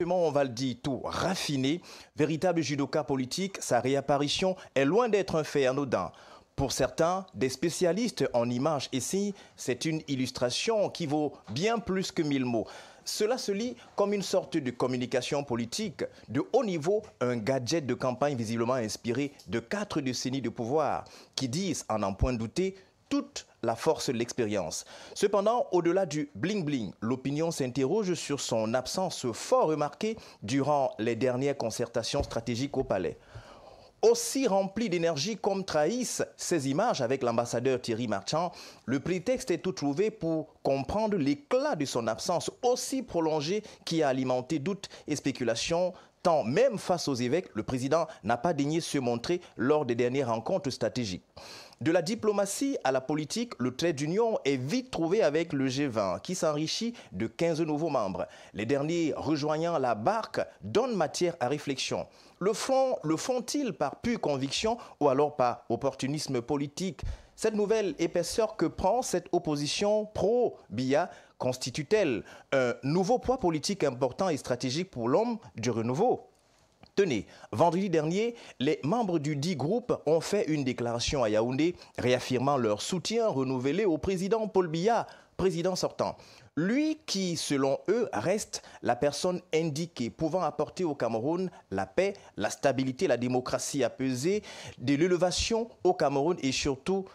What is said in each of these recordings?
On va le dire tout raffiné, véritable judoka politique, sa réapparition est loin d'être un fait anodin. Pour certains, des spécialistes en images et signes, c'est une illustration qui vaut bien plus que 1000 mots. Cela se lit comme une sorte de communication politique de haut niveau, un gadget de campagne visiblement inspiré de 4 décennies de pouvoir qui disent, en n'en point douter, toute la force de l'expérience. Cependant, au-delà du bling-bling, l'opinion s'interroge sur son absence fort remarquée durant les dernières concertations stratégiques au Palais. Aussi rempli d'énergie comme trahissent ces images avec l'ambassadeur Thierry Marchand, le prétexte est tout trouvé pour comprendre l'éclat de son absence aussi prolongée qui a alimenté doutes et spéculations, tant même face aux évêques, le président n'a pas daigné se montrer lors des dernières rencontres stratégiques. De la diplomatie à la politique, le trait d'union est vite trouvé avec le G20 qui s'enrichit de 15 nouveaux membres. Les derniers rejoignant la barque donnent matière à réflexion. Le font-ils par pure conviction ou alors par opportunisme politique? Cette nouvelle épaisseur que prend cette opposition pro-Biya constitue-t-elle un nouveau poids politique important et stratégique pour l'homme du renouveau? Tenez, vendredi dernier, les membres du dit groupe ont fait une déclaration à Yaoundé réaffirmant leur soutien renouvelé au président Paul Biya, président sortant. Lui qui, selon eux, reste la personne indiquée pouvant apporter au Cameroun la paix, la stabilité, la démocratie apaisée, de l'élevation au Cameroun et surtout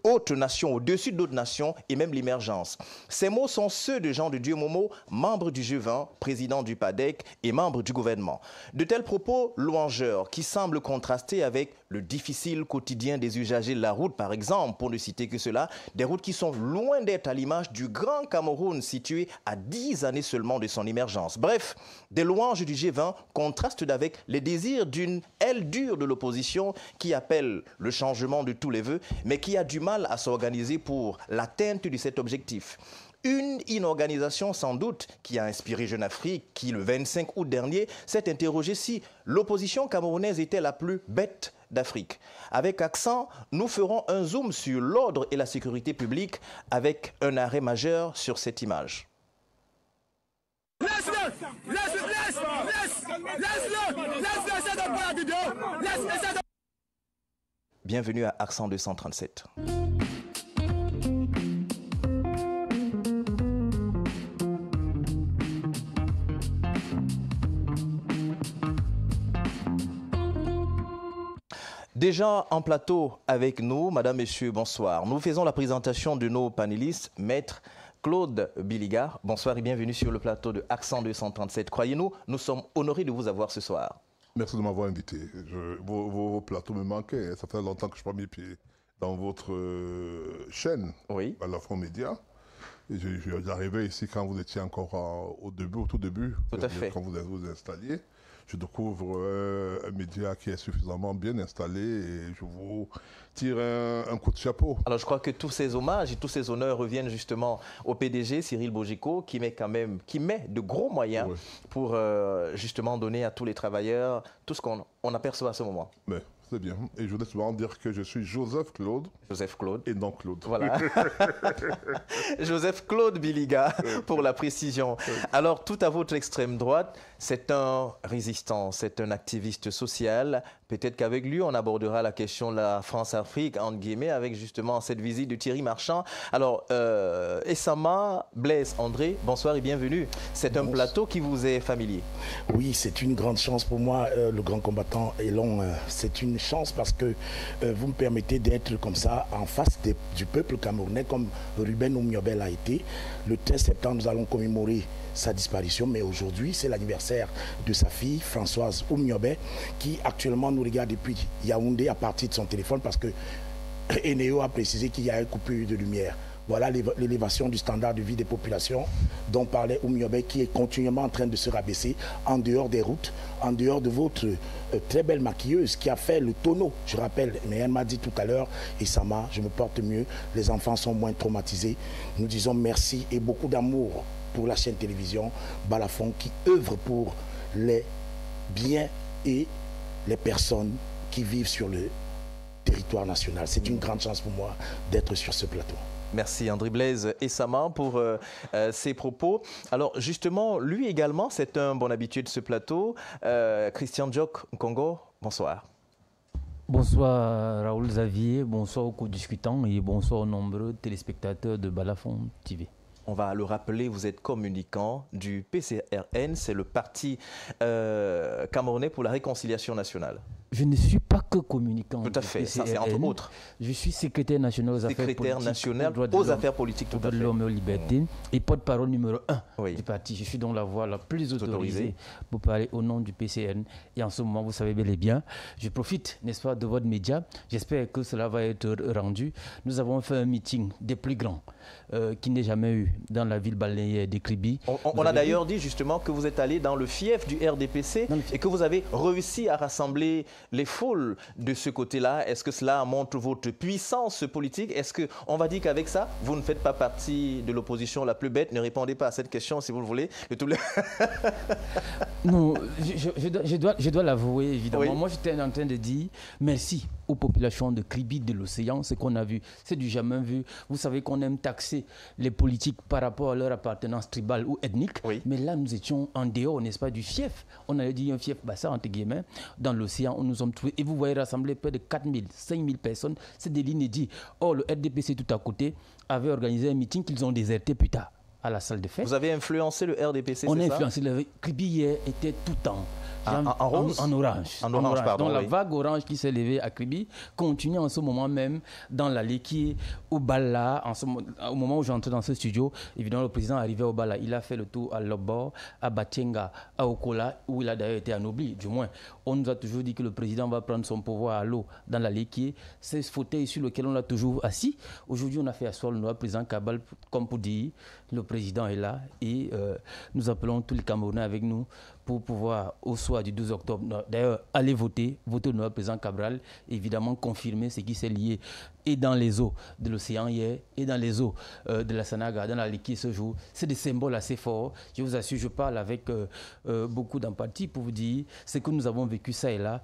autres nations, au-dessus d'autres nations et même l'émergence. Ces mots sont ceux de Jean de Dieu Momo, membre du G20, président du PADEC et membre du gouvernement. De tels propos louangeurs qui semblent contraster avec le difficile quotidien des usagers de la route, par exemple, pour ne citer que cela, des routes qui sont loin d'être à l'image du grand Cameroun situé à 10 années seulement de son émergence. Bref, des louanges du G20 contrastent avec les désirs d'une aile dure de l'opposition qui appelle le changement de tous les vœux, mais qui a du mal à s'organiser pour l'atteinte de cet objectif. Une inorganisation sans doute qui a inspiré Jeune Afrique qui, le 25 août dernier, s'est interrogé si l'opposition camerounaise était la plus bête d'Afrique. Avec accent, nous ferons un zoom sur l'ordre et la sécurité publique avec un arrêt majeur sur cette image. Bienvenue à Accent 237. Déjà en plateau avec nous, madame, messieurs, bonsoir. Nous faisons la présentation de nos panélistes, maître Claude Biliga. Bonsoir et bienvenue sur le plateau de Accent 237. Croyez-nous, nous sommes honorés de vous avoir ce soir. Merci de m'avoir invité. Vos plateaux me manquaient. Ça fait longtemps que je n'ai pas mis pied dans votre chaîne, oui, à l'Afro Média. J'arrivais ici quand vous étiez encore au tout début, tout à fait. Quand vous vous installiez. Je découvre un média qui est suffisamment bien installé et je vous tire un coup de chapeau. Alors je crois que tous ces hommages et tous ces honneurs reviennent justement au PDG Cyril Bojiko qui met de gros moyens, oui, pour justement donner à tous les travailleurs tout ce qu'on aperçoit à ce moment. Mais c'est bien. Et je voulais souvent dire que je suis Joseph Claude. Joseph Claude. Et non Claude. Voilà. Joseph Claude Biliga, pour la précision. Alors, tout à votre extrême droite, c'est un résistant, c'est un activiste social. Peut-être qu'avec lui, on abordera la question de la France-Afrique, entre guillemets, avec justement cette visite de Thierry Marchand. Alors, Essama, Blaise, André, bonsoir et bienvenue. C'est un plateau qui vous est familier. Oui, c'est une grande chance pour moi, le grand combattant Elon. C'est une chance parce que vous me permettez d'être comme ça en face du peuple camerounais comme Ruben Oumniobé l'a été. Le 13 septembre, nous allons commémorer sa disparition, mais aujourd'hui, c'est l'anniversaire de sa fille, Françoise Oumniobé, qui actuellement nous regarde depuis Yaoundé à partir de son téléphone parce que Eneo a précisé qu'il y a une coupure de lumière. Voilà l'élévation du standard de vie des populations dont parlait Oumniobé, qui est continuellement en train de se rabaisser en dehors des routes, en dehors de votre très belle maquilleuse qui a fait le tonneau. Je rappelle, mais elle m'a dit tout à l'heure, et Sama, je me porte mieux, les enfants sont moins traumatisés. Nous disons merci et beaucoup d'amour pour la chaîne télévision Balafon qui œuvre pour les biens et les personnes qui vivent sur le territoire national. C'est une grande chance pour moi d'être sur ce plateau. Merci André Blaise Essama pour ses propos. Alors justement, lui également, c'est un bon habitué de ce plateau. Christian Djok Nkongo, bonsoir. Bonsoir Raoul Xavier, bonsoir aux co-discutants et bonsoir aux nombreux téléspectateurs de Balafon TV. On va le rappeler, vous êtes communicant du PCRN, c'est le parti camerounais pour la réconciliation nationale. Je ne suis pas que communicant. Tout à fait, ça c'est entre autres. Je suis secrétaire national aux affaires politiques. Secrétaire national aux affaires politiques, tout à fait. De l'homme et aux libertés et porte-parole numéro 1 oui. du parti. Je suis donc la voix la plus autorisée pour parler au nom du PCRN. Et en ce moment, vous savez bel et bien, je profite, n'est-ce pas, de votre média. J'espère que cela va être rendu. Nous avons fait un meeting des plus grands qui n'ait jamais eu dans la ville balnéaire de Kribi. On a d'ailleurs dit justement que vous êtes allé dans le fief du RDPC et que vous avez réussi à rassembler les foules de ce côté-là. Est-ce que cela montre votre puissance politique? Est-ce qu'on va dire qu'avec ça, vous ne faites pas partie de l'opposition la plus bête? Ne répondez pas à cette question si vous le voulez. Non, je dois l'avouer évidemment. Oui. Moi, j'étais en train de dire merci aux populations de Kribi, de l'océan. Ce qu'on a vu, c'est du jamais vu. Vous savez qu'on aime taxer les politiques par rapport à leur appartenance tribale ou ethnique. Oui. Mais là, nous étions en dehors, n'est-ce pas, du fief. On avait dit un fief bassa, entre guillemets, dans l'océan. Nous sommes trouvés. Et vous voyez rassembler près de 4 000, 5 000 personnes. C'est des l'inédit. Or, le RDPC tout à côté avait organisé un meeting qu'ils ont déserté plus tard à la salle de fête. Vous avez influencé le RDPC, c'est ça? On a influencé. Le Kribi hier était tout en rose? En orange. En orange, pardon. Donc oui. la vague orange qui s'est levée à Kribi continue en ce moment même dans la Léquier, au Bala. Au moment où j'entrais dans ce studio, évidemment, le président arrivait au Bala. Il a fait le tour à Lobor, à Batienga, à Okola, où il a d'ailleurs été anobli. Du moins, on nous a toujours dit que le président va prendre son pouvoir à l'eau dans la Léquier. C'est ce fauteuil sur lequel on l'a toujours assis. Aujourd'hui, on a fait asseoir le président Kabal, comme pour dire, le président est là et nous appelons tous les Camerounais avec nous pour pouvoir, au soir du 12 octobre, d'ailleurs, aller voter le président Cabral, évidemment confirmer ce qui s'est lié et dans les eaux de l'océan hier et dans les eaux de la Sanaga, dans la Léquier ce jour. C'est des symboles assez forts. Je vous assure, je parle avec beaucoup d'empathie pour vous dire ce que nous avons vécu ça et là,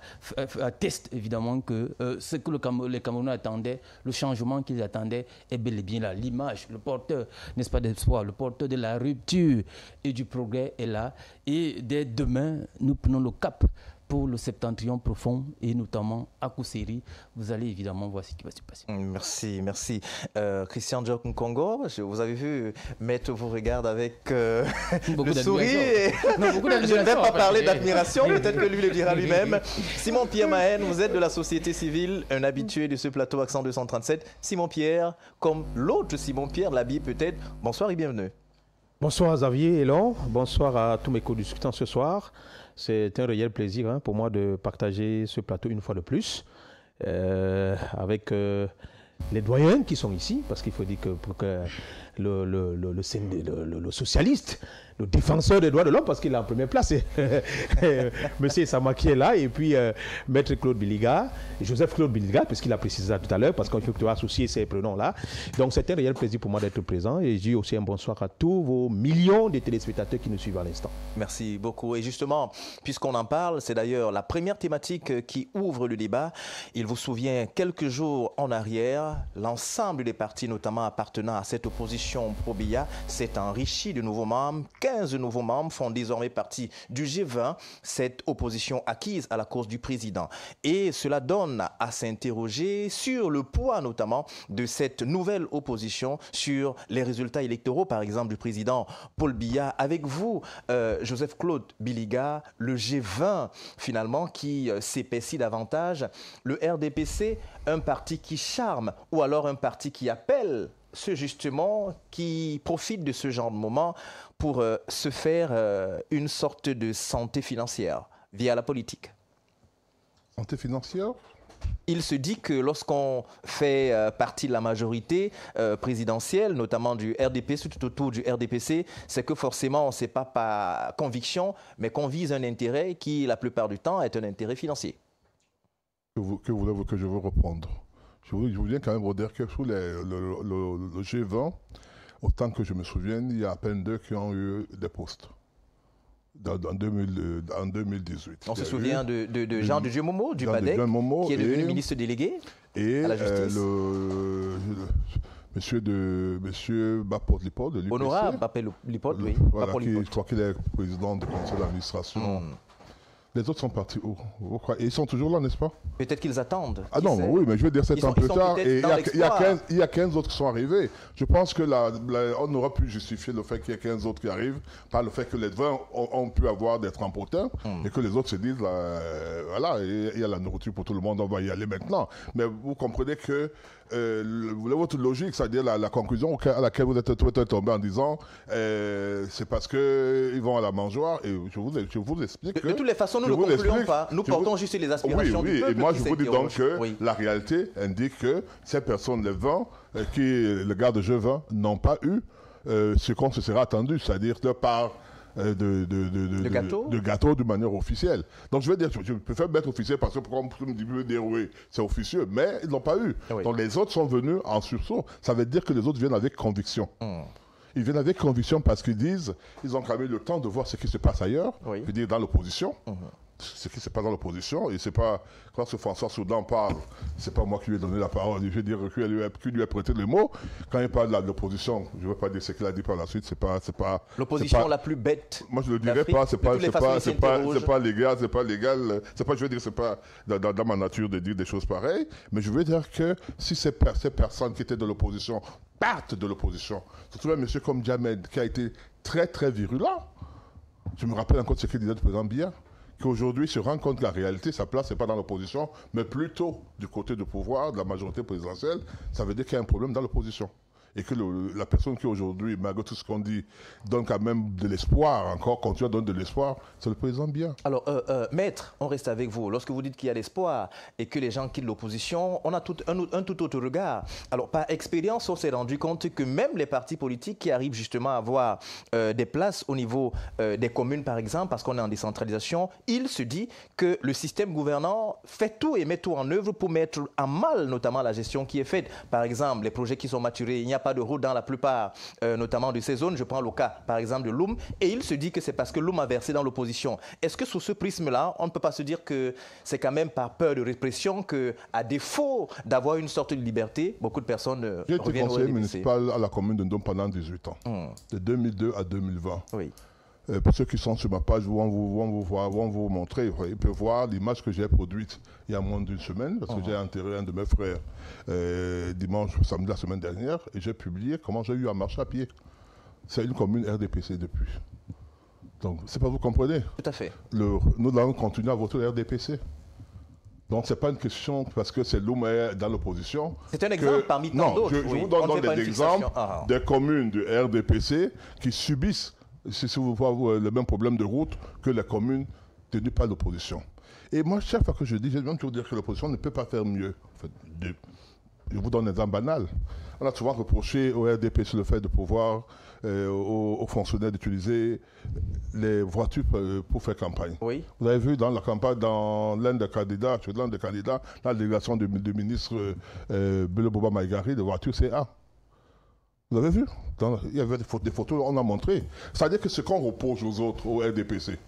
atteste évidemment que ce que les Camerounais attendaient, le changement qu'ils attendaient est bel et bien là. L'image, le porteur, n'est-ce pas, d'espoir, le porteur de la rupture et du progrès est là. Et dès demain, nous prenons le cap pour le septentrion profond et notamment à Kousséri. Vous allez évidemment voir ce qui va se passer. Merci. Christian Djok Nkongo, vous avez vu mettre vos regards avec le sourire. Je ne vais pas parler d'admiration, peut-être que lui le dira lui-même. Simon Pierre Mahen, vous êtes de la société civile, un habitué de ce plateau Accent 237. Simon Pierre, comme l'autre Simon Pierre, l'habille peut-être. Bonsoir et bienvenue. Bonsoir Xavier Elon, bonsoir à tous mes co-discutants ce soir. C'est un réel plaisir pour moi de partager ce plateau une fois de plus avec les doyens qui sont ici, parce qu'il faut dire que pour que le socialiste, le défenseur des droits de l'homme, parce qu'il est en première place, Monsieur Sama qui est là, et puis Maître Claude Biliga, Joseph Claude Biliga, puisqu'il a précisé ça tout à l'heure, parce qu'il faut que tu associer ces prénoms-là. Donc c'est un réel plaisir pour moi d'être présent, et je dis aussi un bonsoir à tous vos millions de téléspectateurs qui nous suivent à l'instant. Merci beaucoup. Et justement, puisqu'on en parle, c'est d'ailleurs la première thématique qui ouvre le débat. Il vous souvient, quelques jours en arrière, l'ensemble des partis, notamment appartenant à cette opposition pro-Biya, s'est enrichi de nouveaux membres. 15 nouveaux membres font désormais partie du G20, cette opposition acquise à la cause du président. Et cela donne à s'interroger sur le poids notamment de cette nouvelle opposition sur les résultats électoraux, par exemple du président Paul Biya. Avec vous, Joseph Claude Biliga, le G20 finalement qui s'épaissit davantage, le RDPC, un parti qui charme ou alors un parti qui appelle ceux justement qui profitent de ce genre de moment pour se faire une sorte de santé financière via la politique. Santé financière ? Il se dit que lorsqu'on fait partie de la majorité présidentielle, notamment du RDPC, tout autour du RDPC, c'est que forcément, on ne sait pas par conviction, mais qu'on vise un intérêt qui, la plupart du temps, est un intérêt financier. Que voulez-vous que je veux reprendre ? Je voulais quand même redire que sous le G20, autant que je me souvienne, il y a à peine 2 qui ont eu des postes en 2018. On se souvient de Jean de Dieu Momo, du PADEC, qui est devenu ministre délégué et à la justice. Monsieur Bapot-Lipot de l'UPC. Honorable Bapot-Lipot, oui. Voilà, je crois qu'il est président du conseil d'administration. Les autres sont partis où? Et ils sont toujours là, n'est-ce pas? Peut-être qu'ils attendent. Ah non, oui, mais je veux dire 7 ans plus tard, et il y a 15 autres qui sont arrivés. Je pense que on aura pu justifier le fait qu'il y ait 15 autres qui arrivent par le fait que les 20 ont pu avoir des trempotins et que les autres se disent, voilà, il y a la nourriture pour tout le monde, on va y aller maintenant. Mais vous comprenez que votre logique, c'est-à-dire la conclusion à laquelle vous êtes tombé en disant c'est parce qu'ils vont à la mangeoire, et je vous explique que... De toutes les façons, nous ne concluons pas, nous portons juste les aspirations du peuple. Et moi je vous dis donc que la réalité indique que ces personnes, les 20, le garde-jeu 20, n'ont pas eu ce qu'on se serait attendu, c'est-à-dire de part... de gâteau de manière officielle. Donc je veux dire, je préfère mettre officiel parce que pourquoi on me dire oui, c'est officieux, mais ils n'ont pas eu. Oui. Donc les autres sont venus en sursaut. Ça veut dire que les autres viennent avec conviction. Ils viennent avec conviction parce qu'ils disent, ils ont quand même eu le temps de voir ce qui se passe ailleurs, je veux dire dans l'opposition. Ce qui se passe dans l'opposition, et c'est pas, quand ce François Soudan parle, c'est pas moi qui lui ai donné la parole, je veux dire qui lui a prêté le mot. Quand il parle de l'opposition, je ne veux pas dire ce qu'il a dit par la suite, c'est pas l'opposition la plus bête. Moi je ne le dirais pas, c'est pas légal, je veux dire, c'est pas dans ma nature de dire des choses pareilles, mais je veux dire que si ces personnes qui étaient de l'opposition partent de l'opposition, surtout un monsieur comme Djamed qui a été très très virulent, je me rappelle encore ce qu'il disait du président Biya, qu'aujourd'hui se rend compte que la réalité, sa place n'est pas dans l'opposition, mais plutôt du côté du pouvoir, de la majorité présidentielle. Ça veut dire qu'il y a un problème dans l'opposition. Et que la personne qui aujourd'hui, malgré tout ce qu'on dit, donne quand même de l'espoir, encore continue à donner de l'espoir, c'est le président Biya. Alors, maître, on reste avec vous. Lorsque vous dites qu'il y a l'espoir et que les gens quittent l'opposition, on a un tout autre regard. Alors, par expérience, on s'est rendu compte que même les partis politiques qui arrivent justement à avoir des places au niveau des communes, par exemple, parce qu'on est en décentralisation, il se dit que le système gouvernant fait tout et met tout en œuvre pour mettre à mal, notamment la gestion qui est faite. Par exemple, les projets qui sont maturés, il n'y a pas de route dans la plupart, notamment de ces zones. Je prends le cas, par exemple, de Loum. Et il se dit que c'est parce que Loum a versé dans l'opposition. Est-ce que sous ce prisme-là, on ne peut pas se dire que c'est quand même par peur de répression qu'à défaut d'avoir une sorte de liberté, beaucoup de personnes reviennent au RDPC? J'ai été conseiller municipal à la commune de Ndom pendant 18 ans, de 2002 à 2020. Oui. Pour ceux qui sont sur ma page, vont vous montrer. Ils peuvent voir l'image que j'ai produite il y a moins d'une semaine, parce que j'ai enterré un de mes frères samedi la semaine dernière, et j'ai publié comment j'ai eu à marcher à pied. C'est une commune RDPC depuis. Donc, c'est pas vous comprenez. Tout à fait. Nous allons continuer à voter le RDPC. Donc, ce n'est pas une question parce que c'est Loum dans l'opposition. C'est un exemple parmi tant d'autres. Je vous donne des exemples des communes du RDPC qui subissent, si vous voyez, le même problème de route que les communes tenues par l'opposition. Et moi, chaque fois que je dis, je vais même toujours dire que l'opposition ne peut pas faire mieux. En fait, je vous donne un exemple banal. On a souvent reproché au RDPC le fait de pouvoir, aux fonctionnaires d'utiliser les voitures pour faire campagne. Oui. Vous avez vu dans la campagne, dans l'un des candidats, dans la délégation du ministre Bello Boba Maïgari, de voitures CA. Vous avez vu? Il y avait des photos, on a montré. C'est-à-dire que ce qu'on reproche aux autres, au RDPC,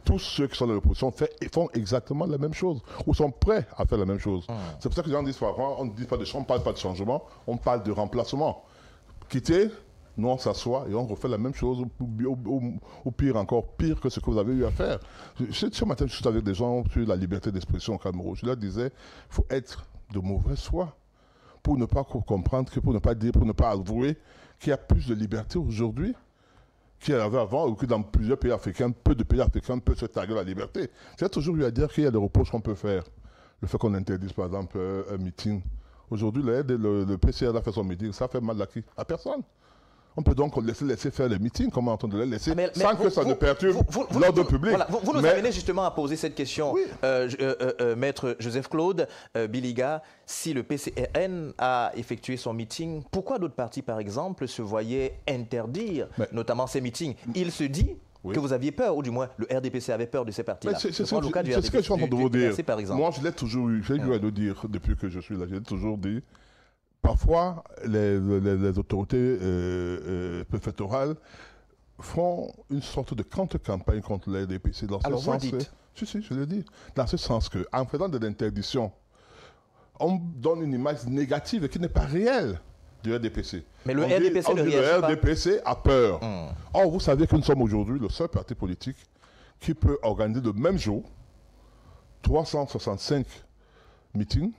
tous ceux qui sont dans l'opposition font exactement la même chose, ou sont prêts à faire la même chose. C'est pour ça que les gens disent parfois, on ne parle pas de changement, on parle de remplacement. Quitter, nous on s'assoit et on refait la même chose, ou pire encore, pire que ce que vous avez eu à faire. Ce matin, je suis avec des gens sur la liberté d'expression au Cameroun. Je leur disais, il faut être de mauvaise foi pour ne pas comprendre, pour ne pas dire, pour ne pas avouer qu'il y a plus de liberté aujourd'hui qu'il y avait avant, ou que dans plusieurs pays africains, peu de pays africains peuvent se taguer la liberté. J'ai toujours eu à dire qu'il y a des reproches qu'on peut faire. Le fait qu'on interdise, par exemple, un meeting. Aujourd'hui, le PCR a fait son meeting, ça fait mal à qui? À personne. On peut donc laisser faire les meetings, comment entendre les laisser, sans que ça ne perturbe l'ordre public. Voilà, vous nous amenez justement à poser cette question, oui. Maître Joseph-Claude Biliga, si le PCRN a effectué son meeting, pourquoi d'autres partis, par exemple, se voyaient interdire notamment ces meetings? Il se dit que vous aviez peur, ou du moins le RDPC avait peur de ces partis-là. C'est ce que je suis en train de vous dire. Moi, je l'ai toujours eu, j'ai eu à le dire depuis que je suis là, j'ai toujours dit. Parfois, les autorités préfectorales font une sorte de contre-campagne contre les RDPC. Alors, vous le dites? Si, je le dis. Dans ce sens qu'en faisant de l'interdiction, on donne une image négative qui n'est pas réelle du RDPC. Mais le RDPC ne réagit pas. Le RDPC a peur. Or, vous savez que nous sommes aujourd'hui le seul parti politique qui peut organiser le même jour 365 meetings.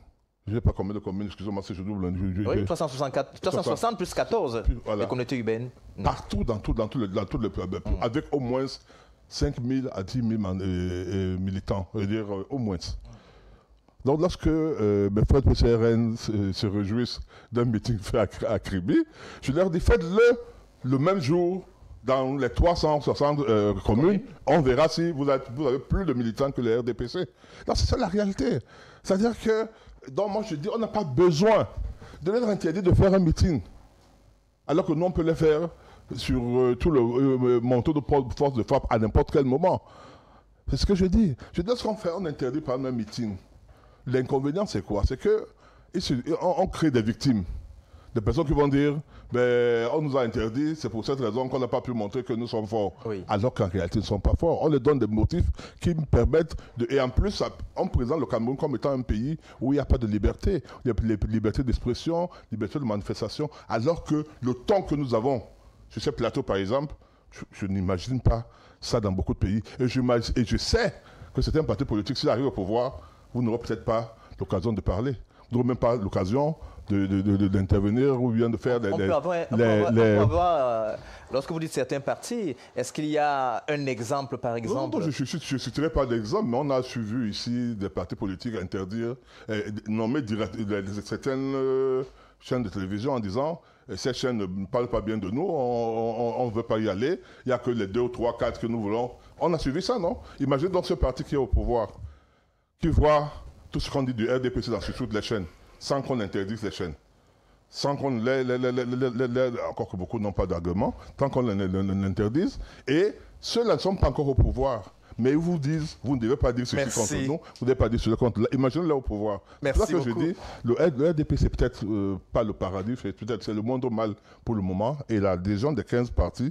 Je ne sais pas combien de communes, excusez-moi si je double. Oui, 360 plus 14, voilà. Les communautés urbaines. Partout, dans tout le pays, avec au moins 5 000 à 10 000 militants, je veux dire au moins. Donc, lorsque mes frères de PCRN se réjouissent d'un meeting fait à Kribi, je leur dis faites-le même jour dans les 360 communes. On verra si vous avez plus de militants que les RDPC. Non, c'est ça la réalité. C'est-à-dire que, donc moi je dis, on n'a pas besoin de leur interdire de faire un meeting, alors que nous on peut le faire sur tout le manteau de force de frappe à n'importe quel moment. C'est ce que je dis. Je dis, lorsqu'on fait, on interdit par un meeting. L'inconvénient, c'est quoi? C'est qu'on crée des victimes. Des personnes qui vont dire, ben, on nous a interdit, c'est pour cette raison qu'on n'a pas pu montrer que nous sommes forts. Oui. Alors qu'en réalité, ils ne sont pas forts. On leur donne des motifs qui me permettent de... Et en plus, on présente le Cameroun comme étant un pays où il n'y a pas de liberté. Il y a liberté d'expression, liberté de manifestation. Alors que le temps que nous avons sur ces plateaux, par exemple, je n'imagine pas ça dans beaucoup de pays. Et je sais que certains partis politiques, s'ils arrivent au pouvoir, vous n'aurez peut-être pas l'occasion de parler. Vous n'aurez même pas l'occasion d'intervenir ou bien de faire lorsque vous dites certains partis, est-ce qu'il y a un exemple, par exemple? Non, je ne citerai pas d'exemple, mais on a suivi ici des partis politiques interdire, nommer certaines chaînes de télévision en disant ces chaînes ne parlent pas bien de nous, on ne veut pas y aller, il n'y a que les 2 ou 3, 4 que nous voulons. On a suivi ça, non? Imaginez donc ce parti qui est au pouvoir, qui voit tout ce qu'on dit du RDPC dans toutes les chaînes, sans qu'on interdise les chaînes, sans qu'on encore que beaucoup n'ont pas d'argument, tant qu'on l'interdise, et ceux-là ne sont pas encore au pouvoir. Mais ils vous disent, vous ne devez pas dire ceci contre nous, vous ne devez pas dire ceci contre nous. Imaginez-les au pouvoir. C'est ça que je dis, le RDP, c'est peut-être pas le paradis, c'est le moindre mal pour le moment, et l'adhésion des 15 partis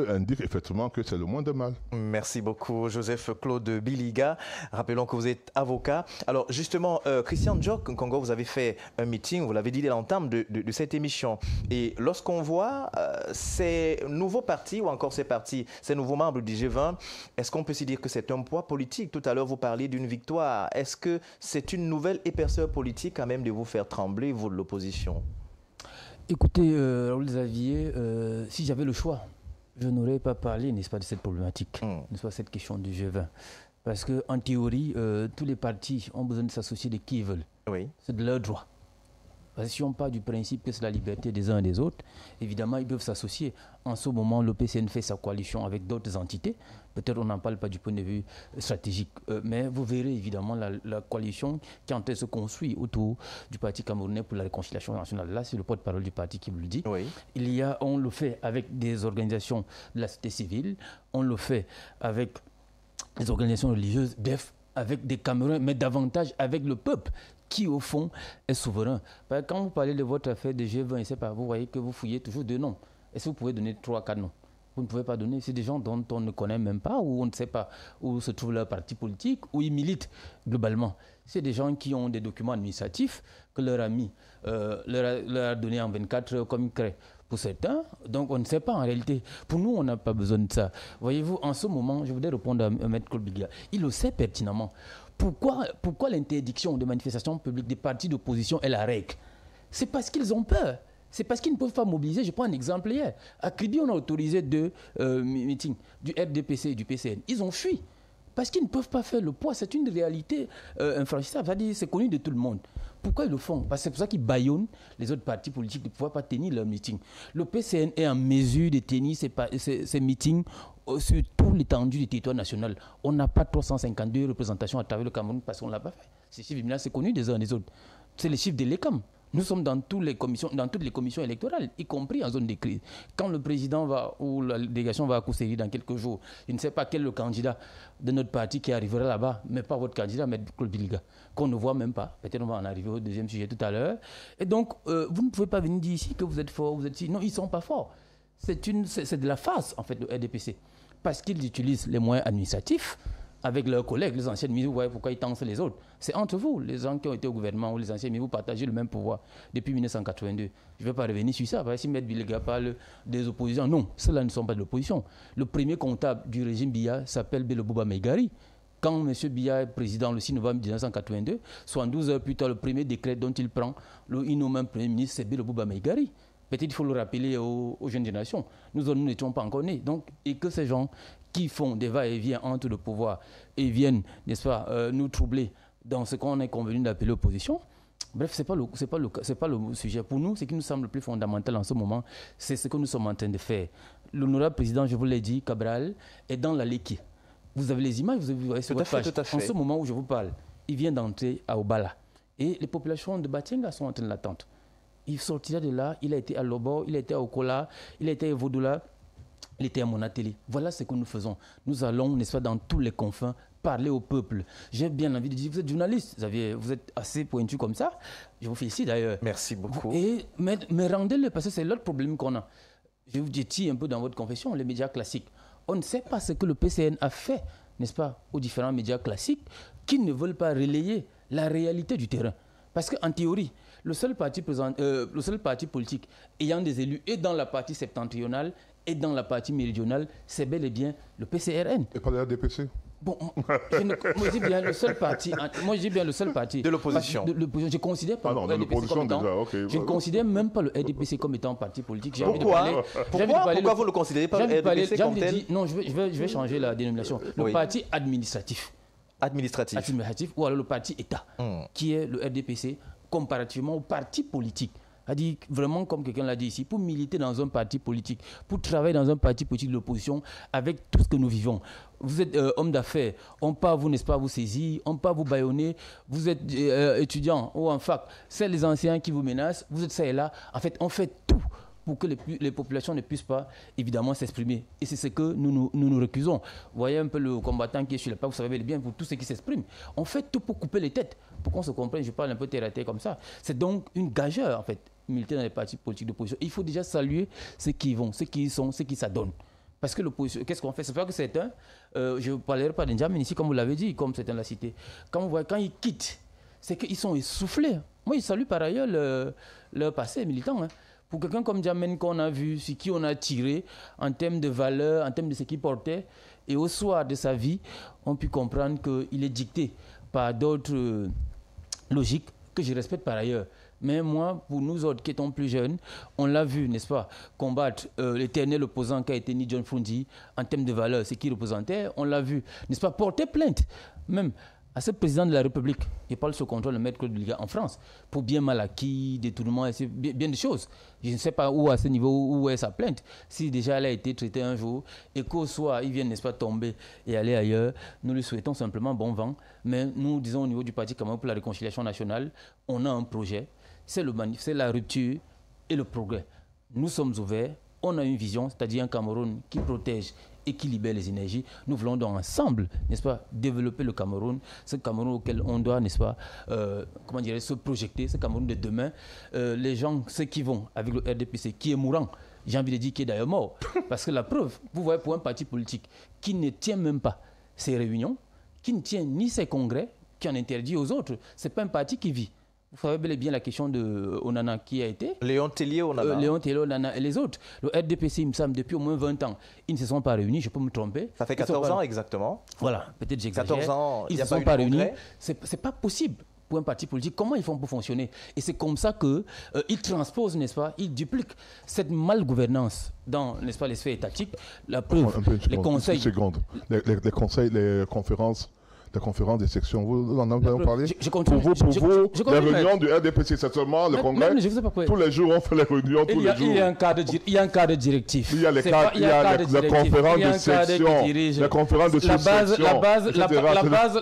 indique effectivement que c'est le moins de mal. Merci beaucoup, Joseph Claude Biliga. Rappelons que vous êtes avocat. Alors justement, Christian Djok Nkongo, vous avez fait un meeting, vous l'avez dit dès l'entame de cette émission. Et lorsqu'on voit ces nouveaux partis, ou encore ces nouveaux membres du G20, est-ce qu'on peut se dire que c'est un poids politique? Tout à l'heure, vous parliez d'une victoire. Est-ce que c'est une nouvelle épaisseur politique à même de vous faire trembler, vous de l'opposition? Écoutez, Raoul Xavier, si j'avais le choix, je n'aurais pas parlé, n'est-ce pas, de cette problématique, n'est-ce pas, cette question du G20. Parce qu'en théorie, tous les partis ont besoin de s'associer de qui ils veulent. Oui. C'est de leur droit. Parce que si on part du principe que c'est la liberté des uns et des autres, évidemment, ils peuvent s'associer. En ce moment, le PCN fait sa coalition avec d'autres entités. Peut-être on n'en parle pas du point de vue stratégique. Mais vous verrez évidemment la coalition qui est en train de se construire autour du Parti camerounais pour la réconciliation nationale. Là, c'est le porte-parole du parti qui vous le dit. Oui. On le fait avec des organisations de la société civile. On le fait avec des organisations religieuses, bref, avec des Camerounais, mais davantage avec le peuple, qui au fond est souverain. Parce que quand vous parlez de votre affaire de G20, vous voyez que vous fouillez toujours 2 noms. Est-ce que vous pouvez donner 3, 4 noms? Vous ne pouvez pas donner. C'est des gens dont on ne connaît même pas, ou on ne sait pas où se trouve leur parti politique, où ils militent globalement. C'est des gens qui ont des documents administratifs que leur ami leur a donné en 24 heures comme crée. Pour certains, donc on ne sait pas en réalité. Pour nous, on n'a pas besoin de ça. Voyez-vous, en ce moment, je voudrais répondre à M. Claude Biliga. Il le sait pertinemment. Pourquoi l'interdiction de manifestations publiques des partis d'opposition est la règle? C'est parce qu'ils ont peur. C'est parce qu'ils ne peuvent pas mobiliser. Je prends un exemple hier. À Kribi, on a autorisé 2 meetings du RDPC et du PCN. Ils ont fui. Parce qu'ils ne peuvent pas faire le poids. C'est une réalité infranchissable. C'est-à-dire, c'est connu de tout le monde. Pourquoi ils le font? Parce que c'est pour ça qu'ils bâillonnent les autres partis politiques de ne pouvoir pas tenir leur meeting. Le PCN est en mesure de tenir ces meetings sur tout l'étendue du territoire national. On n'a pas 352 représentations à travers le Cameroun parce qu'on ne l'a pas fait. Ces chiffres, c'est connu des uns des autres. C'est les chiffres de l'ECAM. Nous sommes dans toutes les commissions électorales, y compris en zone de crise. Quand le président ou la délégation va à Kousséri dans quelques jours, je ne sais pas quel est le candidat de notre parti qui arrivera là-bas, mais pas votre candidat, mais Claude Biliga, qu'on ne voit même pas. Peut-être on va en arriver au deuxième sujet tout à l'heure. Et donc, vous ne pouvez pas venir dire ici que vous êtes fort, vous êtes ici. Non, ils ne sont pas forts. C'est de la farce, en fait, le RDPC. Parce qu'ils utilisent les moyens administratifs avec leurs collègues, les anciens ministres, vous voyez pourquoi ils tancent les autres. C'est entre vous, les gens qui ont été au gouvernement ou les anciens ministres, vous partagez le même pouvoir depuis 1982. Je ne vais pas revenir sur ça, parce que si M. Bilega parle des oppositions, non, ceux-là ne sont pas de l'opposition. Le premier comptable du régime Biya s'appelle Bello Bouba Maïgari. Quand M. Biya est président le 6 novembre 1982, 72 heures plus tard, le premier décret dont il prend, il nomme un premier ministre, c'est Bello Bouba Maïgari. Peut-être qu'il faut le rappeler aux jeunes générations. Nous n'étions pas encore nés. Donc, et que ces gens qui font des va-et-vient entre le pouvoir et viennent, n'est-ce pas, nous troubler dans ce qu'on est convenu d'appeler l'opposition, bref, ce n'est pas le sujet. Pour nous, ce qui nous semble le plus fondamental en ce moment, c'est ce que nous sommes en train de faire. L'honorable président, je vous l'ai dit, Cabral, est dans la Léki. Vous avez les images, vous avez sur votre page. En ce moment où je vous parle, il vient d'entrer à Obala. Et les populations de Batienga sont en train de l'attendre. Il sortira de là, il a été à Lobo, il a été à Okola, il a été à Vodoula, il était à Monateli. Voilà ce que nous faisons. Nous allons, n'est-ce pas, dans tous les confins, parler au peuple. J'ai bien envie de dire, vous êtes journaliste, vous êtes assez pointu comme ça. Je vous félicite d'ailleurs. Merci beaucoup. Mais rendez-le, parce que c'est l'autre problème qu'on a. Je vous dis un peu dans votre confession, les médias classiques. On ne sait pas ce que le PCN a fait, n'est-ce pas, aux différents médias classiques qui ne veulent pas relayer la réalité du terrain. Parce qu'en théorie, le seul parti politique ayant des élus et dans la partie septentrionale et dans la partie méridionale, c'est bel et bien le PCRN. Et pas le RDPC? Bon, moi je dis bien le seul parti de l'opposition. Je considère pas le RDPC comme étant, je ne considère même pas le RDPC comme étant un parti politique. Pourquoi vous ne le considérez pas le RDPC comme tel? Non, je vais changer la dénomination. Le parti administratif. Administratif ou alors le parti État, qui est le RDPC comparativement au parti politique. C'est-à-dire, vraiment, comme quelqu'un l'a dit ici, pour militer dans un parti politique, pour travailler dans un parti politique de l'opposition, avec tout ce que nous vivons. Vous êtes homme d'affaires, on peut vous, n'est-ce pas, vous saisir, on peut vous bâillonner, vous êtes étudiant ou en fac, c'est les anciens qui vous menacent, vous êtes ça et là. En fait, on fait tout pour que les populations ne puissent pas, évidemment, s'exprimer. Et c'est ce que nous recusons. Vous voyez un peu le combattant qui est sur la place, vous savez bien, pour tous ceux qui s'expriment. On fait tout pour couper les têtes, pour qu'on se comprenne. Je parle un peu terre à terre comme ça. C'est donc une gageure, en fait, militer dans les partis politiques d'opposition. Il faut déjà saluer ceux qui y vont, ceux qui y sont, ceux qui s'adonnent. Parce que l'opposition, qu'est-ce qu'on fait? C'est pas que certains, je ne parlerai pas d'Indjamin ici, comme vous l'avez dit, comme certains l'ont cité. Quand ils quittent, c'est qu'ils sont essoufflés. Moi, je salue par ailleurs leur passé militant. Hein. Pour quelqu'un comme Djamène qu'on a vu, sur qui on a tiré en termes de valeur, en termes de ce qu'il portait, et au soir de sa vie, on peut comprendre qu'il est dicté par d'autres logiques que je respecte par ailleurs. Mais moi, pour nous autres qui étions plus jeunes, on l'a vu, n'est-ce pas, combattre l'éternel opposant qui a été Ni John Fundi en termes de valeur, ce qu'il représentait, on l'a vu, n'est-ce pas, porter plainte, même à ce président de la République, il parle sous contrôle de Maître Claude Bilega en France, pour bien mal acquis, détournement, bien des choses. Je ne sais pas où à ce niveau, où est sa plainte. Si déjà elle a été traitée un jour, et qu'au soir, il vient, n'est-ce pas, tomber et aller ailleurs, nous lui souhaitons simplement bon vent. Mais nous disons au niveau du Parti Cameroun pour la réconciliation nationale, on a un projet, c'est la rupture et le progrès. Nous sommes ouverts, on a une vision, c'est-à-dire un Cameroun qui protège et qui libère les énergies. Nous voulons donc ensemble, n'est-ce pas, développer le Cameroun, ce Cameroun auquel on doit, n'est-ce pas, se projeter, ce Cameroun de demain. Les gens, ceux qui vont avec le RDPC, qui est mourant, j'ai envie de dire qui est d'ailleurs mort, parce que la preuve, vous voyez, pour un parti politique qui ne tient même pas ses réunions, qui ne tient ni ses congrès, qui en interdit aux autres, ce n'est pas un parti qui vit. Vous savez bel et bien la question de Onana qui a été. Léon Tellier Onana. Léon Tellier Onana et les autres. Le RDPC, il me semble, depuis au moins 20 ans, ils ne se sont pas réunis, je peux me tromper. Ça fait 14 ans exactement. Voilà, peut-être j'exagère. 14 ans, ils ne se sont pas réunis. C'est pas possible pour un parti politique. Comment ils font pour fonctionner? Et c'est comme ça qu'ils transposent, n'est-ce pas, ils dupliquent cette malgouvernance dans, n'est-ce pas, les sphères étatiques. La preuve, les conseils. Les conseils, les conférences des sections, vous en avez parlé? Pour vous, les réunions du RDPC, c'est seulement le congrès. Tous les jours, on fait les réunions, tous les jours. Il y a un cadre directif. Il y a les conférences de section, les conférences de sous-section.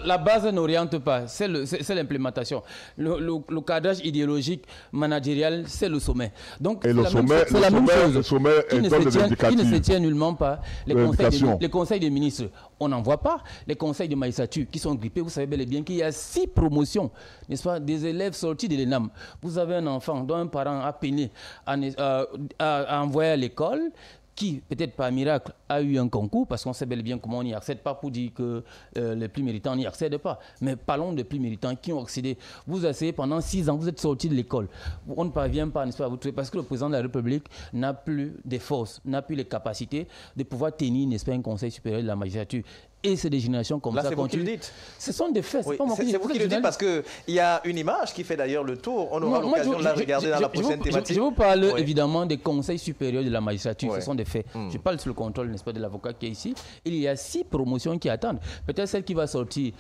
La base n'oriente pas, c'est l'implémentation. Le cadrage idéologique, managérial, c'est le sommet. Donc, et le sommet est dans les indicateurs. Qui ne se tient nullement pas. Les conseils des ministres, on n'en voit pas. Les conseils de Maïsatu, qui sont grippés, vous savez bel et bien qu'il y a 6 promotions, n'est-ce pas, des élèves sortis de l'ENAM. Vous avez un enfant dont un parent a peiné à envoyer à l'école, qui, peut-être par miracle, a eu un concours, parce qu'on sait bel et bien comment on y accède, pas pour dire que les plus méritants n'y accèdent pas, mais parlons des plus méritants qui ont accédé. Vous essayez pendant 6 ans, vous êtes sortis de l'école. On ne parvient pas, n'est-ce pas, à vous trouver, parce que le président de la République n'a plus des forces, n'a plus les capacités de pouvoir tenir, n'est-ce pas, un conseil supérieur de la magistrature. Et c'est des générations comme là, ça. C'est vous qui le dites. Ce sont des faits. Oui, c'est vous qui le dites parce qu'il y a une image qui fait d'ailleurs le tour. On aura l'occasion de la regarder dans la prochaine thématique. Je vous parle évidemment des conseils supérieurs de la magistrature. Ce sont des faits. Je parle sous le contrôle, n'est-ce pas, de l'avocat qui est ici. Il y a 6 promotions qui attendent. Peut-être celle qui va sortir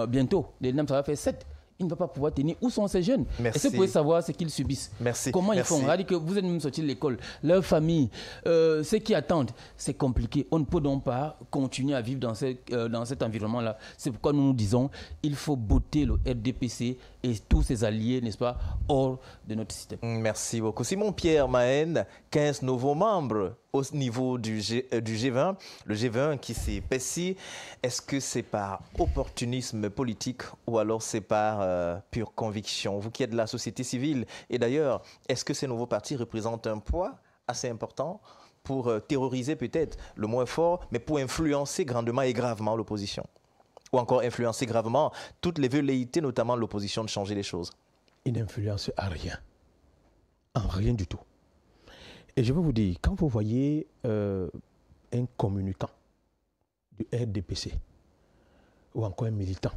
bientôt. Ça va faire 7. Il ne va pas pouvoir tenir. Où sont ces jeunes? Est-ce que vous pouvez savoir ce qu'ils subissent? Comment ils font? Regardez que vous êtes même sortis de l'école. Leur famille, ceux qui attendent, c'est compliqué. On ne peut donc pas continuer à vivre dans cet environnement-là. C'est pourquoi nous nous disons il faut botter le RDPC et tous ses alliés, n'est-ce pas, hors de notre système. Merci beaucoup. Simon-Pierre Mahen, 15 nouveaux membres au niveau du G20. Le G20 qui s'épaissit, est-ce que c'est par opportunisme politique ou alors c'est par pure conviction? Vous qui êtes de la société civile, et d'ailleurs, est-ce que ces nouveaux partis représentent un poids assez important pour terroriser peut-être le moins fort, mais pour influencer grandement et gravement l'opposition? Ou encore influencer gravement toutes les velléités, notamment de l'opposition, de changer les choses? Il n'influence à rien. En rien du tout. Et je veux vous dire, quand vous voyez un communicant du RDPC ou encore un militant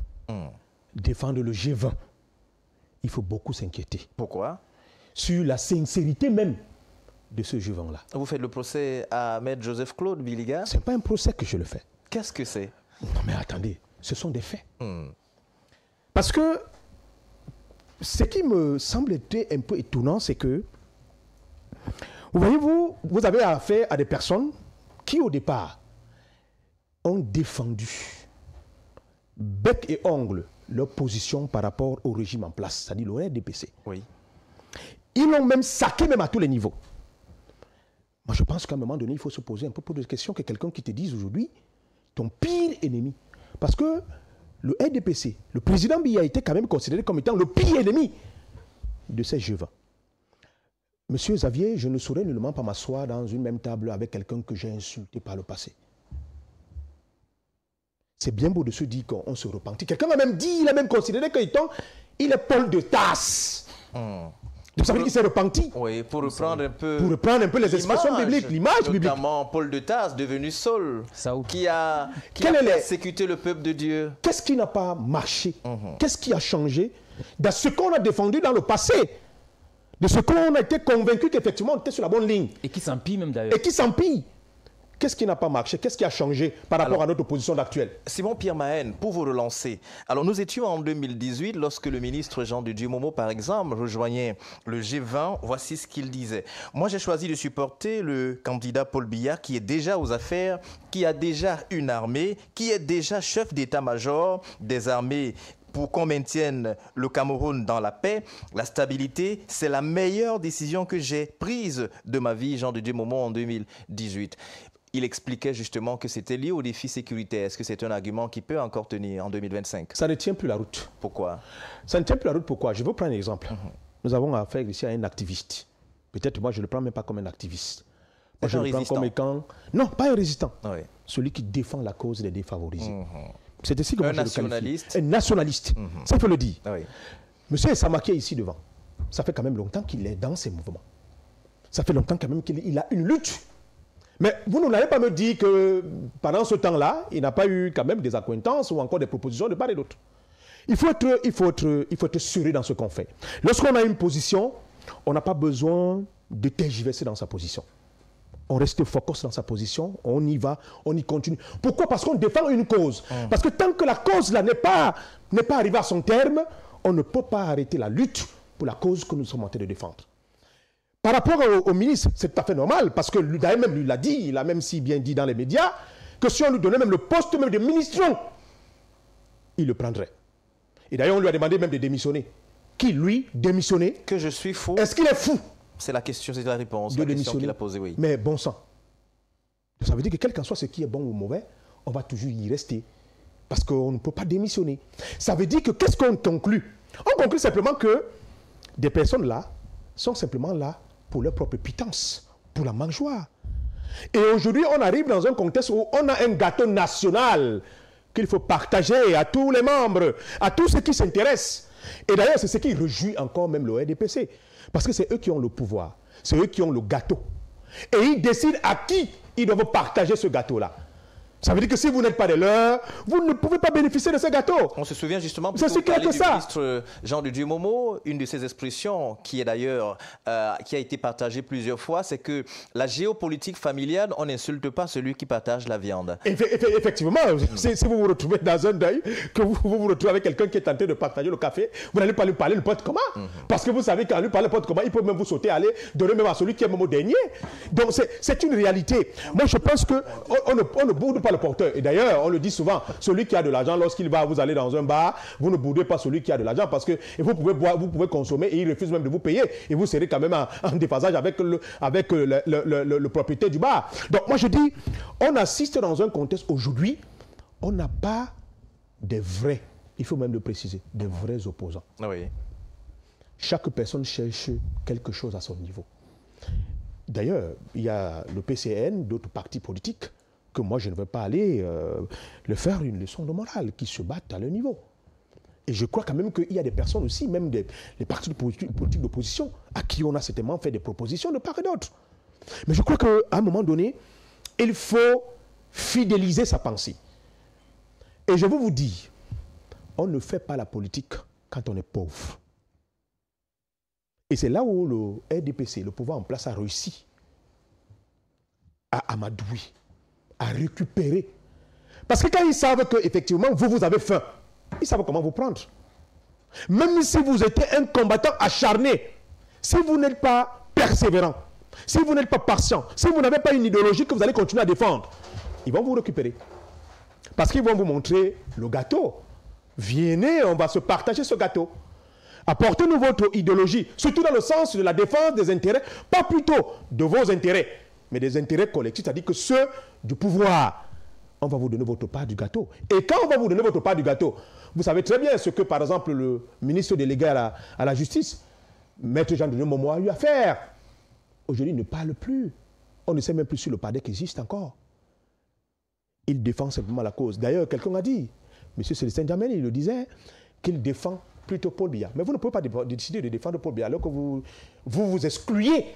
défendre le G20, il faut beaucoup s'inquiéter. Pourquoi? Sur la sincérité même de ce G20-là. Vous faites le procès à Maître Joseph-Claude Biliga? Ce n'est pas un procès que je le fais. Qu'est-ce que c'est? Non mais attendez, ce sont des faits. Parce que ce qui me semble être un peu étonnant, c'est que, vous voyez, vous avez affaire à des personnes qui, au départ, ont défendu bec et ongle leur position par rapport au régime en place, c'est-à-dire le RDPC. Oui. Ils l'ont même saqué, même à tous les niveaux. Moi, je pense qu'à un moment donné, il faut se poser un peu de questions que quelqu'un qui te dise aujourd'hui ton pire ennemi. Parce que le RDPC, le président Biya a été quand même considéré comme étant le pire ennemi de ces G20. Monsieur Xavier, je ne saurais nullement pas m'asseoir dans une même table avec quelqu'un que j'ai insulté par le passé. C'est bien beau de se dire qu'on se repentit. Quelqu'un m'a même dit, il a même considéré qu'il est Paul de Tasse. Vous savez qu'il s'est repenti? Oui, pour reprendre un peu... Pour reprendre un peu les expressions bibliques, l'image biblique. Notamment Paul de Tasse, devenu Saul, qui a persécuté le peuple de Dieu. Qu'est-ce qui n'a pas marché? Qu'est-ce qui a changé dans ce qu'on a défendu dans le passé? De ce qu'on a été convaincu qu'effectivement on était sur la bonne ligne. Et qui s'empille même d'ailleurs. Et qui s'empille. Qu'est-ce qui n'a pas marché? Qu'est-ce qui a changé par rapport à notre position actuelle? Simon-Pierre Mahen, pour vous relancer. Alors nous étions en 2018 lorsque le ministre Jean de Dieu Momo, par exemple, rejoignait le G20. Voici ce qu'il disait. Moi, j'ai choisi de supporter le candidat Paul Biya qui est déjà aux affaires, qui a déjà une armée, qui est déjà chef d'état-major des armées pour qu'on maintienne le Cameroun dans la paix, la stabilité. C'est la meilleure décision que j'ai prise de ma vie, Jean de Dieu Momo, en 2018. Il expliquait justement que c'était lié aux défis sécuritaires. Est-ce que c'est un argument qui peut encore tenir en 2025? Ça ne tient plus la route. Pourquoi? Ça ne tient plus la route, pourquoi? Je vais prendre un exemple. Nous avons affaire ici à un activiste. Peut-être moi je ne le prends même pas comme un activiste. Moi, je le prends comme étant... Non, pas un résistant. Oui. Celui qui défend la cause des défavorisés. C'est ainsi que moi je le qualifie. Un nationaliste. Ça peut le dire. Oui. Monsieur Samaki est ici devant. Ça fait quand même longtemps qu'il est dans ces mouvements. Ça fait longtemps quand même qu'il a une lutte. Mais vous n'allez pas me dire que pendant ce temps-là, il n'a pas eu quand même des accointances ou encore des propositions de part et d'autre. Il faut être sérieux dans ce qu'on fait. Lorsqu'on a une position, on n'a pas besoin de tergiverser dans sa position. On reste focus dans sa position, on y va, on y continue. Pourquoi? Parce qu'on défend une cause. Parce que tant que la cause là n'est pas arrivée à son terme, on ne peut pas arrêter la lutte pour la cause que nous sommes en train de défendre. Par rapport au ministre, c'est tout à fait normal, parce que d'ailleurs même lui l'a dit, il a même si bien dit dans les médias, que si on lui donnait même le poste même de ministre, il le prendrait. Et d'ailleurs on lui a demandé même de démissionner. Qui lui démissionner? Que je suis fou. Est-ce qu'il est fou? C'est la question, c'est la réponse, la question qu'il a posée, oui. Mais bon sang. Ça veut dire que quel qu'en soit ce qui est bon ou mauvais, on va toujours y rester. Parce qu'on ne peut pas démissionner. Ça veut dire que qu'est-ce qu'on conclut? On conclut simplement que des personnes là sont simplement là pour leur propre pitance, pour la mangeoire. Et aujourd'hui, on arrive dans un contexte où on a un gâteau national qu'il faut partager à tous les membres, à tous ceux qui s'intéressent. Et d'ailleurs, c'est ce qui réjouit encore même le RDPC. Parce que c'est eux qui ont le pouvoir. C'est eux qui ont le gâteau. Et ils décident à qui ils doivent partager ce gâteau-là. Ça veut dire que si vous n'êtes pas de l'heure, vous ne pouvez pas bénéficier de ce gâteau. On se souvient justement c'est si clair que du ça. ministre Jean de Dieu Momo, une de ses expressions qui est d'ailleurs qui a été partagée plusieurs fois, c'est que la géopolitique familiale, on n'insulte pas celui qui partage la viande. Effectivement, si vous vous retrouvez dans un deuil, que vous vous retrouvez avec quelqu'un qui est tenté de partager le café, vous n'allez pas lui parler le pot commun. Parce que vous savez qu'en lui parler le pot commun, il peut même vous sauter, aller donner même à celui qui est même au dernier. Donc c'est une réalité. Moi je pense qu'on ne boude pas le porteur. Et d'ailleurs, on le dit souvent, celui qui a de l'argent, lorsqu'il va, vous allez dans un bar, vous ne boudez pas celui qui a de l'argent parce que vous pouvez boire, vous pouvez consommer et il refuse même de vous payer. Et vous serez quand même en déphasage avec le propriétaire du bar. Donc moi je dis, on assiste dans un contexte aujourd'hui, on n'a pas des vrais, il faut même le préciser, des vrais opposants. Oui. Chaque personne cherche quelque chose à son niveau. D'ailleurs, il y a le PCN, d'autres partis politiques, que moi je ne veux pas aller leur faire une leçon de morale, qui se battent à leur niveau. Et je crois quand même qu'il y a des personnes aussi, même les partis politiques d'opposition, à qui on a certainement fait des propositions de part et d'autre. Mais je crois qu'à un moment donné, il faut fidéliser sa pensée. Et je veux vous dire, on ne fait pas la politique quand on est pauvre. Et c'est là où le RDPC, le pouvoir en place, a réussi à amadouer, à récupérer. Parce que quand ils savent qu'effectivement, vous avez faim, ils savent comment vous prendre. Même si vous êtes un combattant acharné, si vous n'êtes pas persévérant, si vous n'êtes pas patient, si vous n'avez pas une idéologie que vous allez continuer à défendre, ils vont vous récupérer. Parce qu'ils vont vous montrer le gâteau. Venez, on va se partager ce gâteau. Apportez-nous votre idéologie, surtout dans le sens de la défense des intérêts, pas plutôt de vos intérêts, mais des intérêts collectifs, c'est-à-dire que ceux du pouvoir. On va vous donner votre part du gâteau. Et quand on va vous donner votre part du gâteau, vous savez très bien ce que, par exemple, le ministre délégué à la justice, Maître Jean de Dieu Momo, a eu à faire. Aujourd'hui, il ne parle plus. On ne sait même plus si le PADEC existe encore. Il défend simplement la cause. D'ailleurs, quelqu'un a dit, M. Célestin Djamel, il le disait, qu'il défend plutôt Paul Biya. Mais vous ne pouvez pas décider de défendre Paul Biya alors que vous excluez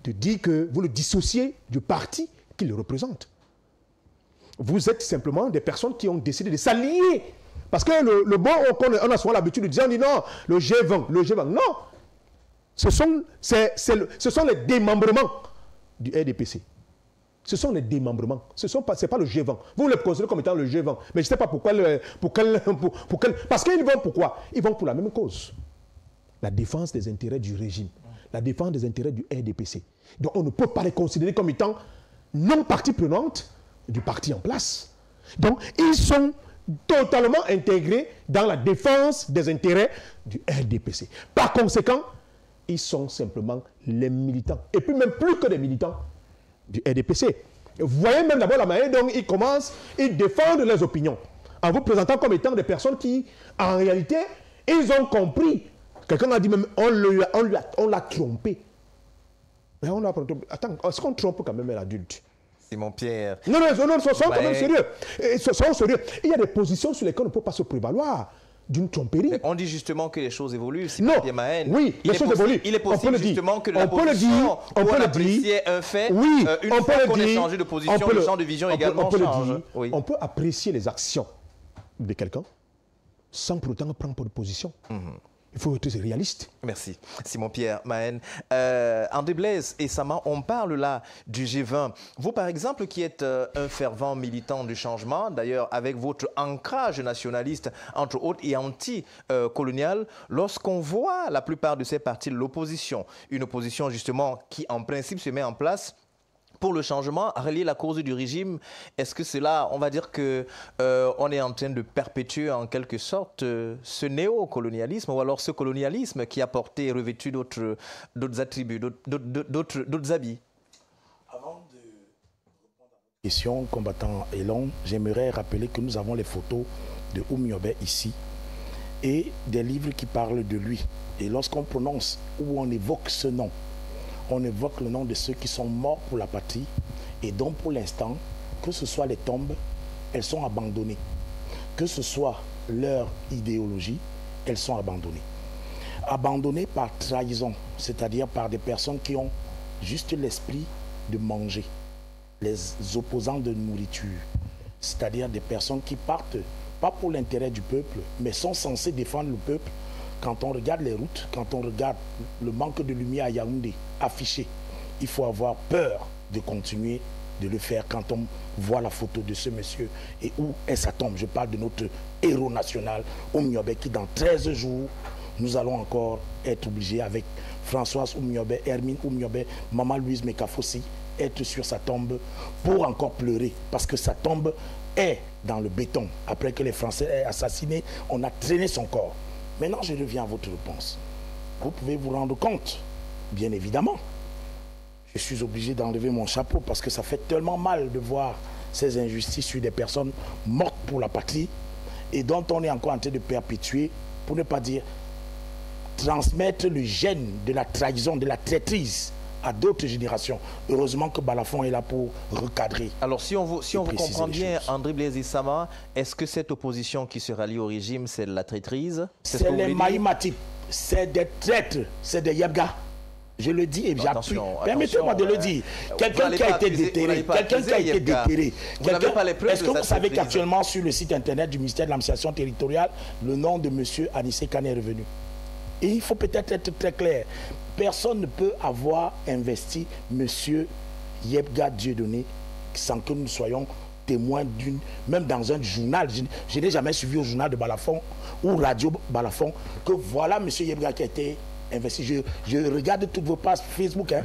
de dire que vous le dissociez du parti qui le représente. Vous êtes simplement des personnes qui ont décidé de s'allier. Parce que le bon, on a souvent l'habitude de dire, on dit non, le G20, non. Ce sont les démembrements du RDPC. Ce sont les démembrements. Ce n'est pas le G20. Vous le considérez comme étant le G20. Mais je ne sais pas pourquoi. Parce qu'ils vont pourquoi? Ils vont pour la même cause. La défense des intérêts du régime. La défense des intérêts du RDPC. Donc on ne peut pas les considérer comme étant non partie prenante du parti en place. Donc ils sont totalement intégrés dans la défense des intérêts du RDPC. Par conséquent, ils sont simplement les militants. Et puis même plus que des militants du RDPC. Vous voyez même d'abord la manière dont ils défendent leurs opinions. En vous présentant comme étant des personnes qui, en réalité, ils ont compris. Quelqu'un a dit même, on l'a trompé. Mais on a... Attends, est-ce qu'on trompe quand même un adulte? Simon Pierre. Non, soyons quand même sérieux. Soyons sérieux. Il y a des positions sur lesquelles on ne peut pas se prévaloir d'une tromperie. Mais on dit justement que les choses évoluent. Non, oui, les choses évoluent. Il est possible justement que la position on peut apprécier un fait, oui, une fois qu'on ait changé de position, le champ de vision également change. Oui. On peut apprécier les actions de quelqu'un sans pour autant prendre de position. Il faut être réaliste. Merci. Simon-Pierre Mahen. André Blaise et Sama, on parle là du G20. Vous, par exemple, qui êtes un fervent militant du changement, d'ailleurs avec votre ancrage nationaliste, entre autres, et anti-colonial, lorsqu'on voit la plupart de ces partis de l'opposition, une opposition justement qui, en principe, se met en place pour le changement, relier la cause du régime, est-ce que c'est là, on va dire que on est en train de perpétuer en quelque sorte ce néocolonialisme ou alors ce colonialisme qui a porté et revêtu d'autres attributs, d'autres habits? Avant de répondre à votre question, combattant Elon, j'aimerais rappeler que nous avons les photos de Oumyobé ici et des livres qui parlent de lui. Et lorsqu'on prononce ou on évoque ce nom, on évoque le nom de ceux qui sont morts pour la patrie et dont pour l'instant, que ce soit les tombes, elles sont abandonnées. Que ce soit leur idéologie, elles sont abandonnées. Abandonnées par trahison, c'est-à-dire par des personnes qui ont juste l'esprit de manger, les opposants de nourriture, c'est-à-dire des personnes qui partent, pas pour l'intérêt du peuple, mais sont censées défendre le peuple. Quand on regarde les routes, quand on regarde le manque de lumière à Yaoundé affiché, il faut avoir peur de continuer de le faire quand on voit la photo de ce monsieur et où est sa tombe. Je parle de notre héros national, Oumniobé, qui dans 13 jours, nous allons encore être obligés avec Françoise Oumniobé, Hermine Oumniobé, Maman Louise Mekafossi, être sur sa tombe pour encore pleurer parce que sa tombe est dans le béton. Après que les Français aient assassiné, on a traîné son corps. Maintenant, je reviens à votre réponse. Vous pouvez vous rendre compte, bien évidemment. Je suis obligé d'enlever mon chapeau parce que ça fait tellement mal de voir ces injustices sur des personnes mortes pour la patrie et dont on est encore en train de perpétuer, pour ne pas dire transmettre le gène de la trahison, de la traîtrise à d'autres générations. Heureusement que Balafon est là pour recadrer. Alors si on vous comprend bien, André Blaise Issama, est-ce que cette opposition qui se rallie au régime, c'est de la traîtrise? C'est les Maïmatip, c'est des traîtres, c'est des Yabga. Je le dis et j'appuie. Permettez-moi de le dire. Quelqu'un qui a été déterré, quelqu'un qui a été déterré. Est-ce que vous savez qu'actuellement sur le site internet du ministère de l'administration territoriale, le nom de M. Anissé Kane est revenu? Et il faut peut-être être très clair. Personne ne peut avoir investi M. Yebga Dieudonné sans que nous soyons témoins d'une... Même dans un journal, je n'ai jamais suivi au journal de Balafon ou Radio Balafon que voilà M. Yebga qui a été investi. Je regarde toutes vos pages Facebook. Hein.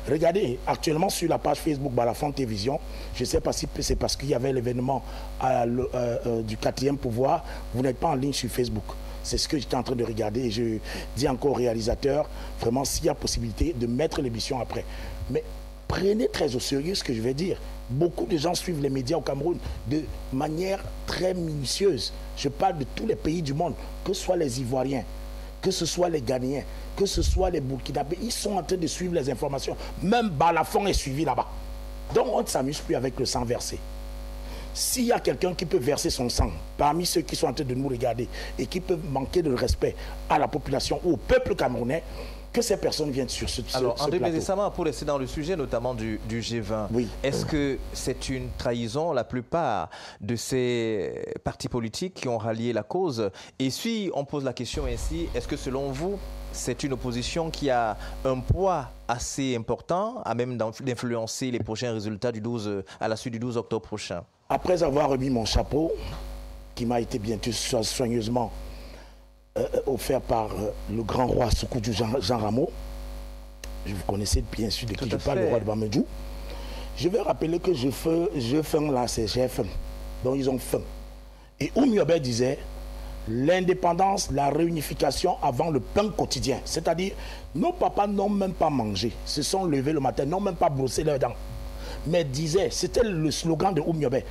Regardez, actuellement sur la page Facebook Balafon Télévision, je ne sais pas si c'est parce qu'il y avait l'événement du 4e pouvoir, vous n'êtes pas en ligne sur Facebook. C'est ce que j'étais en train de regarder et je dis encore au réalisateur, vraiment s'il y a possibilité de mettre l'émission après. Mais prenez très au sérieux ce que je vais dire. Beaucoup de gens suivent les médias au Cameroun de manière très minutieuse. Je parle de tous les pays du monde, que ce soit les Ivoiriens, que ce soit les Ghanéens, que ce soit les Burkinabés, ils sont en train de suivre les informations. Même Balafon est suivi là-bas. Donc on ne s'amuse plus avec le sang versé. S'il y a quelqu'un qui peut verser son sang parmi ceux qui sont en train de nous regarder et qui peut manquer de respect à la population ou au peuple camerounais, que ces personnes viennent sur ce plateau. Alors, André Blaise Issama, pour rester dans le sujet, notamment du G20, oui. Est-ce que c'est une trahison, la plupart de ces partis politiques qui ont rallié la cause? Et si on pose la question ainsi, est-ce que selon vous, c'est une opposition qui a un poids assez important, à même d'influencer les prochains résultats à la suite du 12 octobre prochain? Après avoir remis mon chapeau, qui m'a été bientôt soigneusement offert par le grand roi Soukoudou Jean Rameau, vous connaissez bien sûr de qui je parle, le roi de Bamedjou, je vais rappeler que je fais là, c'est GFM, donc ils ont faim. Et Oumniobé disait, l'indépendance, la réunification avant le pain quotidien, c'est-à-dire nos papas n'ont même pas mangé, se sont levés le matin, n'ont même pas brossé leurs dents. Mais disait, c'était le slogan de Oumniobé,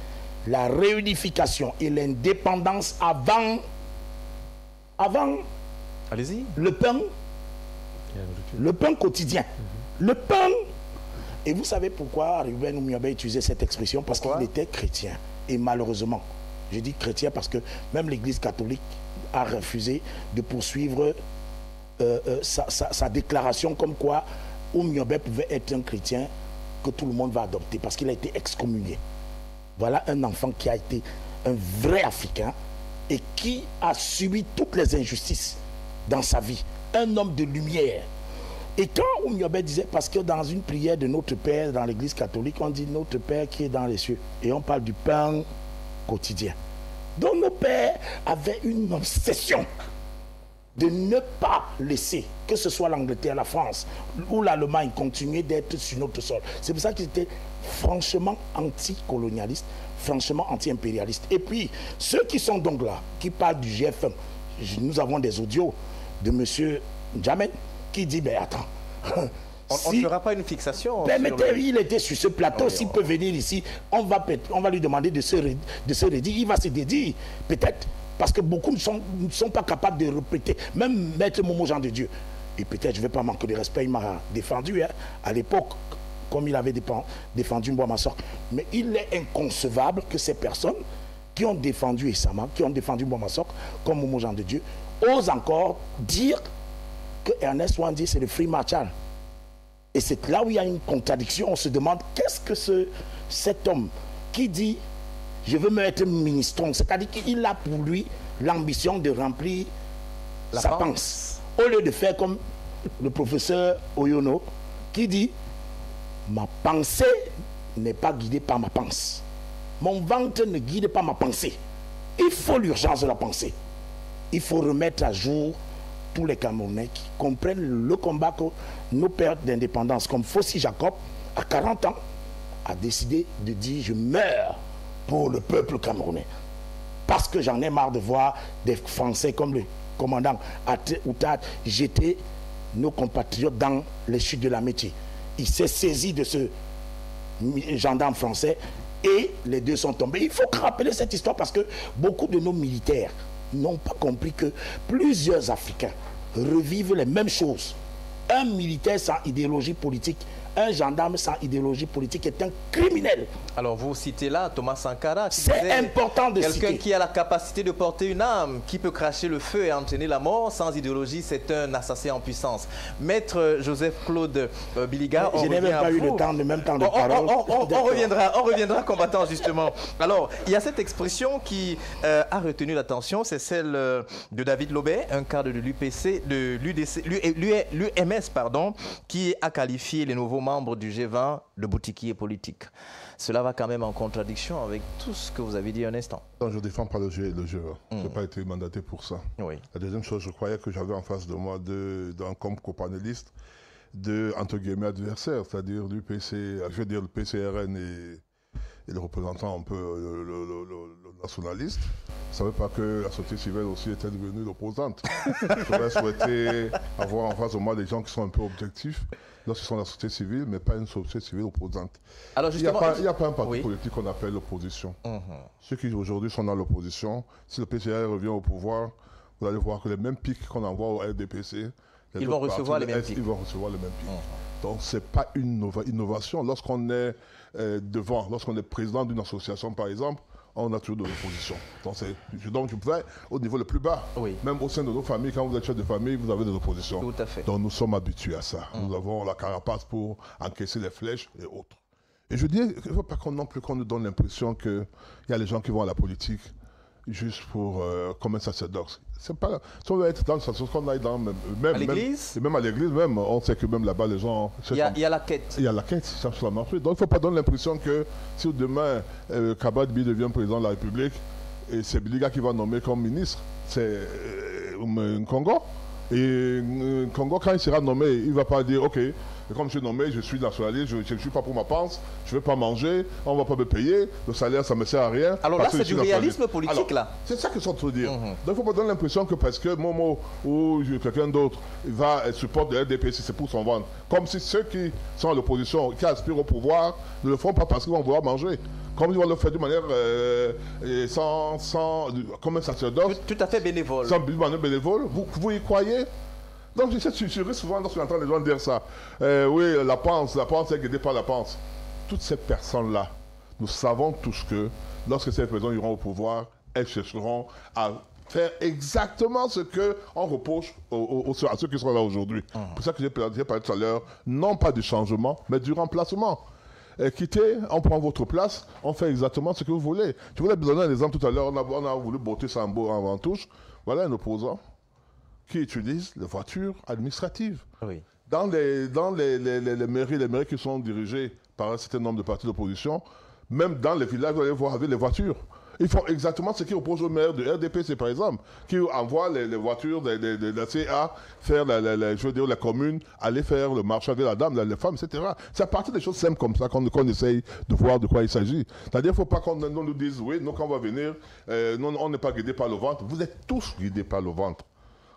la réunification et l'indépendance avant allez-y, le pain quotidien. Le pain. Et vous savez pourquoi Ruben Oumniobé utilisait cette expression? Parce qu'il était chrétien. Et malheureusement, je dis chrétien parce que même l'Église catholique a refusé de poursuivre sa déclaration comme quoi Oumniobé pouvait être un chrétien que tout le monde va adopter parce qu'il a été excommunié. Voilà un enfant qui a été un vrai Africain et qui a subi toutes les injustices dans sa vie. Un homme de lumière. Et quand Oumniobé disait, parce que dans une prière de notre Père dans l'Église catholique, on dit notre Père qui est dans les cieux. Et on parle du pain quotidien. Donc nos pères avaient une obsession de ne pas laisser, que ce soit l'Angleterre, la France ou l'Allemagne, continuer d'être sur notre sol. C'est pour ça qu'ils étaient franchement anticolonialistes, franchement anti-impérialistes. Et puis, ceux qui sont donc là, qui parlent du GFM, nous avons des audios de M. N'Djamène qui dit, ben attends, on ne fera pas une fixation. Permettez, il était sur ce plateau, s'il peut venir ici, on va lui demander de se redire, il va se dédier, peut-être. Parce que beaucoup ne sont pas capables de répéter. Même Maître Momo Jean de Dieu, et peut-être je ne vais pas manquer de respect, il m'a défendu hein, à l'époque, comme il avait défendu Mbouamassor. Mais il est inconcevable que ces personnes qui ont défendu Essama, qui ont défendu Mbouamassor, comme Momo Jean de Dieu, osent encore dire que Ernest Ouandi, c'est le Free Marshal. Et c'est là où il y a une contradiction. On se demande qu'est-ce que cet homme qui dit je veux me mettre ministron, c'est-à-dire qu'il a pour lui l'ambition de remplir sa panse. Au lieu de faire comme le professeur Oyono qui dit ma pensée n'est pas guidée par ma pensée. Mon ventre ne guide pas ma pensée. Il faut l'urgence de la pensée. Il faut remettre à jour tous les Camerounais qui comprennent le combat que nos pères d'indépendance, comme Fossi Jacob, à 40 ans, a décidé de dire je meurs pour le peuple camerounais. Parce que j'en ai marre de voir des Français comme le commandant Outad jeter nos compatriotes dans les chutes de l'Amitié. Il s'est saisi de ce gendarme français et les deux sont tombés. Il faut rappeler cette histoire parce que beaucoup de nos militaires n'ont pas compris que plusieurs Africains revivent les mêmes choses. Un militaire sans idéologie politique, un gendarme sans idéologie politique est un criminel. Alors vous citez là Thomas Sankara. C'est important de citer. Quelqu'un qui a la capacité de porter une arme, qui peut cracher le feu et entraîner la mort, sans idéologie, c'est un assassin en puissance. Maître Joseph-Claude Biliga, je n'ai même pas eu le temps de parole. On reviendra combattant justement. Alors, il y a cette expression qui a retenu l'attention, c'est celle de David Lobet, un cadre de l'UPC, de l'UMS, pardon, qui a qualifié les nouveaux membres du G20 de boutiquiers politiques. Cela va quand même en contradiction avec tout ce que vous avez dit un instant. Non, je ne défends pas le G20. Je n'ai pas été mandaté pour ça. Oui. La deuxième chose, je croyais que j'avais en face de moi, comme copanéliste, entre guillemets, adversaires, c'est-à-dire du PC, je veux dire le PCRN et le représentant un peu le nationaliste. Je ne savais pas que la société civile aussi était devenue l'opposante. J'aurais souhaité avoir en face de moi des gens qui sont un peu objectifs lorsqu'ils sont dans la société civile, mais pas une société civile opposante. Alors justement, il n'y a pas un parti politique qu'on appelle l'opposition. Ceux qui aujourd'hui sont dans l'opposition, si le PCR revient au pouvoir, vous allez voir que les mêmes pics qu'on envoie au RDPC, ils vont recevoir les mêmes pics. Ils vont recevoir les mêmes pics. Donc ce n'est pas une innovation. Lorsqu'on est lorsqu'on est président d'une association par exemple, on a toujours de l'opposition. Donc je vais au niveau le plus bas. Oui. Même au sein de nos familles, quand vous êtes chef de famille, vous avez des oppositions. Tout à fait. Donc nous sommes habitués à ça. Nous avons la carapace pour encaisser les flèches et autres. Et je dis, il ne faut pas non plus qu'on nous donne l'impression qu'il y a les gens qui vont à la politique juste pour comme un sacerdoce. C'est pas, si on veut être dans le sacerdoce, qu'on aille dans même à l'église, même à l'église, on sait que même là-bas les gens. Il y a la quête. Il y a la quête, ça cherche la marche. Donc il ne faut pas donner l'impression que si demain Kabadbi devient président de la République et c'est Biliga qui va nommer comme ministre, c'est Congo. Et Congo, quand il sera nommé, il ne va pas dire ok. Comme je suis nommé, je suis nationaliste, je ne suis pas pour ma panse, je ne vais pas manger, on ne va pas me payer, le salaire, ça ne me sert à rien. Alors là, c'est du réalisme politique, là. C'est ça que je suis en train de dire. Donc il ne faut pas donner l'impression que parce que Momo ou quelqu'un d'autre va supporter le RDPC, c'est pour son ventre. Comme si ceux qui sont à l'opposition, qui aspirent au pouvoir, ne le font pas parce qu'ils vont vouloir manger. Comme ils vont le faire d'une manière comme un sacerdoce. Tout à fait bénévole. Sans manière bénévole. Vous y croyez? Donc je suis souvent lorsque j'entends les gens dire ça. Oui, la panse est guidée par la panse. Toutes ces personnes-là, nous savons tous que lorsque ces personnes iront au pouvoir, elles chercheront à faire exactement ce qu'on reproche à ceux qui sont là aujourd'hui. C'est pour ça que j'ai parlé tout à l'heure, non pas du changement, mais du remplacement. Quittez, on prend votre place, on fait exactement ce que vous voulez. Je voulais donner un exemple tout à l'heure, on a voulu botter ça en touche. Voilà un opposant qui utilisent les voitures administratives. Oui. Dans les mairies qui sont dirigées par un certain nombre de partis d'opposition, même dans les villages, vous allez voir avec les voitures. Ils font exactement ce qu'ils opposent au maire de RDPC, par exemple, qui envoie les voitures de la CA faire, je veux dire, la commune, aller faire le marché avec la dame, les femmes, etc. C'est à partir des choses simples comme ça qu'on essaye de voir de quoi il s'agit. C'est-à-dire qu'il ne faut pas qu'on nous dise, oui, nous, quand on va venir, on n'est pas guidés par le ventre. Vous êtes tous guidés par le ventre.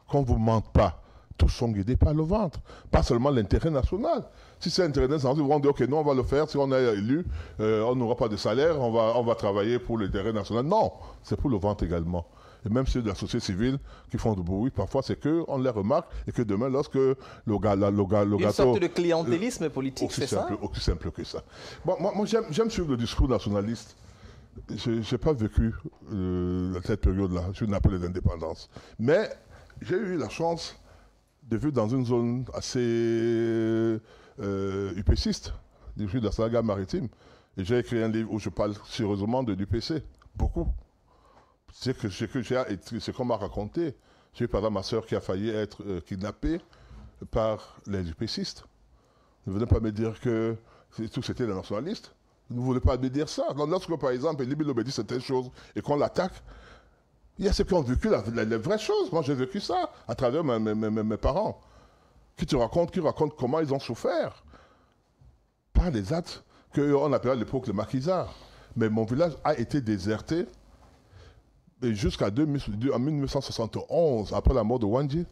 Qu'on ne vous mente pas, tous sont guidés par le ventre, pas seulement l'intérêt national. Si c'est l'intérêt national, ils vont dire, ok, nous on va le faire, si on est élu, on n'aura pas de salaire, on va travailler pour l'intérêt national. Non, c'est pour le ventre également. et même ceux de la société civile qui font du bruit, parfois c'est qu'on les remarque et que demain, lorsque le gâteau... Une sorte de clientélisme politique, c'est ça? Aussi simple que ça. Bon, moi j'aime suivre le discours nationaliste. Je n'ai pas vécu cette période-là, je n'ai pas les indépendances. Mais j'ai eu la chance de vivre dans une zone assez UPCiste, je suis de la saga maritime. Et j'ai écrit un livre où je parle sérieusement de l'UPC, beaucoup. C'est qu'on m'a raconté. J'ai eu par exemple ma soeur qui a failli être kidnappée par les UPCistes. Ne venez pas me dire que tout c'était les nationalistes. Vous ne voulez pas me dire ça. Donc, lorsque par exemple Libye Lobé dit certaines choses et qu'on l'attaque, il y a ceux qui ont vécu les vraies choses. Moi j'ai vécu ça à travers mes parents qui racontent comment ils ont souffert par des actes qu'on appelait à l'époque le maquisard. Mais mon village a été déserté et jusqu'en 1971, après la mort de Wandji,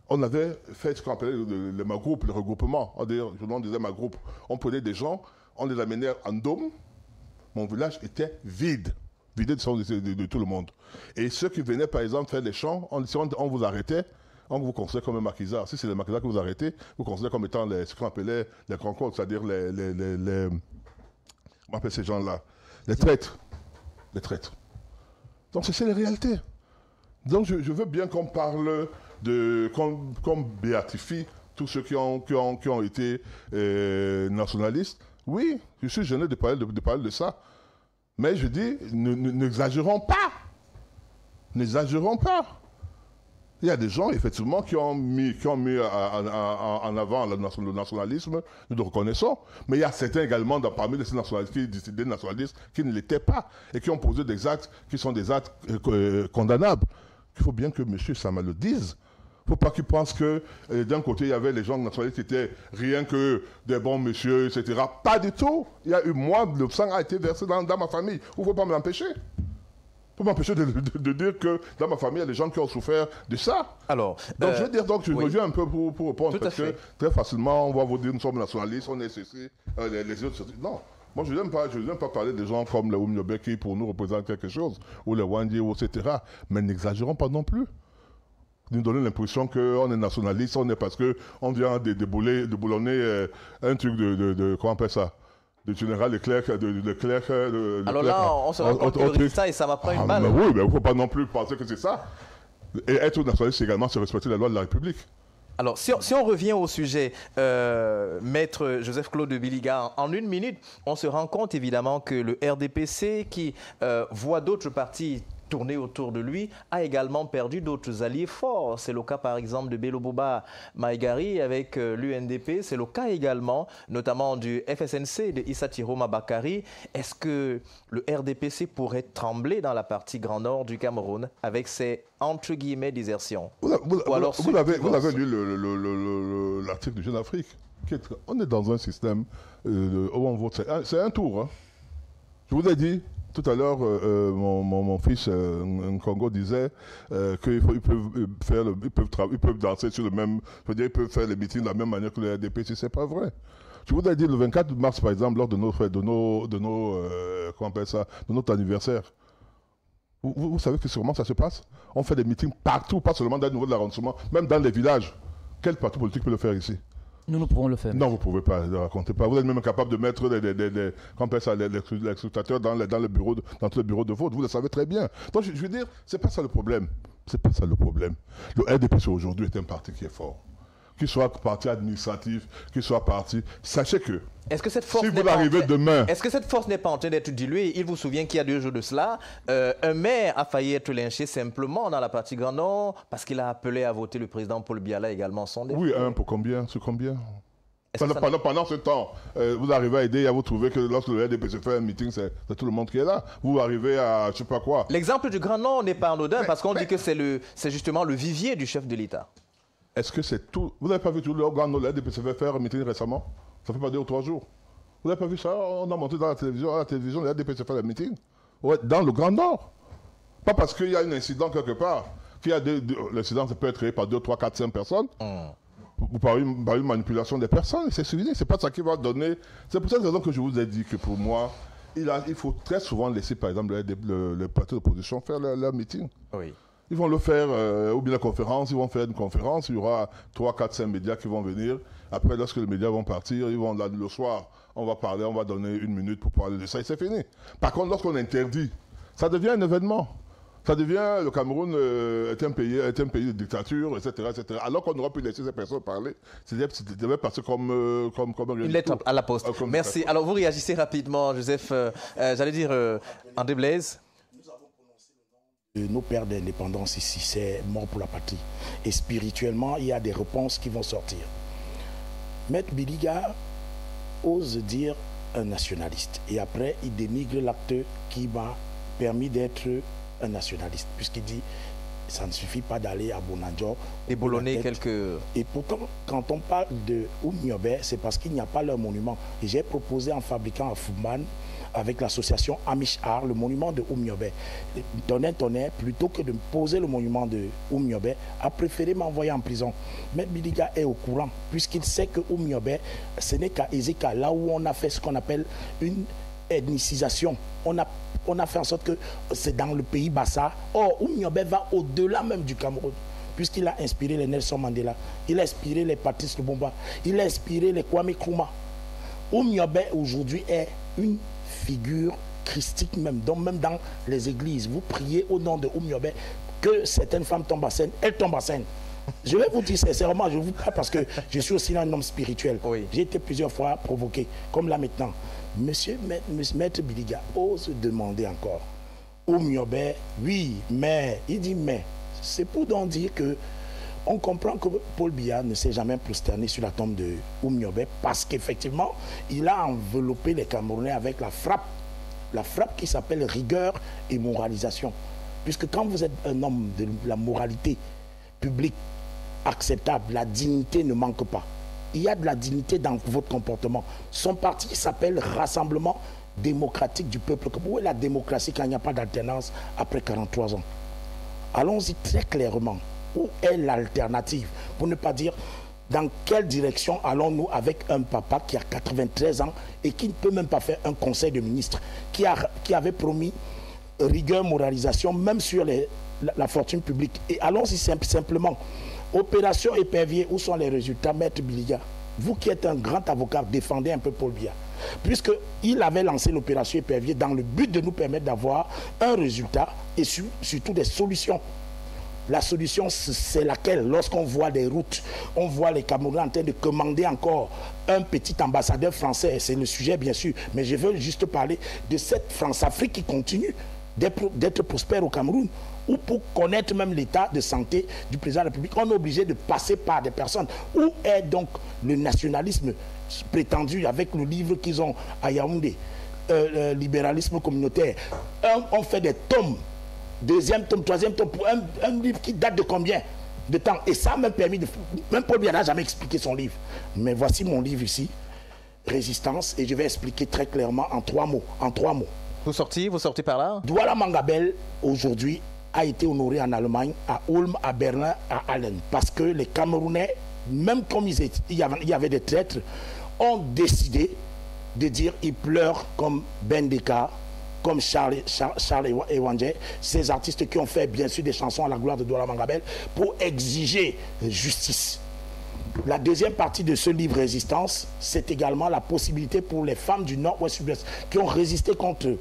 on avait fait ce qu'on appelait le magroupe, le regroupement. On disait magroupe. On prenait des gens, on les amenait en dôme. Mon village était vide de tout le monde. Et ceux qui venaient par exemple faire les champs, on vous arrêtait, on vous considère comme un maquisard. Si c'est les maquisards que vous arrêtez, vous considérez comme étant ce qu'on appelait les grands codes, c'est-à-dire on appelle ces gens-là les traîtres. Les traîtres. Donc c'est les réalités. Donc je veux bien qu'on parle qu'on béatifie tous ceux qui ont été nationalistes. Oui, je suis gêné de parler de ça. Mais je dis, n'exagérons pas. N'exagérons pas. Il y a des gens, effectivement, qui ont mis en avant le nationalisme, nous le reconnaissons. Mais il y a certains également, parmi les nationalistes, qui ne l'étaient pas et qui ont posé des actes qui sont des actes condamnables. Il faut bien que M. Sama le dise. Il ne faut pas qu'il pense que d'un côté, il y avait les gens nationalistes qui étaient rien que des bons messieurs, etc. Pas du tout. Il y a eu, moi, le sang a été versé dans ma famille. Il ne faut pas me l'empêcher. Pour m'empêcher de dire que dans ma famille, il y a des gens qui ont souffert de ça. Alors, donc, je veux dire, je reviens un peu pour répondre, tout parce que très facilement, on va vous dire, nous sommes nationalistes, on est ceci, les autres, ceci. Non, moi, je n'aime pas parler des gens comme les Oumniobé qui, pour nous, représentent quelque chose, ou les Wandji, etc. Mais n'exagérons pas non plus. Nous donner l'impression qu'on est nationaliste, on est parce qu'on vient de boulonner un truc comment on appelle ça? De général Leclerc, alors là, on se rend compte que ça et ça m'apprend une balle. Mais oui, mais il ne faut pas non plus penser que c'est ça. Et être nationaliste, c'est également se respecter la loi de la République. Alors, si on revient au sujet, Maître Joseph-Claude Biliga, en une minute, on se rend compte évidemment que le RDPC, qui voit d'autres partis tourner autour de lui, a également perdu d'autres alliés forts. C'est le cas par exemple de Bello Boba Maïgari avec l'UNDP. C'est le cas également notamment du FSNC de Issa Tiroma Bakari. Est-ce que le RDPC pourrait trembler dans la partie Grand Nord du Cameroun avec ses entre guillemets désertions? Vous avez lu l'article du Jeune Afrique. On est dans un système où on vote. C'est un tour. Hein. Je vous ai dit tout à l'heure, mon fils Nkongo disait qu'ils peuvent danser sur le même... Je veux dire, ils peuvent faire les meetings de la même manière que le RDPC. C'est pas vrai. Je vous ai dit, le 24 mars, par exemple, lors de notre anniversaire, vous savez comment ça se passe? On fait des meetings partout, pas seulement dans le niveau de l'arrondissement, même dans les villages. Quel parti politique peut le faire ici? Nous pouvons le faire. Non, vous ne pouvez pas, ne racontez pas. Vous êtes même capable de mettre les scrutateurs dans tous les bureaux de vote. Vous le savez très bien. Donc, je veux dire, ce n'est pas ça le problème. C'est pas ça le problème. Le RDPC aujourd'hui est un parti qui est fort. Qu'il soit parti administratif, qu'il soit parti... Sachez que... Est-ce que cette force n'est pas en train d'être diluée? Il vous souvient qu'il y a 2 jours de cela, un maire a failli être lynché simplement dans la partie Grand Nord parce qu'il a appelé à voter le président Paul Biala également son défait. Oui, pour combien? Sur combien? Pendant ce temps, vous arrivez à aider, à vous trouver que lorsque le RDPC fait un meeting, c'est tout le monde qui est là. Vous arrivez à je ne sais pas quoi. L'exemple du Grand Nord n'est pas anodin parce qu'on dit que c'est justement le vivier du chef de l'État. Est-ce que c'est tout? Vous n'avez pas vu tout le Grand Nord, le RDPC fait faire un meeting récemment? Ça fait pas 2 ou 3 jours. Vous n'avez pas vu ça? On a monté dans la télévision, le RDPC fait un meeting. Ouais, dans le Grand Nord. Pas parce qu'il y a un incident quelque part. L'incident peut être créé par 2, 3, 4, 5 personnes. Ou par une manipulation des personnes. C'est suivi. C'est pas ça qui va donner. C'est pour cette raison que je vous ai dit que pour moi, il faut très souvent laisser, par exemple, les partis d'opposition faire leur meeting. Oui. Ils vont le faire, ou bien la conférence, ils vont faire une conférence, il y aura 3, 4, 5 médias qui vont venir. Après, lorsque les médias vont partir, ils vont, le soir, on va parler, on va donner 1 minute pour parler de ça et c'est fini. Par contre, lorsqu'on interdit, ça devient un événement. Ça devient, le Cameroun est un pays de dictature, etc. etc. Alors qu'on aurait pu laisser ces personnes parler, c'était devait passer comme une lettre à la poste. Merci. Alors, vous réagissez rapidement, Joseph. J'allais dire, André Blaise. Nos pères d'indépendance ici, c'est mort pour la patrie. Et spirituellement, il y a des réponses qui vont sortir. Maître Biliga ose dire un nationaliste. Et après, il dénigre l'acte qui m'a permis d'être un nationaliste. Puisqu'il dit, ça ne suffit pas d'aller à Bonadjo. Déboulonner quelques... Et pourtant, quand on parle de Oumniobé, c'est parce qu'il n'y a pas leur monument. Et j'ai proposé en fabriquant à Fouman, avec l'association Amish Art, le monument de Oumniobé. Tonnerre, plutôt que de me poser le monument de Oumniobé, a préféré m'envoyer en prison. Mais Biliga est au courant, puisqu'il sait que Oumniobé, ce n'est qu'à Ezeka, là où on a fait ce qu'on appelle une ethnicisation. On a fait en sorte que c'est dans le pays Bassa. Or, Oumniobé va au-delà même du Cameroun, puisqu'il a inspiré les Nelson Mandela, il a inspiré les Patrice Lumumba, il a inspiré les Kwame Nkrumah. Oumniobé aujourd'hui est une figure christique même dans les églises. Vous priez au nom de Oumniobé que certaines femmes tombent à scène, elles tombent à scène. Je vais vous dire sincèrement, je vous parle parce que je suis aussi un homme spirituel. Oui. J'ai été plusieurs fois provoqué, comme là maintenant. Monsieur Maître Biliga ose demander encore. Oumniobé, oui, mais, il dit mais. C'est pour donc dire que on comprend que Paul Biya ne s'est jamais prosterné sur la tombe de Oumniobé parce qu'effectivement, il a enveloppé les Camerounais avec la frappe qui s'appelle rigueur et moralisation. Puisque quand vous êtes un homme de la moralité publique acceptable, la dignité ne manque pas. Il y a de la dignité dans votre comportement. Son parti s'appelle Rassemblement démocratique du peuple. Où est la démocratie quand il n'y a pas d'alternance après 43 ans? Allons-y très clairement. Où est l'alternative? Pour ne pas dire dans quelle direction allons-nous avec un papa qui a 93 ans et qui ne peut même pas faire un conseil de ministres, qui avait promis rigueur, moralisation, même sur la fortune publique. Et allons-y simplement. Opération Épervier, où sont les résultats, Maître Biliga? Vous qui êtes un grand avocat, défendez un peu Paul Biya. Puisqu'il avait lancé l'opération Épervier dans le but de nous permettre d'avoir un résultat et surtout des solutions. La solution, c'est laquelle? Lorsqu'on voit des routes, on voit les Camerounais en train de commander encore un petit ambassadeur français. C'est le sujet, bien sûr. Mais je veux juste parler de cette France-Afrique qui continue d'être prospère au Cameroun. Ou pour connaître même l'état de santé du président de la République, on est obligé de passer par des personnes. Où est donc le nationalisme prétendu avec le livre qu'ils ont à Yaoundé, libéralisme communautaire? On fait des tomes. 2e tome, 3e tome, pour un livre qui date de combien de temps? Et ça m'a permis de... Même Paul Biya n'a jamais expliqué son livre. Mais voici mon livre ici, Résistance, et je vais expliquer très clairement en 3 mots. Vous sortez par là? Douala Mangabel, aujourd'hui, a été honoré en Allemagne, à Ulm, à Berlin, à Allen. Parce que les Camerounais, même comme il y avait des traîtres, ont décidé de dire ils pleurent comme Bendeka, comme Charles Ewandje, ces artistes qui ont fait bien sûr des chansons à la gloire de Douala Mangabel pour exiger justice. La deuxième partie de ce livre Résistance, c'est également la possibilité pour les femmes du Nord-Ouest Sud-Ouest qui ont résisté contre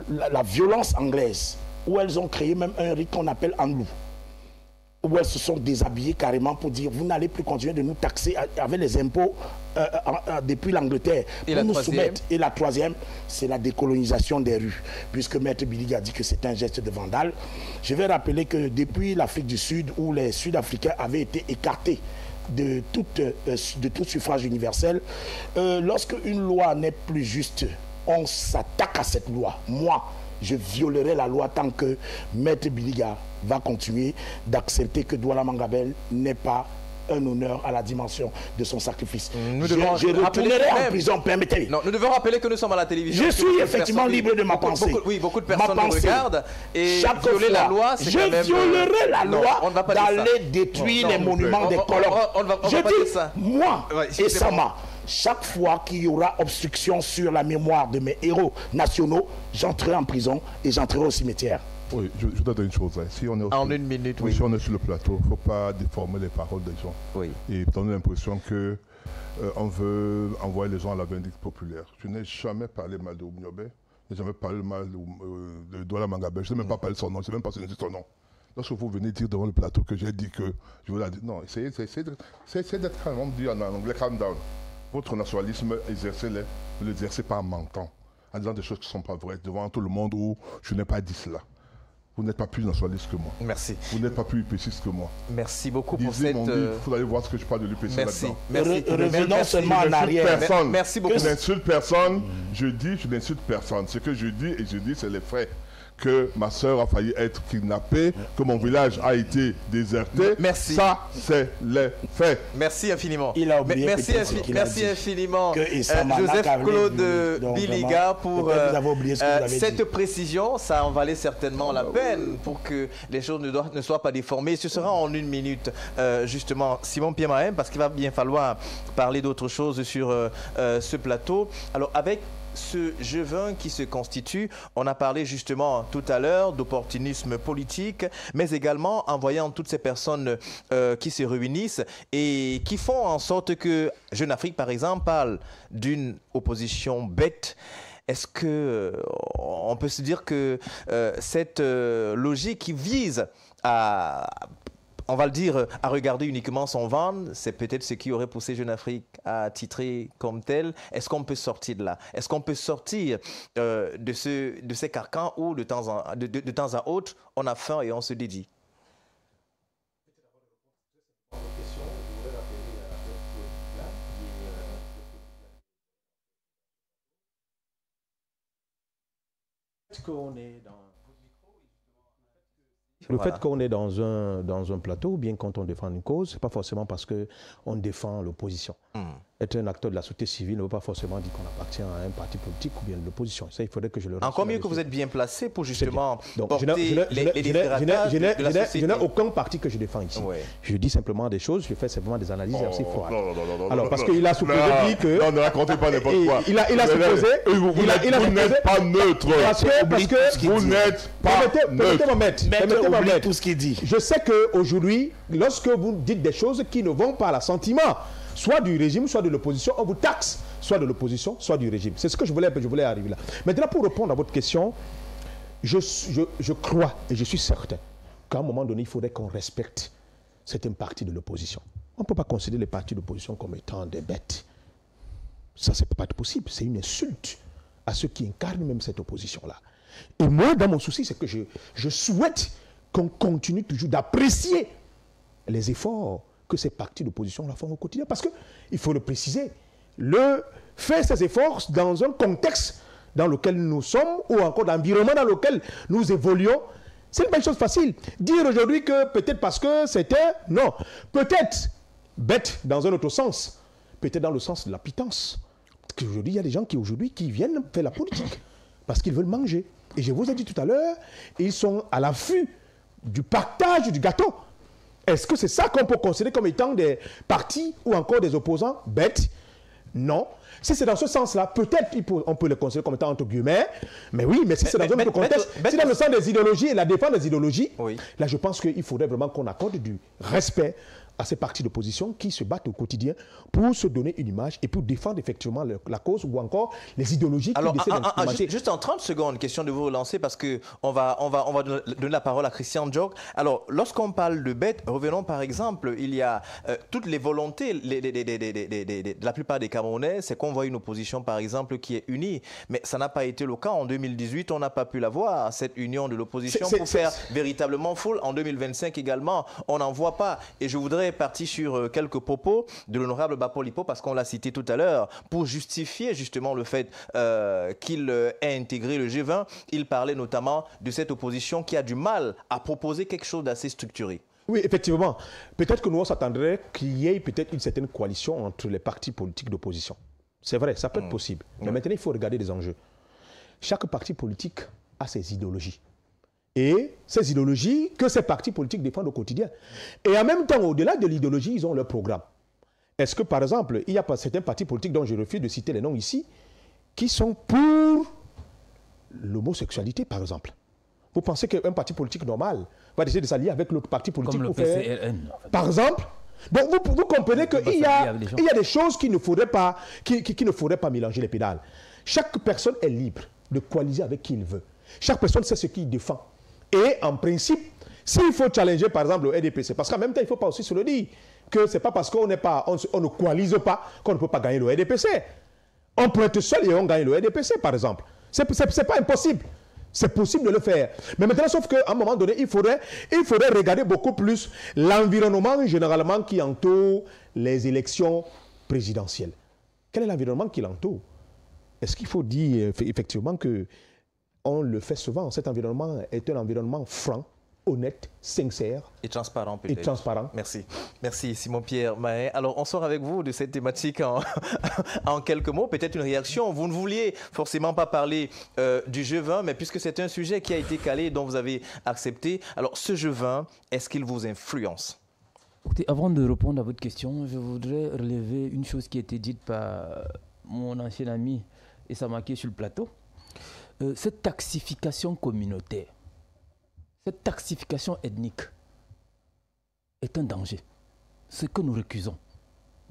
la violence anglaise, où elles ont créé même un rite qu'on appelle Anlou, où elles se sont déshabillées carrément pour dire vous n'allez plus continuer de nous taxer avec les impôts depuis l'Angleterre pour nous soumettre. Et la troisième, c'est la décolonisation des rues, puisque Maître Biliga dit que c'est un geste de vandale. Je vais rappeler que depuis l'Afrique du Sud, où les Sud-Africains avaient été écartés de tout suffrage universel, lorsque une loi n'est plus juste, on s'attaque à cette loi. Moi, je violerai la loi tant que Maître Biliga va continuer d'accepter que Douala Mangabel n'est pas un honneur à la dimension de son sacrifice. Je retournerai en prison, permettez. Non, nous devons rappeler que nous sommes à la télévision. Je suis effectivement libre de ma pensée. Beaucoup de personnes nous regardent. Et violer la loi, c'est quand même... Je violerai la loi d'aller détruire les monuments des colons. Je dis, moi et Sama, chaque fois qu'il y aura obstruction sur la mémoire de mes héros nationaux, j'entrerai en prison et j'entrerai au cimetière. Oui, je dois dire une chose. Hein. Si on est en une minute, oui. Si on est sur le plateau, il ne faut pas déformer les paroles des gens. Oui. Et donner l'impression que on veut envoyer les gens à la vindicte populaire. Je n'ai jamais parlé mal de Oumniobé, je n'ai jamais parlé mal de Douala Mangabé, je n'ai même pas parlé de son nom, je n'ai même pas cité son nom. Lorsque vous venez dire devant le plateau que j'ai dit que je vous l'ai dit, non, essayez d'être calme, on me dit en anglais, calm down. Votre nationalisme, exercez-le, ne l'exercez pas en mentant, en disant des choses qui ne sont pas vraies devant tout le monde où je n'ai pas dit cela. Vous n'êtes pas plus nationaliste que moi. Merci. Vous n'êtes pas plus UPCiste que moi. Merci beaucoup pour cette... Il faut aller voir ce que je parle de l'UPC là-dedans. Merci. Revenons seulement en arrière. Merci beaucoup. Je n'insulte personne. Je n'insulte personne. Ce que je dis, c'est les faits. Que ma soeur a failli être kidnappée, que mon village a été déserté. Merci. Ça, c'est les faits. Merci infiniment. Il a oublié merci infiniment, Joseph-Claude Biliga, pour cette précision. Ça en valait certainement la peine pour que les choses ne soient pas déformées. Ce sera en une minute, justement, Simon Pierre-Mahem, parce qu'il va bien falloir parler d'autres choses sur ce plateau. Alors, avec ce G20 qui se constitue, on a parlé justement tout à l'heure d'opportunisme politique, mais également en voyant toutes ces personnes qui se réunissent et qui font en sorte que Jeune Afrique, par exemple, parle d'une opposition bête. Est-ce qu'on peut se dire que cette logique qui vise à... on va le dire, à regarder uniquement son ventre, c'est peut-être ce qui aurait poussé Jeune Afrique à titrer comme tel. Est-ce qu'on peut sortir de là? Est-ce qu'on peut sortir de ces carcans où de temps à autre, on a faim et on se dédie? Le fait qu'on est dans un plateau, bien quand on défend une cause, ce n'est pas forcément parce qu'on défend l'opposition. Être un acteur de la société civile ne veut pas forcément dire qu'on appartient à un parti politique ou bien de l'opposition. Ça, il faudrait que je le rassure. Encore mieux que vous êtes bien placé pour justement porter les désiratages de la société. Je n'ai aucun parti que je défends ici. Ouais. Je dis simplement des choses, je fais simplement des analyses assez fortes. Alors, parce qu'il a supposé dire que... Non, ne racontez pas n'importe quoi. Il a supposé... Vous n'êtes pas neutre. Parce que vous n'êtes pas neutre. Permettez-moi mettre tout ce qu'il dit. Je sais qu'aujourd'hui, lorsque vous dites des choses qui ne vont pas à l'assentiment, soit du régime, soit de l'opposition, on vous taxe, soit de l'opposition, soit du régime. C'est ce que je voulais arriver là. Maintenant, pour répondre à votre question, je crois et je suis certain qu'à un moment donné, il faudrait qu'on respecte certaines parties de l'opposition. On ne peut pas considérer les partis d'opposition comme étant des bêtes. Ça, ce ne peut pas être possible. C'est une insulte à ceux qui incarnent même cette opposition-là. Et moi, dans mon souci, c'est que je souhaite qu'on continue toujours d'apprécier les efforts que ces partis d'opposition font au quotidien. Parce qu'il faut le préciser, faire ces efforts dans un contexte dans lequel nous sommes ou encore l'environnement dans lequel nous évoluons, c'est une belle chose facile. Dire aujourd'hui que peut-être parce que c'était... Non. Peut-être bête dans un autre sens. Peut-être dans le sens de la pitance. Parce qu'aujourd'hui, il y a des gens qui viennent faire la politique parce qu'ils veulent manger. Et je vous ai dit tout à l'heure, ils sont à l'affût du partage du gâteau. Est-ce que c'est ça qu'on peut considérer comme étant des partis ou encore des opposants bêtes? Non. Si c'est dans ce sens-là, peut-être on peut les considérer comme étant entre guillemets, mais oui, mais si c'est dans un autre contexte, si dans le sens des idéologies et la défense des idéologies, oui. Là je pense qu'il faudrait vraiment qu'on accorde du respect à ces partis d'opposition qui se battent au quotidien pour se donner une image et pour défendre effectivement la cause ou encore les idéologies qui décident d'instrumenter. Juste en 30 secondes, question de vous relancer parce qu'on va donner la parole à Christian Djok. Alors, lorsqu'on parle de bêtes, revenons par exemple, il y a toutes les volontés de la plupart des Camerounais, c'est qu'on voit une opposition par exemple qui est unie, mais ça n'a pas été le cas en 2018, on n'a pas pu la voir, cette union de l'opposition pour faire véritablement foule. En 2025 également, on n'en voit pas. Et je voudrais partir sur quelques propos de l'honorable Bapolipo parce qu'on l'a cité tout à l'heure pour justifier justement le fait qu'il ait intégré le G20. Il parlait notamment de cette opposition qui a du mal à proposer quelque chose d'assez structuré. Oui, effectivement. Peut-être que nous, on s'attendrait qu'il y ait peut-être une certaine coalition entre les partis politiques d'opposition. C'est vrai, ça peut être possible. Mais maintenant, il faut regarder les enjeux. Chaque parti politique a ses idéologies. Et ces idéologies que ces partis politiques défendent au quotidien. Et en même temps, au-delà de l'idéologie, ils ont leur programme. est-ce que, par exemple, il y a certains partis politiques dont je refuse de citer les noms ici, qui sont pour l'homosexualité, par exemple? Vous pensez qu'un parti politique normal va décider de s'allier avec l'autre parti politique Comme le pour faire... PCRN. En fait. Par exemple? Donc vous comprenez qu'il y a des choses qui ne faudrait pas, qui ne faudrait pas mélanger les pédales. Chaque personne est libre de coaliser avec qui il veut. Chaque personne sait ce qu'il défend. Et en principe, s'il faut challenger par exemple le RDPC, parce qu'en même temps il ne faut pas aussi se le dire, que ce n'est pas parce qu'on ne coalise pas qu'on ne peut pas gagner le RDPC. On peut être seul et on gagne le RDPC par exemple. Ce n'est pas impossible. C'est possible de le faire. Mais maintenant, sauf qu'à un moment donné, il faudrait regarder beaucoup plus l'environnement généralement qui entoure les élections présidentielles. Quel est l'environnement qui l'entoure? Est-ce qu'il faut dire effectivement qu'on le fait souvent? Cet environnement est un environnement franc, honnête, sincère. Et transparent peut-être. Et transparent. Merci. Merci Simon-Pierre Mahé. Alors on sort avec vous de cette thématique en quelques mots, peut-être une réaction. Vous ne vouliez forcément pas parler du G20, mais puisque c'est un sujet qui a été calé et dont vous avez accepté, alors ce G20, est-ce qu'il vous influence? Écoutez, avant de répondre à votre question, je voudrais relever une chose qui a été dite par mon ancien ami Issa Makié sur le plateau. Cette taxification communautaire, cette taxification ethnique est un danger. Ce que nous récusons.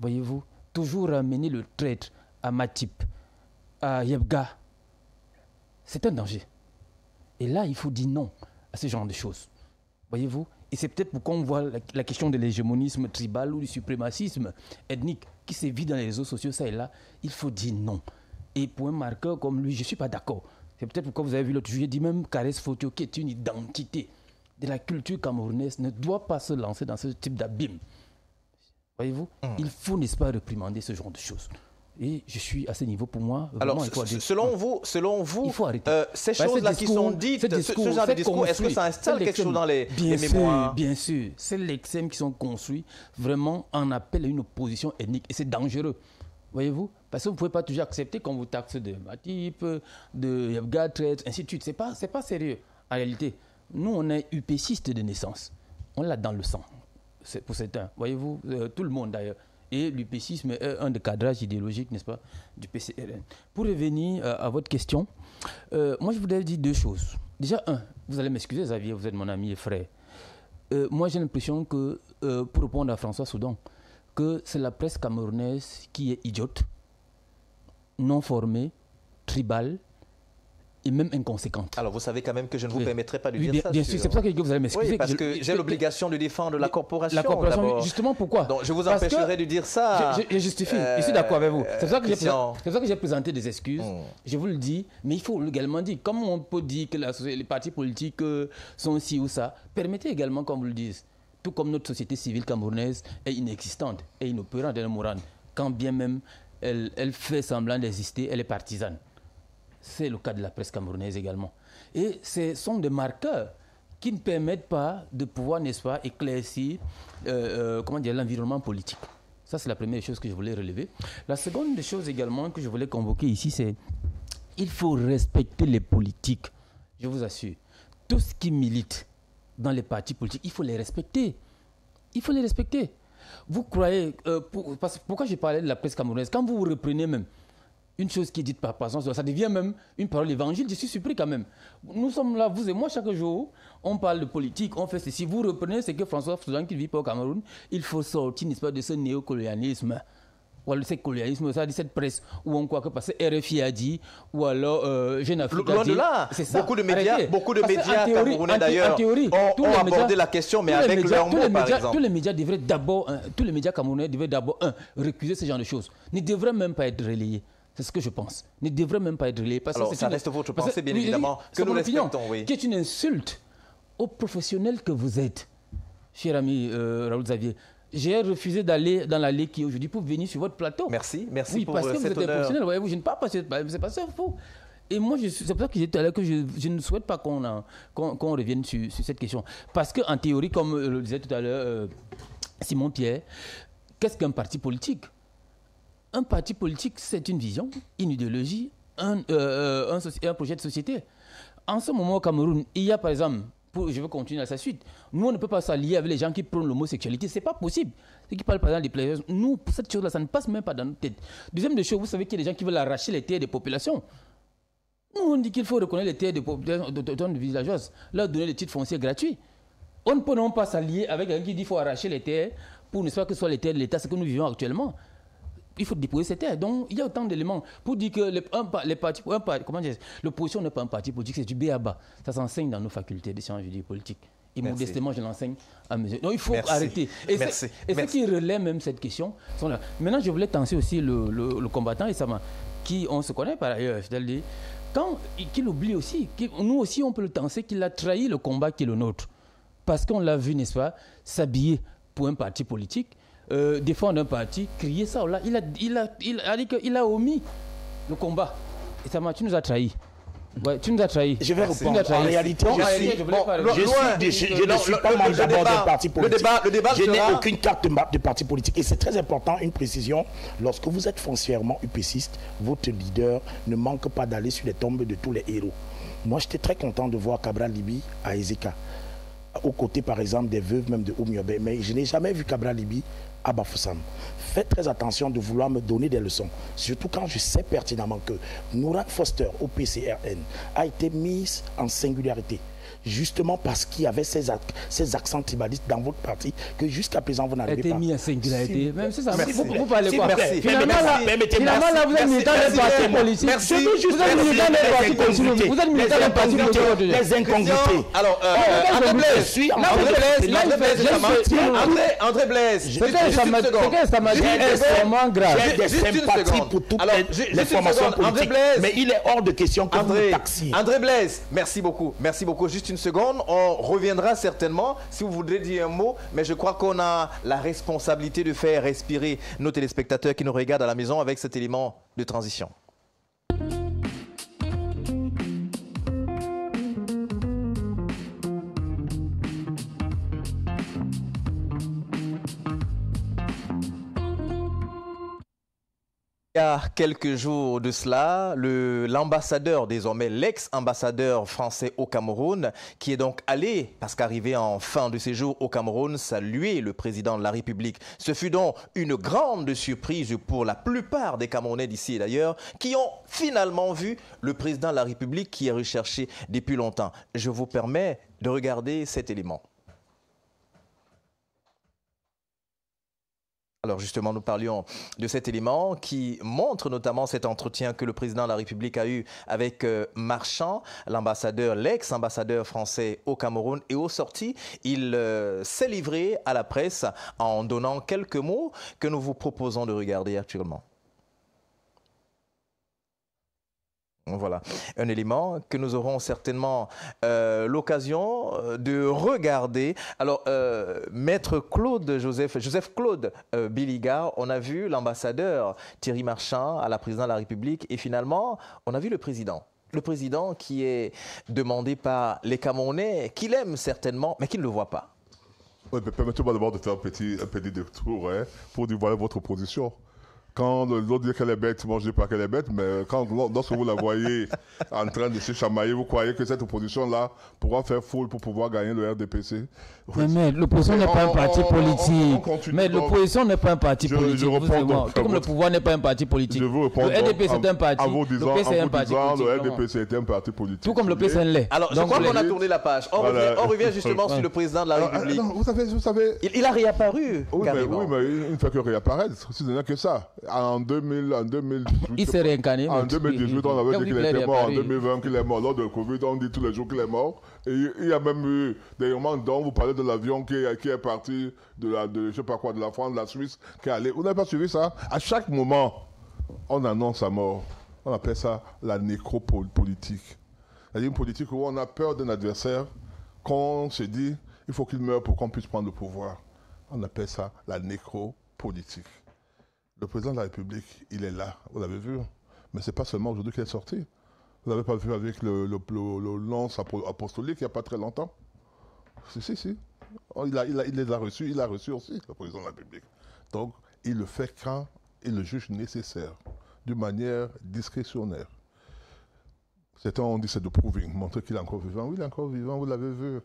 Voyez-vous, toujours ramener le traître à Matip, à Yebga, c'est un danger. Et là, il faut dire non à ce genre de choses. Voyez-vous, et c'est peut-être pourquoi on voit la question de l'hégémonisme tribal ou du suprémacisme ethnique qui sévit dans les réseaux sociaux, ça et là, il faut dire non. Et pour un marqueur comme lui, je ne suis pas d'accord. C'est peut-être pourquoi vous avez vu l'autre jour, j'ai dit même Caresse Photo, qui est une identité de la culture camerounaise, ne doit pas se lancer dans ce type d'abîme. Voyez-vous, il faut, n'est-ce pas, réprimander ce genre de choses. Et je suis à ce niveau pour moi. Alors, selon vous, il faut arrêter. Ces choses-là qui sont dites, ce genre de discours, est-ce que ça installe quelque chose dans les mémoires? Bien sûr. C'est les extrêmes qui sont construits vraiment en appel à une opposition ethnique. Et c'est dangereux. Voyez-vous? Parce que vous ne pouvez pas toujours accepter qu'on vous taxe de Matip, de Yabga, traite, ainsi de suite. Ce n'est pas sérieux. En réalité, nous, on est UPCiste de naissance. On l'a dans le sang. C'est pour certains. Voyez-vous, tout le monde d'ailleurs. Et l'UPCisme est un des cadrages idéologiques, n'est-ce pas, du PCRN. Pour revenir à votre question, moi je voudrais dire deux choses. Déjà, vous allez m'excuser Xavier, vous êtes mon ami et frère. Moi j'ai l'impression que, pour répondre à François Soudan, que c'est la presse camerounaise qui est idiote, non formée, tribale, et même inconséquente. Alors vous savez quand même que je ne vous permettrai pas de dire ça. Bien sûr, c'est pour ça que vous allez m'excuser. Oui, parce que j'ai l'obligation de défendre la corporation. La corporation, justement, pourquoi? Donc je vous empêcherai de dire ça. Je justifie, je suis d'accord avec vous. C'est pour ça que j'ai présenté des excuses. Je vous le dis, mais il faut également dire, comme on peut dire que les partis politiques sont ci ou ça, permettez également qu'on vous le dise. Tout comme notre société civile camerounaise est inexistante et inopérante dans le Moran, quand bien même elle fait semblant d'exister, elle est partisane. C'est le cas de la presse camerounaise également. Et ce sont des marqueurs qui ne permettent pas de pouvoir, n'est-ce pas, éclaircir l'environnement politique. Ça, c'est la première chose que je voulais relever. La seconde chose également que je voulais convoquer ici, c'est qu'il faut respecter les politiques. Je vous assure. Tout ce qui milite dans les partis politiques, il faut les respecter. Il faut les respecter. Vous croyez... pourquoi je parlais de la presse camerounaise? Quand vous reprenez même une chose qui est dite par passant, ça devient même une parole évangile, je suis surpris quand même. Nous sommes là, vous et moi, chaque jour, on parle de politique, on fait ceci. Vous reprenez ce que François Soudan, qui ne vit pas au Cameroun, il faut sortir, n'est-ce pas, de ce néocolonialisme. Ou alors ce colonialisme, ça dit cette presse où on croit que parce que RFI a dit, ou alors Jeune Afrique a dit. Loin de là, beaucoup de médias camerounais d'ailleurs ont abordé la question, mais avec leurs mots, par exemple. Tous les médias devraient d'abord, tous les médias camerounais devraient d'abord, récuser ce genre de choses. Ils ne devraient même pas être relayés. C'est ce que je pense. Ne devrait même pas être relayé. Alors, ça reste votre pensée, bien évidemment, que nous respectons. Oui. Qui est une insulte aux professionnels que vous êtes, cher ami Raoul Xavier. J'ai refusé d'aller dans l'allée qui est aujourd'hui pour venir sur votre plateau. Merci pour cet honneur. Oui, parce que vous êtes un professionnel. Voyez-vous, je ne parle pas, c'est pas ça, faux. Et moi, c'est pour ça que j'ai dit tout à l'heure que je ne souhaite pas qu'on revienne sur cette question. Parce qu'en théorie, comme le disait tout à l'heure Simon-Pierre, qu'est-ce qu'un parti politique? Un parti politique, c'est une vision, une idéologie, un projet de société. En ce moment au Cameroun, il y a par exemple je veux continuer à sa suite. Nous, on ne peut pas s'allier avec les gens qui prônent l'homosexualité. Ce n'est pas possible. Ceux qui parlent par exemple des plaisirs, nous, cette chose-là, ça ne passe même pas dans notre tête. Deuxième des choses, vous savez qu'il y a des gens qui veulent arracher les terres des populations. Nous, on dit qu'il faut reconnaître les terres des populations de villageoises, leur donner des titres fonciers gratuits. On ne peut non pas s'allier avec quelqu'un qui dit qu'il faut arracher les terres pour ne pas que ce soit les terres de l'État, ce que nous vivons actuellement. Il faut déposer ces terres. Donc, il y a autant d'éléments pour dire que l'opposition n'est pas un parti politique, c'est du B.A.B.A. Ça s'enseigne dans nos facultés de sciences juridiques politiques. Et modestement, je l'enseigne à mesure. Donc, il faut arrêter. Et ceux qui relaient même cette question sont là. Maintenant, je voulais tenser aussi le combattant Issama, qui, on se connaît par ailleurs, je dois le dire, qu'il oublie aussi, nous aussi, on peut le tenser, qu'il a trahi le combat qui est le nôtre. Parce qu'on l'a vu, n'est-ce pas, s'habiller pour un parti politique, défendre un parti, crier ça. Là, il a dit qu'il a omis le combat. Et ça tu nous as trahis. Ouais, tu nous as trahis. Je vais répondre. En réalité, je ne suis pas membre d'abord d'un parti politique. Je n'ai aucune carte de parti politique. Et c'est très important, une précision. Lorsque vous êtes foncièrement UPCiste, votre leader ne manque pas d'aller sur les tombes de tous les héros. Moi, j'étais très content de voir Cabral Libi à Ezeka, aux côtés, par exemple, des veuves même de Oumiobe. Mais je n'ai jamais vu Cabral Libi à Bafoussam. Faites très attention de vouloir me donner des leçons. Surtout quand je sais pertinemment que Nouran Foster, au PCRN, a été mise en singularité. Justement parce qu'il y avait ces accents tribalistes dans votre parti que jusqu'à présent vous n'arrivez pas. A été mis en singularité. Même si ça vous parlez quoi? Finalement, là, vous êtes militant d'un parti politique. Vous êtes militant d'un parti politique. Vous êtes militant d'un parti politique. Les incongruités. Alors, André Blaise, ce que ça m'a dit est extrêmement grave. J'ai des sympathies pour toutes les formations politiques. Mais il est hors de question que vous me taxiez. André Blaise, merci beaucoup. Merci beaucoup. Juste une seconde, on reviendra certainement si vous voudrez dire un mot, mais je crois qu'on a la responsabilité de faire respirer nos téléspectateurs qui nous regardent à la maison avec cet élément de transition. Il y a quelques jours de cela, l'ambassadeur, désormais l'ex-ambassadeur français au Cameroun, qui est donc allé, parce qu'arrivé en fin de séjour au Cameroun, saluer le président de la République. Ce fut donc une grande surprise pour la plupart des Camerounais d'ici et d'ailleurs, qui ont finalement vu le président de la République qui est recherché depuis longtemps. Je vous permets de regarder cet élément. Alors justement, nous parlions de cet élément qui montre notamment cet entretien que le président de la République a eu avec Marchand, l'ambassadeur, l'ex-ambassadeur français au Cameroun. Et au sorti, il s'est livré à la presse en donnant quelques mots que nous vous proposons de regarder actuellement. Voilà, un élément que nous aurons certainement l'occasion de regarder. Alors, Maître Joseph Claude Biliga, on a vu l'ambassadeur Thierry Marchand à la présidence de la République et finalement, on a vu le président. Le président qui est demandé par les Camerounais, qu'il aime certainement, mais qui ne le voit pas. Oui, permettez-moi d'abord de faire un petit détour pour dévoiler votre position. Quand l'autre dit qu'elle est bête, moi je ne dis pas qu'elle est bête, mais lorsque vous la voyez en train de se chamailler, vous croyez que cette opposition-là pourra faire foule pour pouvoir gagner le RDPC? Mais l'opposition n'est pas un parti politique. Mais l'opposition n'est pas un parti politique. Tout comme le pouvoir n'est pas un parti politique. Je vous réponds le RDPC est un parti. Le PC est un parti politique. Le RDPC était un parti politique. Tout comme le PC l'est. Alors, je crois qu'on a tourné la page. On revient justement sur le président de la République. Vous savez... Il a réapparu, carrément. Oui, mais il ne fait que réapparaître. Ce n'est que ça. En 2018, il s'est réincarné. En 2018, on avait dit qu'il était mort. En 2020, qu'il est mort. Lors de Covid, on dit tous les jours qu'il est mort. Et il y a même eu des moments dont vous parlez de l'avion qui est parti de je sais pas quoi, de la France, de la Suisse, qui est allé. Vous n'avez pas suivi ça? À chaque moment, on annonce sa mort. On appelle ça la nécropolitique. C'est-à-dire une politique où on a peur d'un adversaire, qu'on se dit, il faut qu'il meure pour qu'on puisse prendre le pouvoir. On appelle ça la nécropolitique. Le président de la République, il est là, vous l'avez vu. Mais ce n'est pas seulement aujourd'hui qu'il est sorti. Vous n'avez pas vu avec le lance apostolique il n'y a pas très longtemps. Si. Il les a reçus, il a reçu aussi le président de la République. Donc, il le fait quand il le juge nécessaire, d'une manière discrétionnaire. Certains ont dit c'est de proving, montrer qu'il est encore vivant. Oui, il est encore vivant, vous l'avez vu.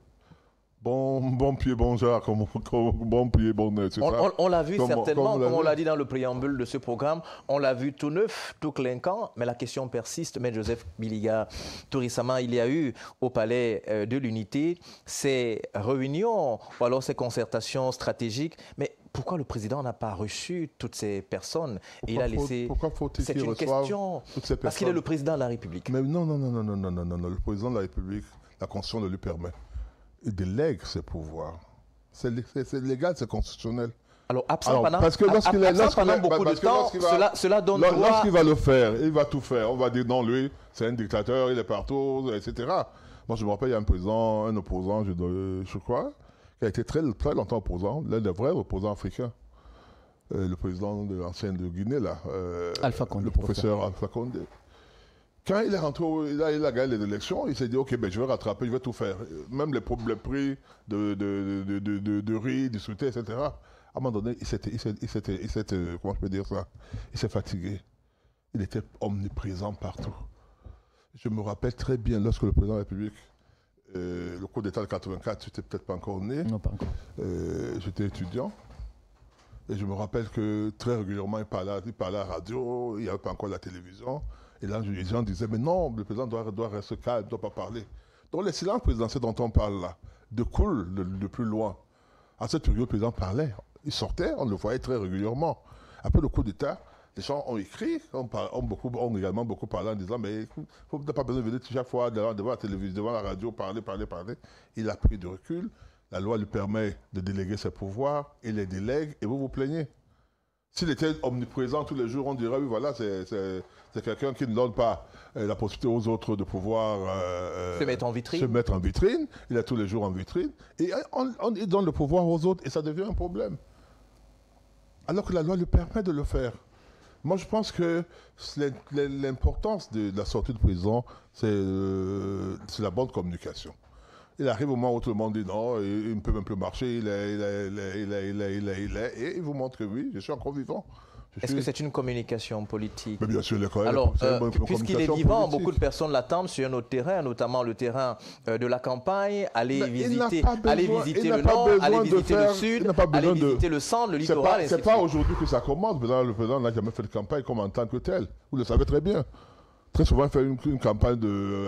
Bon pied, bon jar, bon pied, bon nez, c'est ça. On l'a vu certainement, comme on l'a vu. dit dans le préambule de ce programme, on l'a vu tout neuf, tout clinquant, mais la question persiste. Maître Joseph Biliga, tout récemment, il y a eu au Palais de l'Unité ces réunions ou alors ces concertations stratégiques, mais pourquoi le président n'a pas reçu toutes ces personnes et il a laissé... Pourquoi faut-il C'est qu'il une reçoive question, toutes ces personnes? parce qu'il est le président de la République. Mais non, le président de la République, la Constitution le lui permet. Il délègue ses pouvoirs. C'est légal, c'est constitutionnel. Alors, absent pendant beaucoup de temps, cela donne droit... Lorsqu'il va le faire, il va tout faire. On va dire non, lui, c'est un dictateur, il est partout, etc. Moi, je me rappelle, il y a un opposant, je crois, qui a été très, très longtemps opposant, l'un des vrais opposants africains. Le président de l'ancienne de Guinée, là, Alpha Condé, le professeur Alpha Condé. Quand il est rentré, il a gagné les élections, il s'est dit, OK, ben, je vais rattraper, je vais tout faire. Même les prix de riz, du soutien, etc. À un moment donné, il s'était, comment je peux dire ça? Il s'est fatigué. Il était omniprésent partout. Je me rappelle très bien, lorsque le président de la République, le coup d'État de 84, je n'étais peut-être pas encore né. Non, pas encore. J'étais étudiant. Et je me rappelle que très régulièrement, il parlait à la radio, il n'y avait pas encore la télévision. Et là, les gens disaient, mais non, le président doit rester calme, il ne doit pas parler. Donc, les silences présidentiels dont on parle là, découlent de plus loin. À cette période, le président parlait. Il sortait, on le voyait très régulièrement. Après le coup d'État, les gens ont écrit, ont également beaucoup parlé en disant, mais il n'a pas besoin de venir chaque fois devant la télévision, devant la radio, parler. Il a pris du recul. La loi lui permet de déléguer ses pouvoirs, il les délègue et vous vous plaignez. S'il était omniprésent tous les jours, on dirait, oui, voilà, c'est quelqu'un qui ne donne pas la possibilité aux autres de pouvoir se mettre en vitrine. Il est tous les jours en vitrine. Et il donne le pouvoir aux autres et ça devient un problème. Alors que la loi lui permet de le faire. Moi, je pense que l'importance de la sortie du président, c'est la bonne communication. Il arrive au moment où tout le monde dit non, il ne peut même plus marcher, il est, et il vous montre que oui, je suis encore vivant. Est-ce que c'est une communication politique? Mais bien sûr, il est quand même. Alors, puisqu'il est vivant, beaucoup de personnes l'attendent sur un autre terrain, notamment le terrain de la campagne, aller visiter le nord, aller visiter le sud, aller visiter le centre, le littoral. C'est pas aujourd'hui que ça commence. Le président n'a jamais fait de campagne comme en tant que tel. Vous le savez très bien. Très souvent, il fait une campagne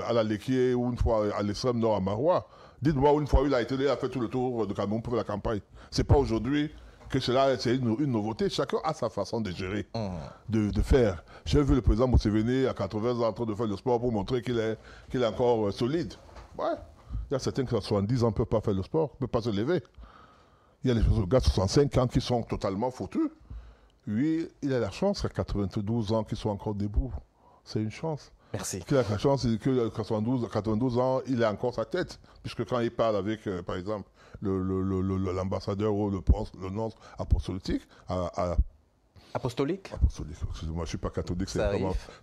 à la Léquier ou une fois à l'extrême nord à Marois. Dites-moi une fois où il a fait tout le tour de Cameroun pour la campagne. C'est pas aujourd'hui que cela, c'est une nouveauté. Chacun a sa façon de gérer, de faire. J'ai vu le président Museveni à 80 ans en train de faire le sport pour montrer qu'il est encore solide. Ouais. Il y a certains qui à 70 ans ne peuvent pas faire le sport, ne peuvent pas se lever. Il y a les gars de 65 ans qui sont totalement foutus. Lui, il a la chance à 92 ans qu'ils soient encore debout. C'est une chance. Merci. Il a la chance que 92 ans, il a encore sa tête. Puisque quand il parle avec, par exemple, l'ambassadeur ou le nonce apostolique, Apostolique, excusez-moi, je ne suis pas catholique, ça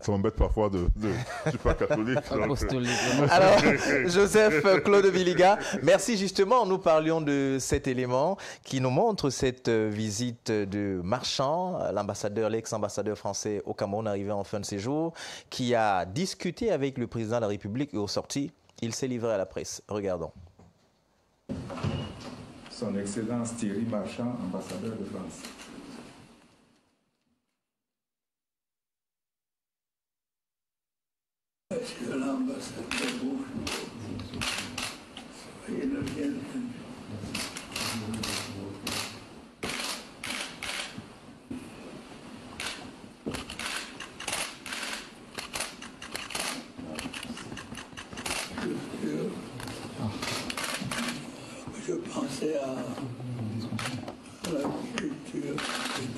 m'embête parfois je ne suis pas catholique. Apostolique. Alors, Joseph Claude Biliga, merci justement, nous parlions de cet élément qui nous montre cette visite de Marchand, l'ex-ambassadeur français au Cameroun arrivé en fin de séjour, qui a discuté avec le président de la République et au sorti, il s'est livré à la presse. Regardons. Son Excellence Thierry Marchand, ambassadeur de France. Monsieur l'ambassadeur, soyez le bienvenu. Je pensais à l'agriculture,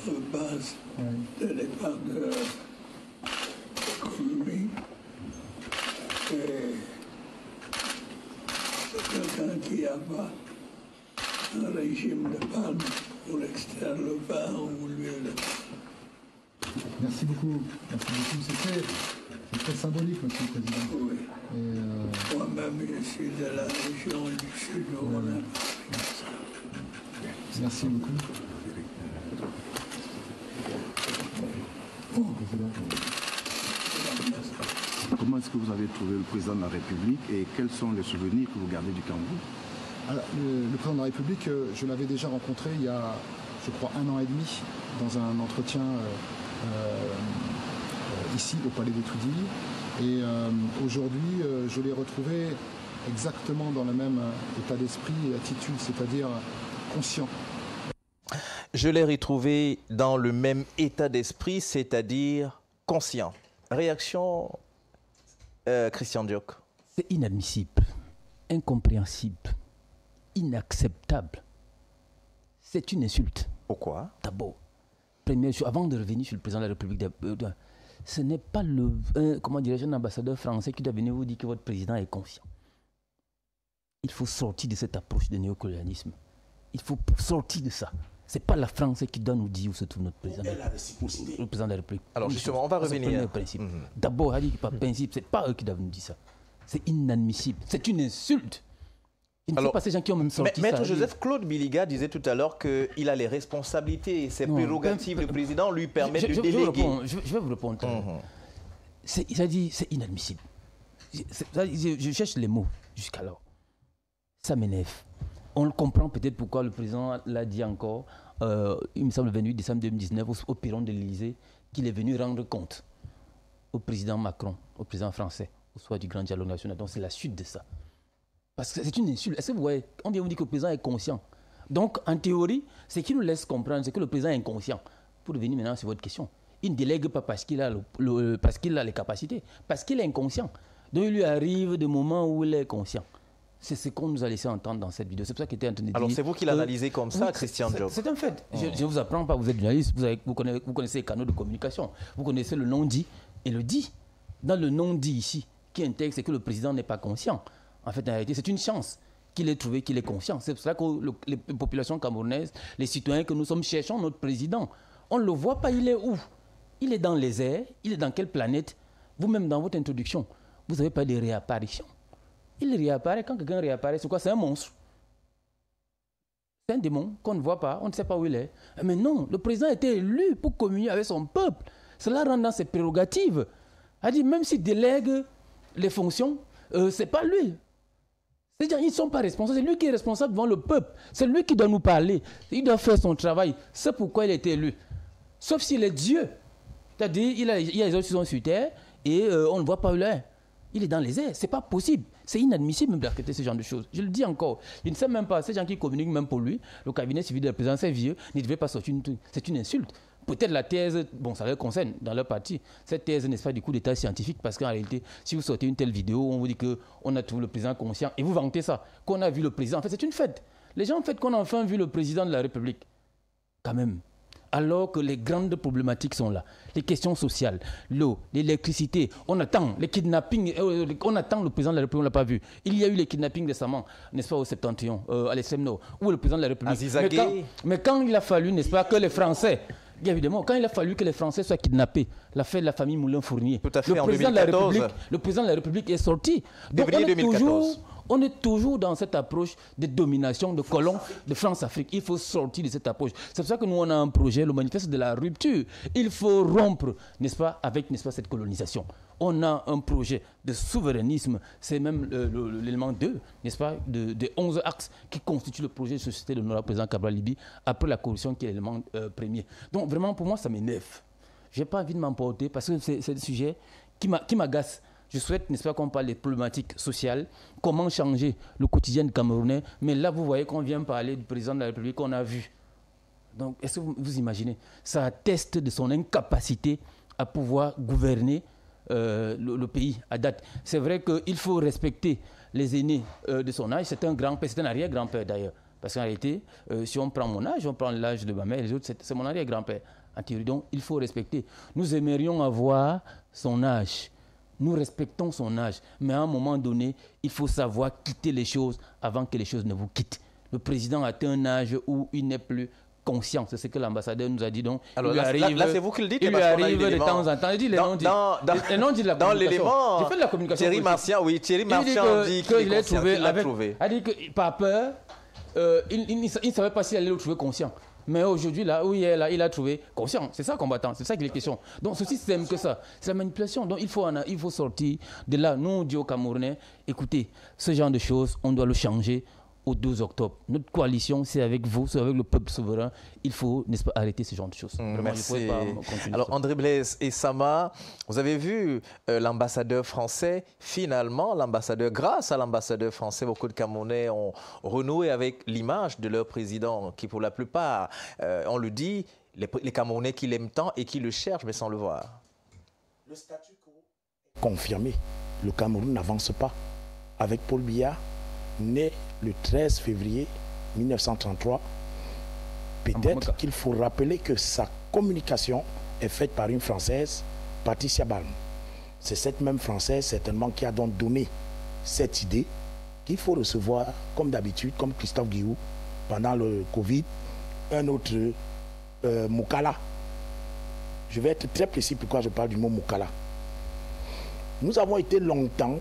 notre base de départ de l'économie. Et quelqu'un qui a pas un régime de palme pour extraire le vin ou l'huile. Merci beaucoup. C'est très symbolique, Monsieur le Président. Oui. Moi-même, je suis de la région du Sud où on a. Merci beaucoup. Comment est-ce que vous avez trouvé le président de la République et quels sont les souvenirs que vous gardez du Cameroun? Alors, le président de la République, je l'avais déjà rencontré il y a, je crois, 1 an et demi, dans un entretien ici, au Palais des Toudilles. Et aujourd'hui, je l'ai retrouvé exactement dans le même état d'esprit et attitude, c'est-à-dire conscient. Je l'ai retrouvé dans le même état d'esprit, c'est-à-dire conscient. Réaction, Christian Diok. C'est inadmissible, incompréhensible, inacceptable. C'est une insulte. Pourquoi? D'abord, première chose, avant de revenir sur le président de la République, ce n'est pas un ambassadeur français qui doit venir vous dire que votre président est conscient. Il faut sortir de cette approche de néocolonialisme. Il faut sortir de ça. Ce n'est pas la France qui doit nous dire où se trouve notre président. Le président de la République. Alors justement, on va revenir. D'abord, par principe, ce n'est pas eux qui doivent nous dire ça. C'est inadmissible. C'est une insulte. Il ne faut pas ces gens qui ont même sorti ça. Maître Joseph Claude Biliga disait tout à l'heure qu'il a les responsabilités et ses prérogatives. Le président lui permet de déléguer. Je vais vous répondre. Il a dit c'est inadmissible. Je cherche les mots jusqu'alors. Ça m'énerve. On le comprend peut-être pourquoi le président l'a dit encore, il me semble le 28 décembre 2019, au perron de l'Élysée, qu'il est venu rendre compte au président Macron, au président français, au soir du grand dialogue national. Donc c'est la suite de ça. Parce que c'est une insulte. Est-ce que vous voyez, on vient vous dire que le président est conscient. Donc en théorie, ce qui nous laisse comprendre, c'est que le président est inconscient. Pour revenir maintenant sur votre question, il ne délègue pas parce qu'il a, parce qu'il a les capacités, parce qu'il est inconscient. Donc il lui arrive des moments où il est conscient. C'est ce qu'on nous a laissé entendre dans cette vidéo. C'est pour ça qu'il était en train de dire... Alors c'est vous qui l'analysez comme ça, oui, Christian Diok. C'est un fait. Je ne vous apprends pas, vous êtes journaliste, vous connaissez les canaux de communication. Vous connaissez le non-dit et le dit. Dans le non-dit ici, qui intègre, c'est que le président n'est pas conscient. En fait, en réalité, c'est une chance qu'il ait trouvé qu'il est conscient. C'est pour ça que les populations camerounaises, les citoyens que nous sommes, cherchons notre président. On ne le voit pas, il est où? Il est dans les airs, il est dans quelle planète? Vous-même, dans votre introduction, vous n'avez pas de réapparition. Il réapparaît. Quand quelqu'un réapparaît, c'est quoi? C'est un monstre. C'est un démon qu'on ne voit pas, on ne sait pas où il est. Mais non, le président a été élu pour communier avec son peuple. Cela rend dans ses prérogatives. A dit, même s'il délègue les fonctions, ce n'est pas lui. C'est-à-dire qu'ils ne sont pas responsables. C'est lui qui est responsable devant le peuple. C'est lui qui doit nous parler. Il doit faire son travail. C'est pourquoi il a été élu. Sauf s'il est Dieu. C'est-à-dire il y a les autres qui sont sur terre et on ne voit pas où il est. Il est dans les airs. Ce n'est pas possible. C'est inadmissible même d'accepter ce genre de choses. Je le dis encore. Je ne sais même pas. Ces gens qui communiquent même pour lui, le cabinet civil de la présidence est vieux, ne devait pas sortir une truc. C'est une insulte. Peut-être la thèse, bon, ça les concerne dans leur parti. Cette thèse n'est pas du coup d'état scientifique parce qu'en réalité, si vous sortez une telle vidéo, on vous dit qu'on a trouvé le président conscient et vous vantez ça, qu'on a vu le président. En fait, c'est une fête. Les gens fêtent qu'on a enfin vu le président de la République. Quand même. Alors que les grandes problématiques sont là. Les questions sociales, l'eau, l'électricité, on attend les kidnappings, on attend le président de la République, on ne l'a pas vu. Il y a eu les kidnappings récemment, n'est-ce pas, au Septentrion, à l'extrême nord, où le président de la République... Mais quand il a fallu, n'est-ce pas, que les Français... Bien évidemment, quand il a fallu que les Français soient kidnappés, l'affaire de la famille Moulin-Fournier, le président de la République est sorti. Donc on est toujours dans cette approche de domination, de colon, de France-Afrique. Il faut sortir de cette approche. C'est pour ça que nous, on a un projet, le manifeste de la rupture. Il faut rompre, n'est-ce pas, avec, n'est-ce pas, cette colonisation. On a un projet de souverainisme, c'est même l'élément 2, n'est-ce pas, de 11 axes qui constituent le projet de société de notre président Cabral Libi, après la corruption qui est l'élément premier. Donc vraiment, pour moi, ça m'énerve. Je n'ai pas envie de m'emporter parce que c'est un sujet qui m'agace. Je souhaite, n'est-ce pas, qu'on parle des problématiques sociales, comment changer le quotidien camerounais. Mais là, vous voyez qu'on vient parler du président de la République qu'on a vu. Donc, est-ce que vous imaginez? Ça atteste de son incapacité à pouvoir gouverner le pays à date. C'est vrai qu'il faut respecter les aînés de son âge. C'est un grand-père, c'est un arrière-grand-père d'ailleurs. Parce qu'en réalité, si on prend mon âge, on prend l'âge de ma mère, les autres, c'est mon arrière-grand-père. En théorie, donc, il faut respecter. Nous aimerions avoir son âge. Nous respectons son âge. Mais à un moment donné, il faut savoir quitter les choses avant que les choses ne vous quittent. Le président a atteint un âge où il n'est plus conscient. C'est ce que l'ambassadeur nous a dit. Donc, alors là, c'est vous qui le dites. Il lui arrive de temps en temps. Il dit les non-dits. Les non-dits de la communication. Dans l'élément, j'ai fait de la communication. Thierry Marchand dit qu'il l'a trouvé. Il dit que par peur, il ne savait pas s'il allait le trouver conscient. Mais aujourd'hui, là où il est, là, il a trouvé conscient. C'est ça combattant, c'est ça qu'il est question. Donc ceci, c'est même que ça. C'est la manipulation. Donc il faut sortir de là. Nous, on dit aux Camerounais, écoutez, ce genre de choses, on doit le changer. au 12 octobre. Notre coalition, c'est avec vous, c'est avec le peuple souverain. Il faut, n'est-ce pas, arrêter ce genre de choses. Vraiment, merci. Pas alors, André Blaise et Sama, vous avez vu l'ambassadeur français, finalement, grâce à l'ambassadeur français, beaucoup de Camerounais ont renoué avec l'image de leur président, qui pour la plupart, on le dit, les Camerounais qui l'aiment tant et qui le cherchent, mais sans le voir. Le statut quo est confirmé. Le Cameroun n'avance pas. Avec Paul Biya, né le 13 février 1933, peut-être qu'il faut rappeler que sa communication est faite par une Française, Patricia Balm. C'est cette même Française, certainement, qui a donc donné cette idée qu'il faut recevoir, comme d'habitude, comme Christophe Guillou, pendant le Covid, un autre Moukala. Je vais être très précis pourquoi je parle du mot Moukala. Nous avons été longtemps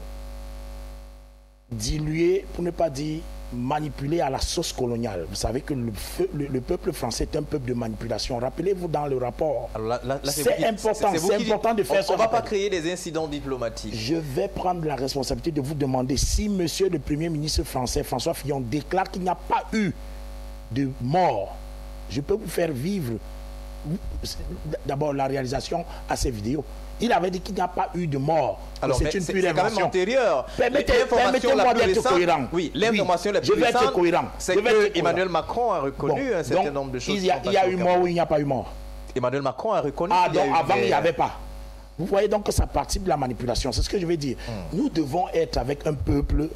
dilués, pour ne pas dire manipulés à la sauce coloniale. Vous savez que le peuple français est un peuple de manipulation. Rappelez-vous dans le rapport. C'est important de faire ça. On ne va pas créer des incidents diplomatiques. Je vais prendre la responsabilité de vous demander si monsieur le Premier ministre français, François Fillon, déclare qu'il n'y a pas eu de mort. Je peux vous faire vivre d'abord la réalisation à ces vidéos. Il avait dit qu'il n'y a pas eu de mort. Alors, c'est une pure invention. C'est quand même antérieur. Permettez-moi d'être cohérent. Oui, l'information la plus récente, c'est que Emmanuel Macron a reconnu un certain nombre de choses. Il y a eu mort ou il n'y a pas eu mort? Emmanuel Macron a reconnu. Ah, donc avant, il n'y avait pas. Vous voyez donc que ça participe de la manipulation. C'est ce que je veux dire. Nous devons être avec un peuple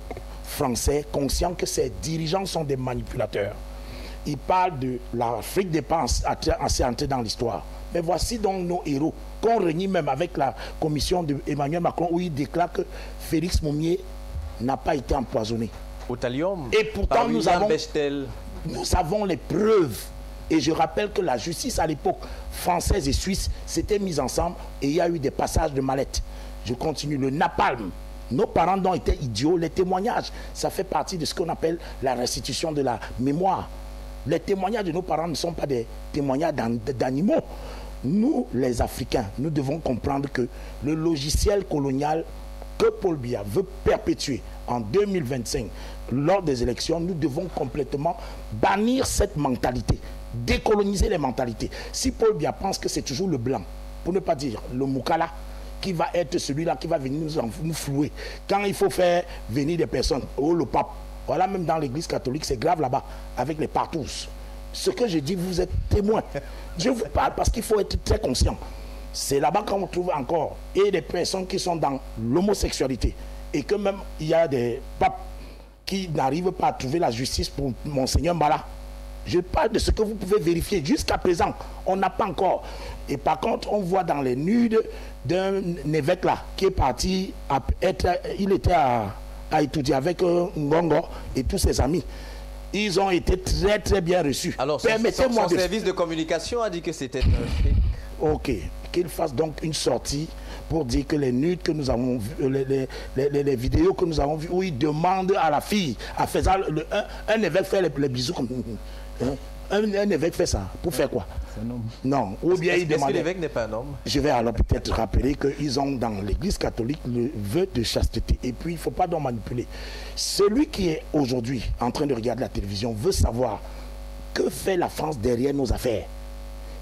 français conscient que ses dirigeants sont des manipulateurs. Ils parlent de l'Afrique des pas assez entrée dans l'histoire. Mais voici donc nos héros, qu'on réunit même avec la commission d'Emmanuel Macron, où il déclare que Félix Moumié n'a pas été empoisonné. Au thallium. Et pourtant, nous avons les preuves. Et je rappelle que la justice à l'époque, française et suisse, s'était mise ensemble et il y a eu des passages de mallette. Je continue. Le napalm. Nos parents dont étaient idiots, les témoignages, ça fait partie de ce qu'on appelle la restitution de la mémoire. Les témoignages de nos parents ne sont pas des témoignages d'animaux. Nous, les Africains, nous devons comprendre que le logiciel colonial que Paul Biya veut perpétuer en 2025, lors des élections, nous devons complètement bannir cette mentalité, décoloniser les mentalités. Si Paul Biya pense que c'est toujours le blanc, pour ne pas dire le Moukala, qui va être celui-là qui va venir nous flouer, quand il faut faire venir des personnes, oh le pape, voilà, même dans l'église catholique, c'est grave là-bas, avec les partous. Ce que je dis, vous êtes témoins. Je vous parle parce qu'il faut être très conscient. C'est là-bas qu'on trouve encore et des personnes qui sont dans l'homosexualité. Et que même il y a des papes qui n'arrivent pas à trouver la justice pour Monseigneur Mbala. Je parle de ce que vous pouvez vérifier. Jusqu'à présent, on n'a pas encore. Et par contre, on voit dans les nudes d'un évêque là, qui est parti il était à étudier avec Ngongo et tous ses amis. Ils ont été très très bien reçus. Alors, son service de communication a dit que c'était un fake. Ok, qu'il fasse donc une sortie pour dire que les nudes que nous avons vues, les vidéos que nous avons vues, où il demande à la fille, à faire un évêque fait les bisous comme... Un évêque fait ça, pour faire quoi? C'est un homme. Non, ou bien il demande... Est-ce que l'évêque n'est pas un homme? Je vais alors peut-être rappeler qu'ils ont dans l'église catholique le vœu de chasteté. Et puis il ne faut pas donc manipuler. Celui qui est aujourd'hui en train de regarder la télévision veut savoir que fait la France derrière nos affaires.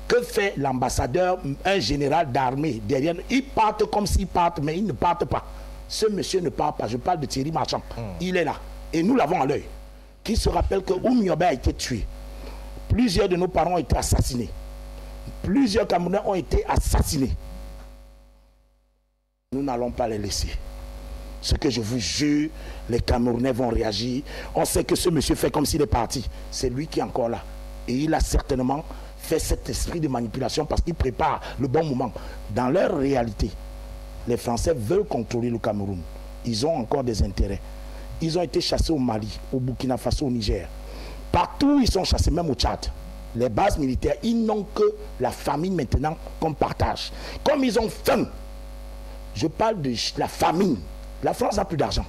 Que fait l'ambassadeur, un général d'armée derrière nous? Ils partent comme s'ils partent, mais ils ne partent pas. Ce monsieur ne part pas. Je parle de Thierry Marchand. Il est là. Et nous l'avons à l'œil. Qui se rappelle que Oumiobe a été tué. Plusieurs de nos parents ont été assassinés. Plusieurs Camerounais ont été assassinés. Nous n'allons pas les laisser. Ce que je vous jure, les Camerounais vont réagir. On sait que ce monsieur fait comme s'il est parti. C'est lui qui est encore là. Et il a certainement fait cet esprit de manipulation parce qu'il prépare le bon moment. Dans leur réalité, les Français veulent contrôler le Cameroun. Ils ont encore des intérêts. Ils ont été chassés au Mali, au Burkina Faso, au Niger. Partout, ils sont chassés, même au Tchad. Les bases militaires, ils n'ont que la famine maintenant qu'on partage. Comme ils ont faim, je parle de la famine. La France n'a plus d'argent.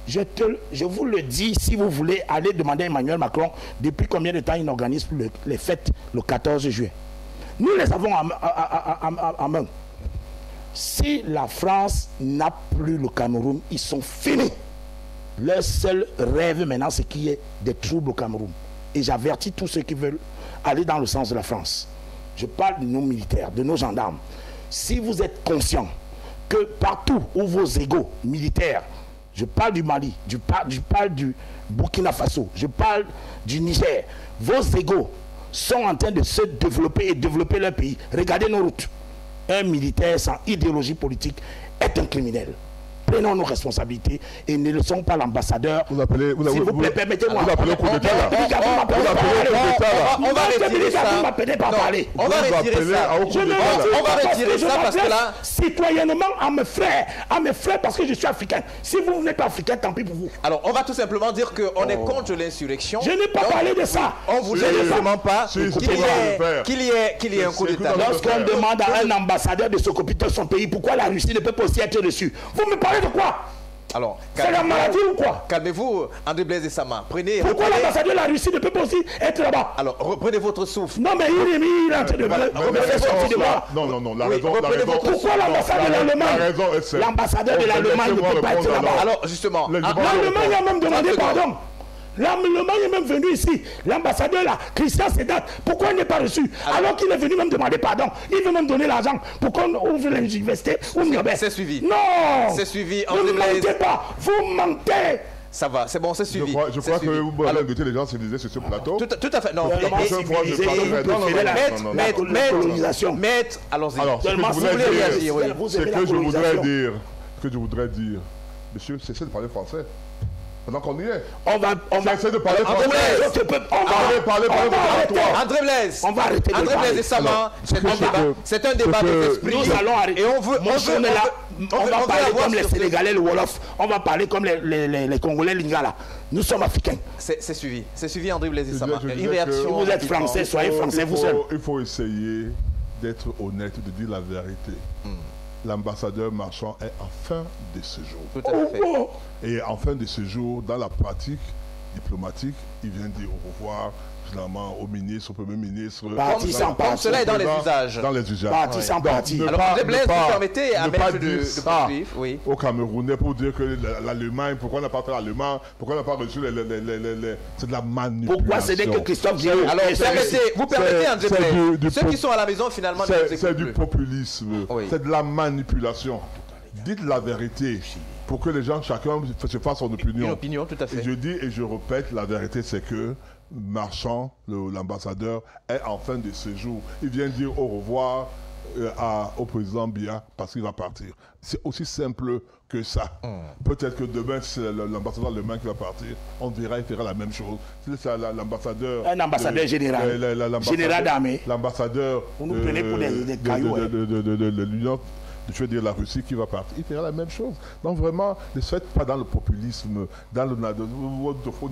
Je vous le dis, si vous voulez aller demander à Emmanuel Macron depuis combien de temps il organise les fêtes le 14 juillet. Nous les avons en main. Si la France n'a plus le Cameroun, ils sont finis. Leur seul rêve maintenant, c'est qu'il y ait des troubles au Cameroun. Et j'avertis tous ceux qui veulent aller dans le sens de la France. Je parle de nos militaires, de nos gendarmes. Si vous êtes conscients que partout où vos égaux militaires, je parle du Mali, je parle du Burkina Faso, je parle du Niger, vos égaux sont en train de se développer et développer leur pays. Regardez nos routes. Un militaire sans idéologie politique est un criminel. Prenons nos responsabilités et ne laissons pas l'ambassadeur. Vous appelez, s'il vous plaît, permettez-moi. Vous appelez au coup d'État là. On va retirer ça. On va retirer ça. On va retirer ça parce que là, citoyennement à mes frères parce que je suis africain. Si vous n'êtes pas africain, tant pis pour vous. Alors, on va tout simplement dire qu'on est contre l'insurrection. Je n'ai pas parlé de ça. On vous dit justement pas qu'il y ait un coup d'État. Lorsqu'on demande à un ambassadeur de s'occuper de son pays, pourquoi la Russie ne peut pas aussi être dessus? Vous me parlez de quoi? Alors, c'est la maladie ou quoi? Calmez-vous, André Blaise et Sama. Pourquoi l'ambassadeur de la Russie ne peut pas aussi être là-bas? Alors, reprenez votre souffle. Non, mais il est en train de me sortir de moi. Non, la raison. Pourquoi l'ambassadeur de l'Allemagne? L'ambassadeur de l'Allemagne ne peut pas être là-bas. Alors, justement, l'Allemagne a même demandé pardon. L'Allemagne est même venu ici. L'ambassadeur là, Christian Sedat, pourquoi il n'est pas reçu? Alors qu'il est venu même demander pardon. Il veut même donner l'argent pour qu'on ouvre les universités. C'est suivi. Non. C'est suivi. Vous ne mentez pas. Vous mentez. Ça va, c'est bon, c'est suivi. Je crois que vous allez inviter les gens civilisés sur ce plateau. Tout à fait. Non, Maître, allons-y. Alors, ce que je voudrais dire, monsieur, cessez de parler français. Pendant qu'on y est. On va essayer de parler français. André Blaise. On va arrêter de André Blaise et Sama, c'est un débat d'esprit. Nous allons arrêter. Et on veut on va parler comme les Sénégalais, le Wolof. On va parler comme les Congolais, Lingala. Nous sommes africains. C'est suivi. C'est suivi, André Blaise et Sama. Une réaction. Vous êtes français, soyez français vous seul. Il faut essayer d'être honnête, de dire la vérité. L'ambassadeur Marchand est en fin de séjour. Tout à fait. Et en fin de séjour, dans la pratique diplomatique, il vient dire au revoir finalement au ministre, au premier ministre. Parti sans parti. Cela est dans les usages. Dans les usages. Parti sans parti. Alors, André Blaise, vous permettez à Maître de poursuivre. Oui. Au Camerounais pour dire que l'Allemagne, pourquoi on n'a pas fait l'Allemagne, pourquoi on n'a pas reçu c'est de la manipulation. Pourquoi c'est que Christophe Diallo? Alors, vous permettez, André Blaise, ceux qui sont à la maison finalement ne vous écoutent plus. C'est du populisme, c'est de la manipulation. Dites la vérité pour que les gens, chacun se fasse son opinion. Une opinion, tout à fait. Et je dis et je répète, la vérité c'est que Marchand, l'ambassadeur, est en fin de séjour. Il vient dire au revoir au président Biya parce qu'il va partir. C'est aussi simple que ça. Peut-être que demain, c'est l'ambassadeur allemand qui va partir. On verra, il fera la même chose. C'est l'ambassadeur... Un ambassadeur général. Général d'armée. L'ambassadeur... Vous nous prenez pour des cailloux. De l'Union... Je veux dire la Russie qui va partir, il fera la même chose. Donc vraiment, ne faites pas dans le populisme, dans le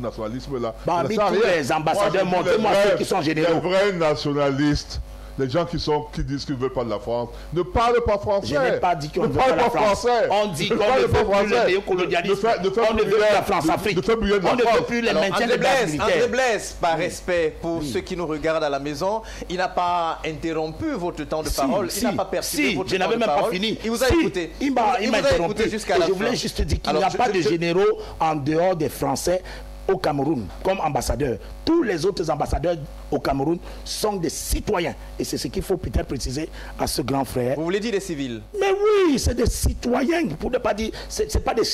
nationalisme là. Parmi tous les ambassadeurs, montrez-moi ceux qui sont généraux. Les vrais nationalistes, les gens qui disent qu'ils ne veulent pas de la France, ne parlent pas français. Je n'ai pas dit qu'on ne veut pas la France. On dit qu'on ne veut plus le néocolonialisme. On ne veut plus la France-Afrique. On ne veut plus les maintiens de base militaire. André Blaise, par respect pour ceux qui nous regardent à la maison, il n'a pas interrompu votre temps de parole. Il n'a pas perturbé votre temps de parole. Je n'avais même pas fini. Il vous a écouté. Il m'a interrompu jusqu'à la fin. Je voulais juste dire qu'il n'y a pas de généraux en dehors des Français au Cameroun comme ambassadeur. Tous les autres ambassadeurs au Cameroun sont des citoyens. Et c'est ce qu'il faut peut-être préciser à ce grand frère. Vous voulez dire des civils? Mais oui, c'est des citoyens. Pour ne pas dire, c'est pas des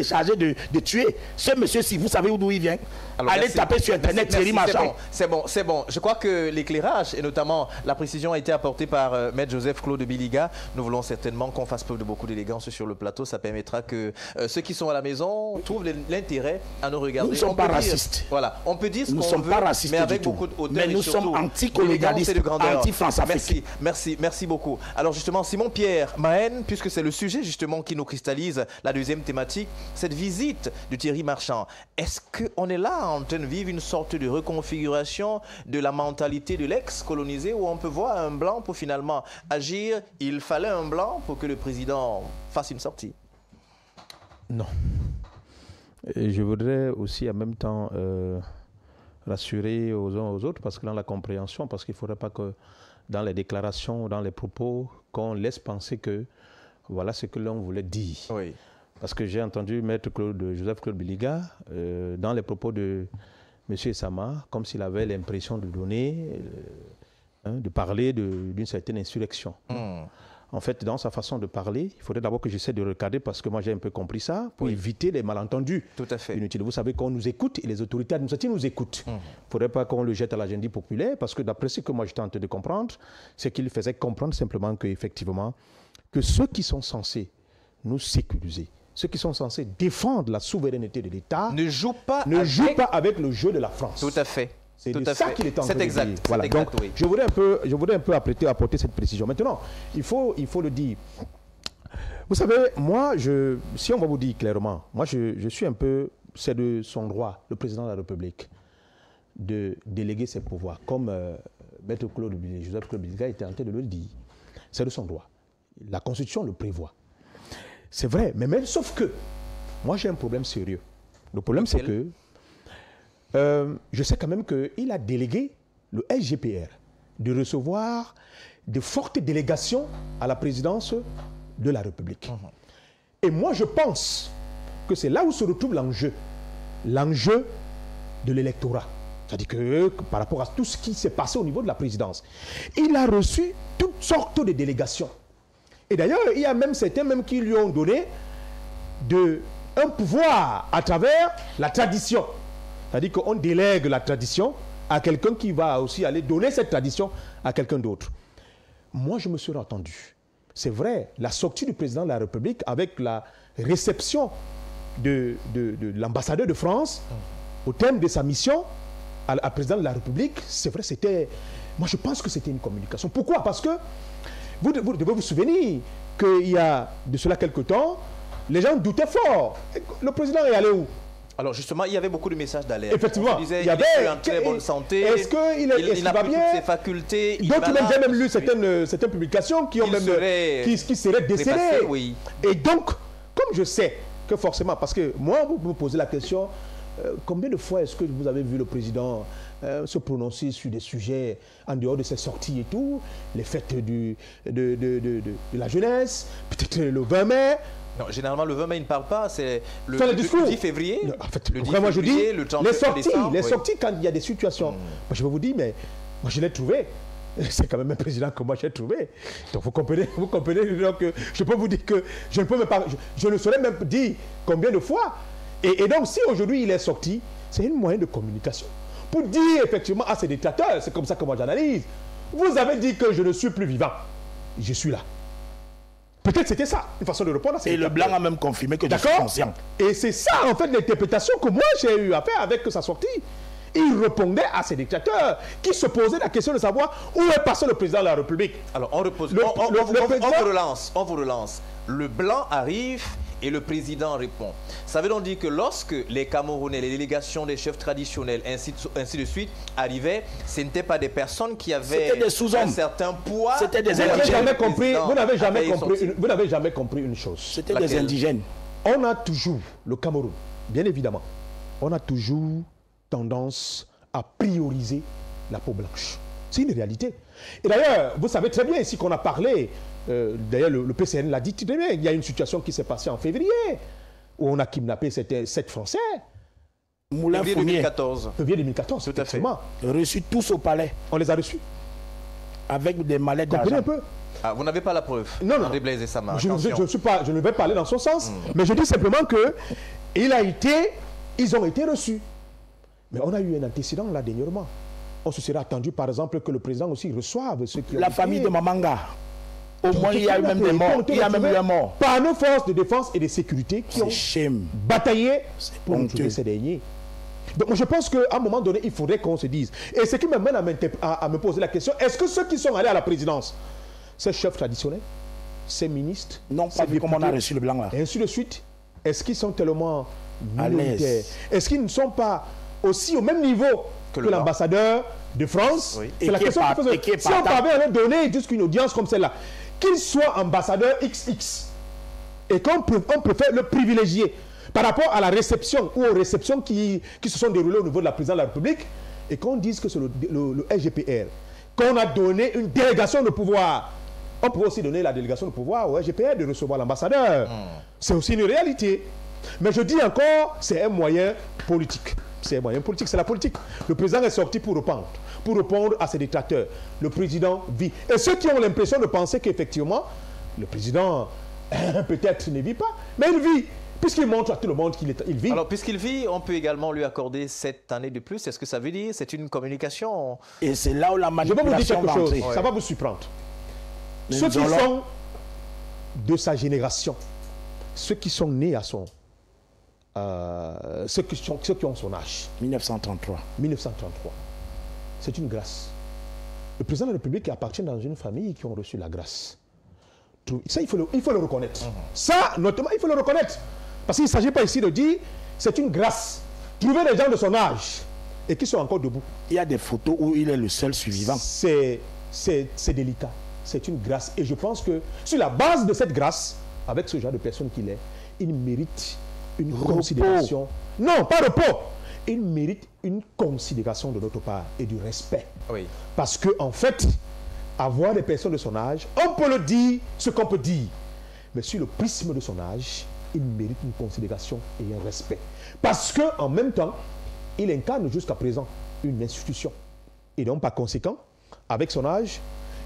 chargés de tuer. Ce monsieur-ci, vous savez d'où il vient? Alors, allez taper sur Internet Thierry Marchand. C'est bon. Je crois que l'éclairage et notamment la précision a été apportée par Maître Joseph Claude Biliga. Nous voulons certainement qu'on fasse preuve de beaucoup d'élégance sur le plateau. Ça permettra que ceux qui sont à la maison trouvent l'intérêt à nous regarder. Nous ne sommes pas racistes. Voilà, on peut dire ce qu'on veut. Nous ne sommes pas racistes mais avec beaucoup de hauteur. Mais nous sommes anticolonialistes, anti-France-Afrique. Merci beaucoup. Alors justement, Simon-Pierre Mahen, puisque c'est le sujet justement qui nous cristallise la deuxième thématique, cette visite de Thierry Marchand, est-ce qu'on est là en train de vivre une sorte de reconfiguration de la mentalité de l'ex-colonisé où on peut voir un blanc pour finalement agir? Il fallait un blanc pour que le président fasse une sortie. Non. Et je voudrais aussi en même temps rassurer aux uns aux autres, parce que dans la compréhension, parce qu'il ne faudrait pas que dans les déclarations, dans les propos, qu'on laisse penser que voilà ce que l'on voulait dire. Oui. parce que j'ai entendu Maître Joseph Claude Biliga dans les propos de M. Sama, comme s'il avait l'impression de donner, de parler d'une certaine insurrection. En fait, dans sa façon de parler, il faudrait d'abord que j'essaie de recadrer parce que moi j'ai un peu compris ça, pour éviter les malentendus. Tout à fait. Inutiles. Vous savez qu'on nous écoute et les autorités administratives nous écoutent. Il ne faudrait pas qu'on le jette à l'agenda populaire parce que d'après ce que moi j'étais en train de comprendre, c'est qu'il faisait comprendre simplement qu'effectivement, que ceux qui sont censés nous sécuriser, ceux qui sont censés défendre la souveraineté de l'État ne jouent pas avec le jeu de la France. Tout à fait. C'est de ça qu'il est en train de dire. C'est exact. Voilà. Donc, oui. je voudrais un peu apporter cette précision. Maintenant, il faut le dire. Vous savez, moi, si on va vous dire clairement, moi, je suis un peu, c'est de son droit, le président de la République, de déléguer ses pouvoirs, comme Maître Joseph Claude Biliga était en train de le dire. C'est de son droit. La Constitution le prévoit. C'est vrai, mais même sauf que, moi, j'ai un problème sérieux. Le problème, c'est que je sais quand même qu'il a délégué le SGPR de recevoir de fortes délégations à la présidence de la République. Et moi, je pense que c'est là où se retrouve l'enjeu de l'électorat. C'est-à-dire que par rapport à tout ce qui s'est passé au niveau de la présidence, il a reçu toutes sortes de délégations. Et d'ailleurs, il y a même certains même qui lui ont donné un pouvoir à travers la tradition. C'est-à-dire qu'on délègue la tradition à quelqu'un qui va aussi aller donner cette tradition à quelqu'un d'autre. Moi, je me serais attendu. C'est vrai, la sortie du président de la République avec la réception de l'ambassadeur de France au terme de sa mission à président de la République, c'est vrai, c'était... Moi, je pense que c'était une communication. Pourquoi? Parce que vous devez vous souvenir qu'il y a de cela quelque temps, les gens doutaient fort. Le président est allé où? Alors justement, il y avait beaucoup de messages d'alerte. Effectivement, il y avait il est en très bonne santé. Est-ce qu'il va bien? Toutes ses facultés. Donc j'ai même lu certaines publications qui seraient décédées. Oui. Et donc, comme je sais que forcément, parce que moi, vous me posez la question, combien de fois est-ce que vous avez vu le président se prononcer sur des sujets en dehors de ses sorties et tout, les fêtes de la jeunesse, peut-être le 20 mai. Non, généralement, le 20 mai, il ne parle pas. C'est le 10 février. En fait, le 10 vraiment, je dis, le 31 décembre, les sorties, quand il y a des situations. Moi, je vais vous dire, mais moi, je l'ai trouvé. C'est quand même un président que moi, j'ai trouvé. Donc, vous comprenez donc, je peux vous dire que je ne peux même pas... Je ne saurais même dire combien de fois. Et donc, si aujourd'hui, il est sorti, c'est un moyen de communication. Pour dire, effectivement, à ces dictateurs, c'est comme ça que moi, j'analyse. Vous avez dit que je ne suis plus vivant. Je suis là. Peut-être c'était ça, une façon de répondre à ces Et le blanc a même confirmé que je suis conscient. Et c'est ça, en fait, l'interprétation que moi, j'ai eu à faire avec sa sortie. Il répondait à ces dictateurs qui se posaient la question de savoir où est passé le président de la République. Alors, on vous relance. Le blanc arrive et le président répond. Ça veut donc dire que lorsque les Camerounais, les délégations des chefs traditionnels, ainsi de suite, arrivaient, ce n'étaient pas des personnes qui avaient un certain poids. C'était des indigènes. Vous n'avez jamais compris une chose. C'était des indigènes. On a toujours, le Cameroun, bien évidemment, on a toujours tendance à prioriser la peau blanche. C'est une réalité. Et d'ailleurs, vous savez très bien ici qu'on a parlé, d'ailleurs le PCN l'a dit très bien, il y a une situation qui s'est passée en février, où on a kidnappé 7 Français. Moulin février 2014. Février 2014, tout à fait. Reçus tous au palais. On les a reçus. Avec des mallettes d'argent. Un peu. Ah, vous n'avez pas la preuve? Non. Je ne vais pas aller dans son sens, mais je dis simplement que ils ont été reçus. Mais on a eu un antécédent là dernièrement. On se serait attendu par exemple que le président aussi reçoive ceux qui ont la famille de Mamanga. Au moins il y a eu même des morts. Il y a même eu un mort. Par nos forces de défense et de sécurité qui ont bataillé pour nous trouver ces derniers. Donc je pense qu'à un moment donné, il faudrait qu'on se dise. Et ce qui m'amène à me poser la question, est-ce que ceux qui sont allés à la présidence, ces chefs traditionnels, ces ministres, non pas vu comme on a reçu le blanc là. Et ainsi de suite, est-ce qu'ils sont tellement minoritaires? Est-ce qu'ils ne sont pas aussi au même niveau que l'ambassadeur de France? Oui. C'est la question que je pose. Si on avait donné jusqu'une audience comme celle-là, qu'il soit ambassadeur XX et qu'on préfère le privilégier par rapport à la réception ou aux réceptions qui se sont déroulées au niveau de la présidence de la République et qu'on dise que c'est le SGPR, qu'on a donné une délégation de pouvoir On pourrait aussi donner la délégation de pouvoir au RGPR de recevoir l'ambassadeur. C'est aussi une réalité. Mais je dis encore, c'est un moyen politique. C'est un moyen politique, c'est la politique. Le président est sorti pour répondre à ces dictateurs. Le président vit. Et ceux qui ont l'impression de penser qu'effectivement, le président peut-être ne vit pas, mais il vit. Puisqu'il montre à tout le monde qu'il vit. Alors, puisqu'il vit, on peut également lui accorder 7 années de plus. Est-ce que ça veut dire c'est une communication? Et c'est là où la Je vais manipulation vous dire quelque chose, entrer. ça va vous surprendre. Mais Ceux qui nous allons- sont de sa génération, ceux qui sont nés à son... ceux qui ont son âge, 1933. 1933, c'est une grâce. Le président de la République appartient dans une famille qui ont reçu la grâce. Ça, il faut le reconnaître. Ça, notamment, il faut le reconnaître. Parce qu'il ne s'agit pas ici de dire c'est une grâce. Trouver des gens de son âge et qui sont encore debout. Il y a des photos où il est le seul survivant. C'est délicat. C'est une grâce. Et je pense que sur la base de cette grâce, avec ce genre de personne qu'il est, il mérite une considération. Non, pas repos. Il mérite une considération de notre part et du respect. Oui. Parce que, en fait, avoir des personnes de son âge, on peut le dire, ce qu'on peut dire. Mais sur le prisme de son âge, il mérite une considération et un respect. Parce qu'en même temps, il incarne jusqu'à présent une institution. Et donc, par conséquent, avec son âge,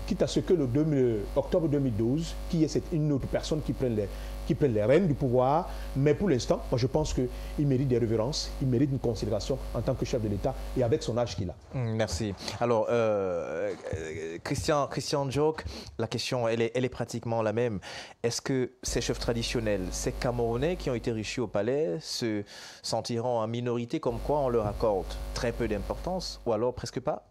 quitte à ce que le octobre 2012, qu'il y ait une autre personne qui prenne les rênes du pouvoir, mais pour l'instant, moi je pense qu'il mérite des révérences, il mérite une considération en tant que chef de l'État et avec son âge qu'il a. Merci. Alors, Christian Djok, la question, elle est pratiquement la même. Est-ce que ces chefs traditionnels, ces Camerounais qui ont été reçus au palais, se sentiront en minorité, comme quoi on leur accorde très peu d'importance, ou alors presque pas?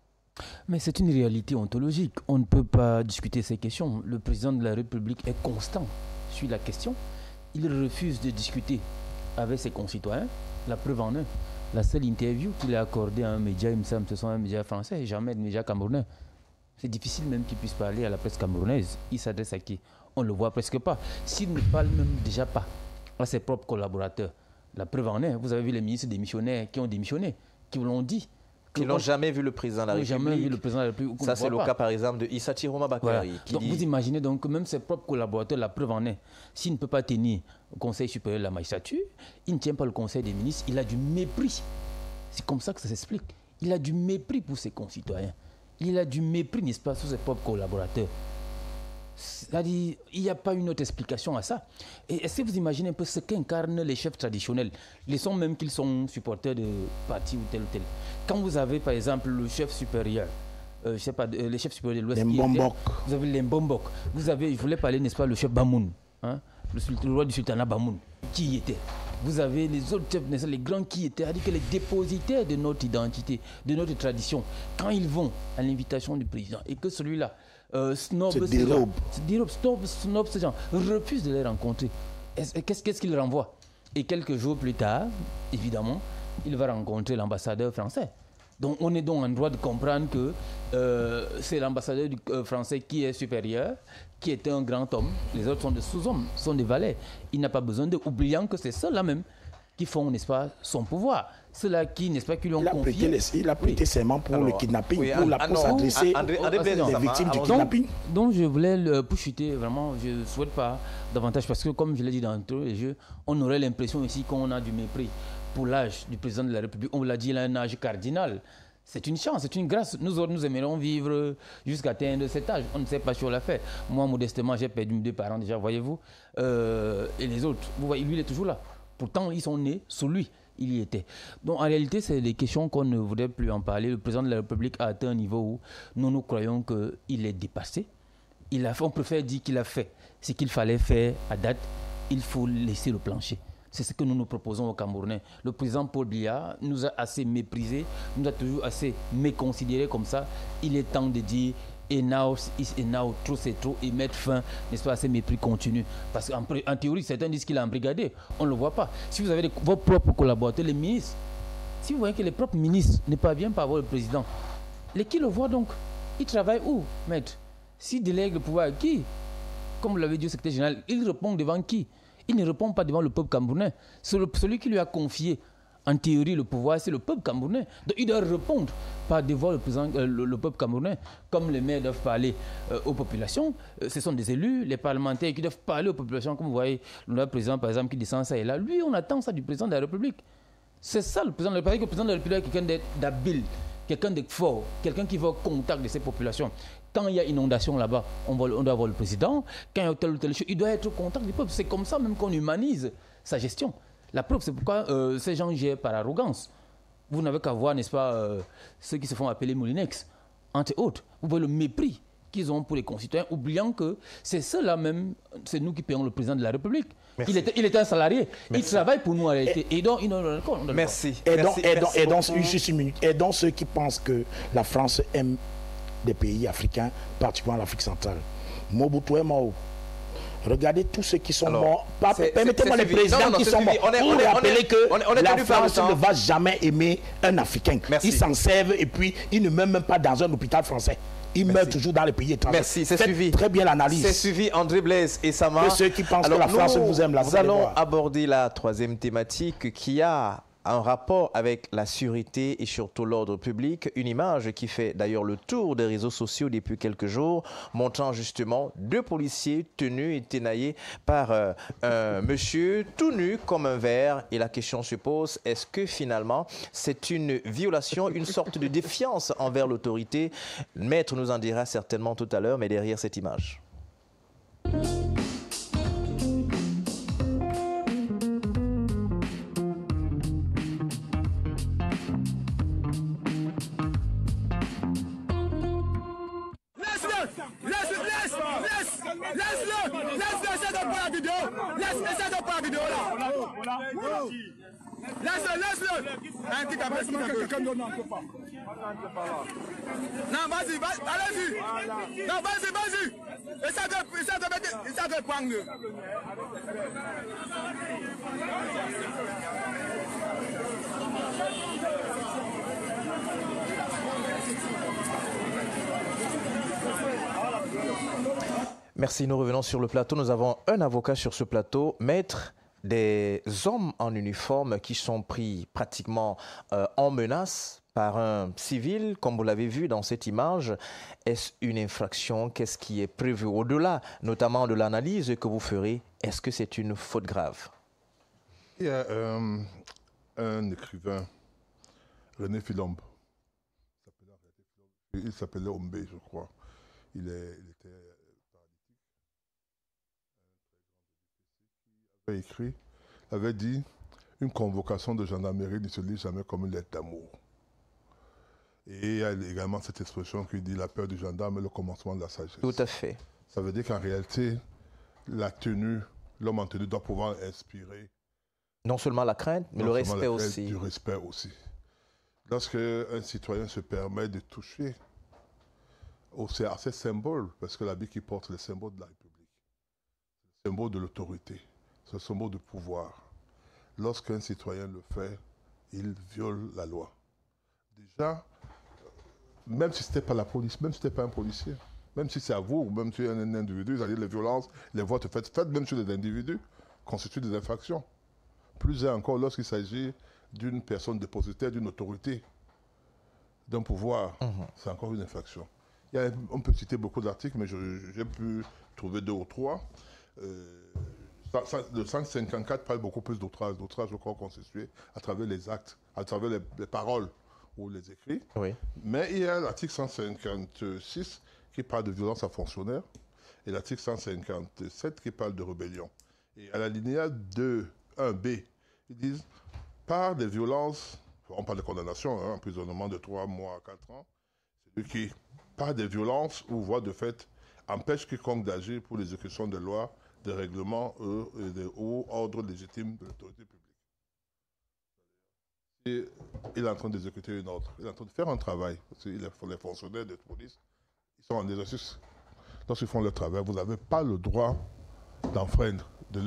Mais c'est une réalité ontologique. On ne peut pas discuter ces questions. Le président de la République est constant sur la question. Il refuse de discuter avec ses concitoyens. La preuve en est. La seule interview qu'il a accordée à un média, il me semble, ce sont un média français, jamais de média camerounais. C'est difficile même qu'il puisse parler à la presse camerounaise. Il s'adresse à qui? On ne le voit presque pas. S'il ne parle même déjà pas à ses propres collaborateurs, la preuve en est. Vous avez vu les ministres démissionnaires qui ont démissionné, qui vous l'ont dit. Qui n'ont jamais vu le président de la République. Jamais vu le président de la République. Ça, c'est le cas, par exemple, de Issa Tiroma Bakary. Voilà. Donc, vous imaginez donc que même ses propres collaborateurs, la preuve en est, s'il ne peut pas tenir au Conseil supérieur de la magistrature, il ne tient pas le Conseil des ministres, il a du mépris. C'est comme ça que ça s'explique. Il a du mépris pour ses concitoyens. Il a du mépris, n'est-ce pas, sur ses propres collaborateurs. C'est-à-dire, il n'y a pas une autre explication à ça. Et est-ce que vous imaginez un peu ce qu'incarnent les chefs traditionnels? Laissons même qu'ils sont supporters de partis ou tel ou tel. Quand vous avez, par exemple, le chef supérieur, je sais pas, les chefs supérieurs de l'Ouest, vous avez les Mbombok, vous avez, je voulais parler, n'est-ce pas, le chef Bamoun, hein, le roi du sultanat Bamoun, qui y était. Vous avez les autres chefs, les grands qui étaient, c'est-à-dire que les dépositaires de notre identité, de notre tradition, quand ils vont à l'invitation du président et que celui-là snob ces gens, refuse de les rencontrer, qu'est-ce qu'il renvoie? Et quelques jours plus tard, évidemment, il va rencontrer l'ambassadeur français. Donc on est donc en droit de comprendre que c'est l'ambassadeur français qui est supérieur, qui est un grand homme. Les autres sont des sous-hommes, sont des valets. Il n'a pas besoin oubliant que c'est ceux-là même qui font, n'est-ce pas, son pouvoir. Ceux-là qui, n'est-ce pas, qui lui ont confié. Il a prêté serment pour le kidnapping, pour s'adresser aux victimes du kidnapping. Donc je voulais pour chuter, vraiment, je ne souhaite pas davantage, parce que comme je l'ai dit dans tous les jeux, on aurait l'impression ici qu'on a du mépris pour l'âge du président de la République. On l'a dit, il a un âge cardinal. C'est une chance, c'est une grâce. Nous autres, nous aimerions vivre jusqu'à atteindre cet âge. On ne sait pas si on l'a fait. Moi, modestement, j'ai perdu mes 2 parents déjà, voyez-vous. Et les autres, vous voyez, lui, il est toujours là. Pourtant, ils sont nés sous lui. Il y était. Donc, en réalité, c'est des questions qu'on ne voudrait plus en parler. Le président de la République a atteint un niveau où nous croyons qu'il est dépassé. On préfère dire qu'il a fait ce qu'il fallait faire à date. Il faut laisser le plancher. C'est ce que nous proposons aux Camerounais. Le président Paul Biya nous a assez méprisés, nous a toujours assez méconsidérés comme ça. Il est temps de dire enough is enough, trop c'est trop, et mettre fin, n'est-ce pas, à ces mépris continus. Parce qu'en théorie, certains disent qu'il a embrigadé. On ne le voit pas. Si vous avez vos propres collaborateurs, les ministres, si vous voyez que les propres ministres ne parviennent pas à voir le président, qui le voient donc? Ils travaillent où, maître? S'ils délèguent le pouvoir à qui? Comme l'avait dit le secrétaire général, il répond devant qui? Il ne répond pas devant le peuple camerounais. C'est celui qui lui a confié En théorie, le pouvoir, c'est le peuple camerounais. Donc, il doit répondre par devoir le peuple camerounais. Comme les maires doivent parler aux populations, ce sont des élus, les parlementaires qui doivent parler aux populations. Comme vous voyez, le président, par exemple, qui descend ça et là. Lui, on attend ça du président de la République. C'est ça le président de la République. Le président de la République est quelqu'un d'habile, quelqu'un de fort, quelqu'un qui va au contact de ces populations. Quand il y a inondation là-bas, on doit avoir le président. Quand il y a telle ou telle chose, il doit être au contact du peuple. C'est comme ça même qu'on humanise sa gestion. La preuve, c'est pourquoi ces gens gèrent par arrogance. Vous n'avez qu'à voir, n'est-ce pas, ceux qui se font appeler Moulinex, entre autres. Vous voyez le mépris qu'ils ont pour les concitoyens, oubliant que c'est ceux-là même, c'est nous qui payons le président de la République. Il était un salarié. Merci. Il travaille pour nous en réalité. Et donc, merci. Juste une minute. Et donc, ceux qui pensent que la France aime des pays africains, particulièrement l'Afrique centrale. Mobutu est mort. Regardez tous ceux qui sont morts. Permettez-moi les présidents qui sont morts. Pour rappeler que la France ne va jamais aimer un Africain. Ils s'en servent et puis ils ne meurent même pas dans un hôpital français. Ils meurent toujours dans les pays étrangers. Merci, c'est suivi. Très bien l'analyse. C'est suivi, André Blaise et Sama. Ceux qui pensent que la France vous aime, nous allons aborder la troisième thématique qui a un rapport avec la sécurité et surtout l'ordre public. Une image qui fait d'ailleurs le tour des réseaux sociaux depuis quelques jours, montrant justement deux policiers tenus et ténaillés par un monsieur tout nu comme un verre. Et la question se pose, est-ce que finalement c'est une violation, une sorte de défiance envers l'autorité? Maître nous en dira certainement tout à l'heure, mais derrière cette image. Laisse-le. Non, vas-y, allez-y. Non, vas-y. Essaie de prendre. Merci, nous revenons sur le plateau. Nous avons un avocat sur ce plateau, maître. Des hommes en uniforme qui sont pris pratiquement en menace par un civil, comme vous l'avez vu dans cette image. Est-ce une infraction? Qu'est-ce qui est prévu au-delà, notamment de l'analyse que vous ferez? Est-ce que c'est une faute grave? Il y a un écrivain, René Philombe. Il s'appelait Ombé, je crois. Il était écrit, avait dit une convocation de gendarmerie ne se lit jamais comme une lettre d'amour. Et il y a également cette expression qui dit la peur du gendarme est le commencement de la sagesse. Tout à fait. Ça veut dire qu'en réalité, la tenue, l'homme en tenue doit pouvoir inspirer. Non seulement la crainte, mais le respect aussi. Du respect aussi. Lorsque un citoyen se permet de toucher à ces symboles, parce que l'habit qu'il porte, c'est le symbole de la République, le symbole de l'autorité. C'est un symbole de pouvoir. Lorsqu'un citoyen le fait, il viole la loi. Déjà, même si ce n'était pas la police, même si ce n'était pas un policier, même si c'est à vous, ou même si c'est un individu, c'est-à-dire les violences, les votes faites même sur les individus, constituent des infractions. Plus encore lorsqu'il s'agit d'une personne dépositaire, d'une autorité, d'un pouvoir, c'est encore une infraction. On peut citer beaucoup d'articles, mais j'ai pu trouver 2 ou 3. Le 554 parle beaucoup plus d'outrage. L'outrage, je crois, constitué à travers les actes, à travers les paroles ou les écrits. Oui. Mais il y a l'article 156 qui parle de violence à fonctionnaire et l'article 157 qui parle de rébellion. Et à la linéa 1B, ils disent par des violences, on parle de condamnation, emprisonnement de 3 mois à 4 ans, c'est qui, par des violences ou voies de fait, empêche quiconque d'agir pour l'exécution de lois, de règlements ou ordres légitimes de l'autorité publique. Et il est en train d'exécuter une ordre, il est en train de faire un travail. Les fonctionnaires de police, ils sont en exercice. Lorsqu'ils font leur travail, vous n'avez pas le droit d'enfreindre, de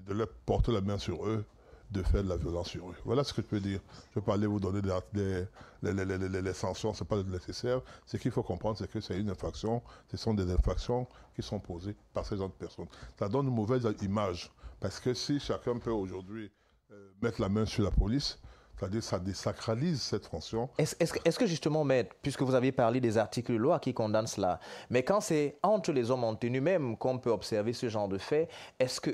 leur porter la main sur eux, de faire de la violence sur eux. Voilà ce que je peux dire. Je peux aller vous donner les sanctions, ce n'est pas nécessaire. Ce qu'il faut comprendre, c'est que c'est une infraction. Ce sont des infractions qui sont posées par ces autres personnes. Ça donne une mauvaise image Parce que si chacun peut aujourd'hui mettre la main sur la police, c'est-à-dire ça désacralise cette fonction. Est-ce que justement, maître, puisque vous avez parlé des articles de loi qui condamnent cela, mais quand c'est entre les hommes en tenue même qu'on peut observer ce genre de fait,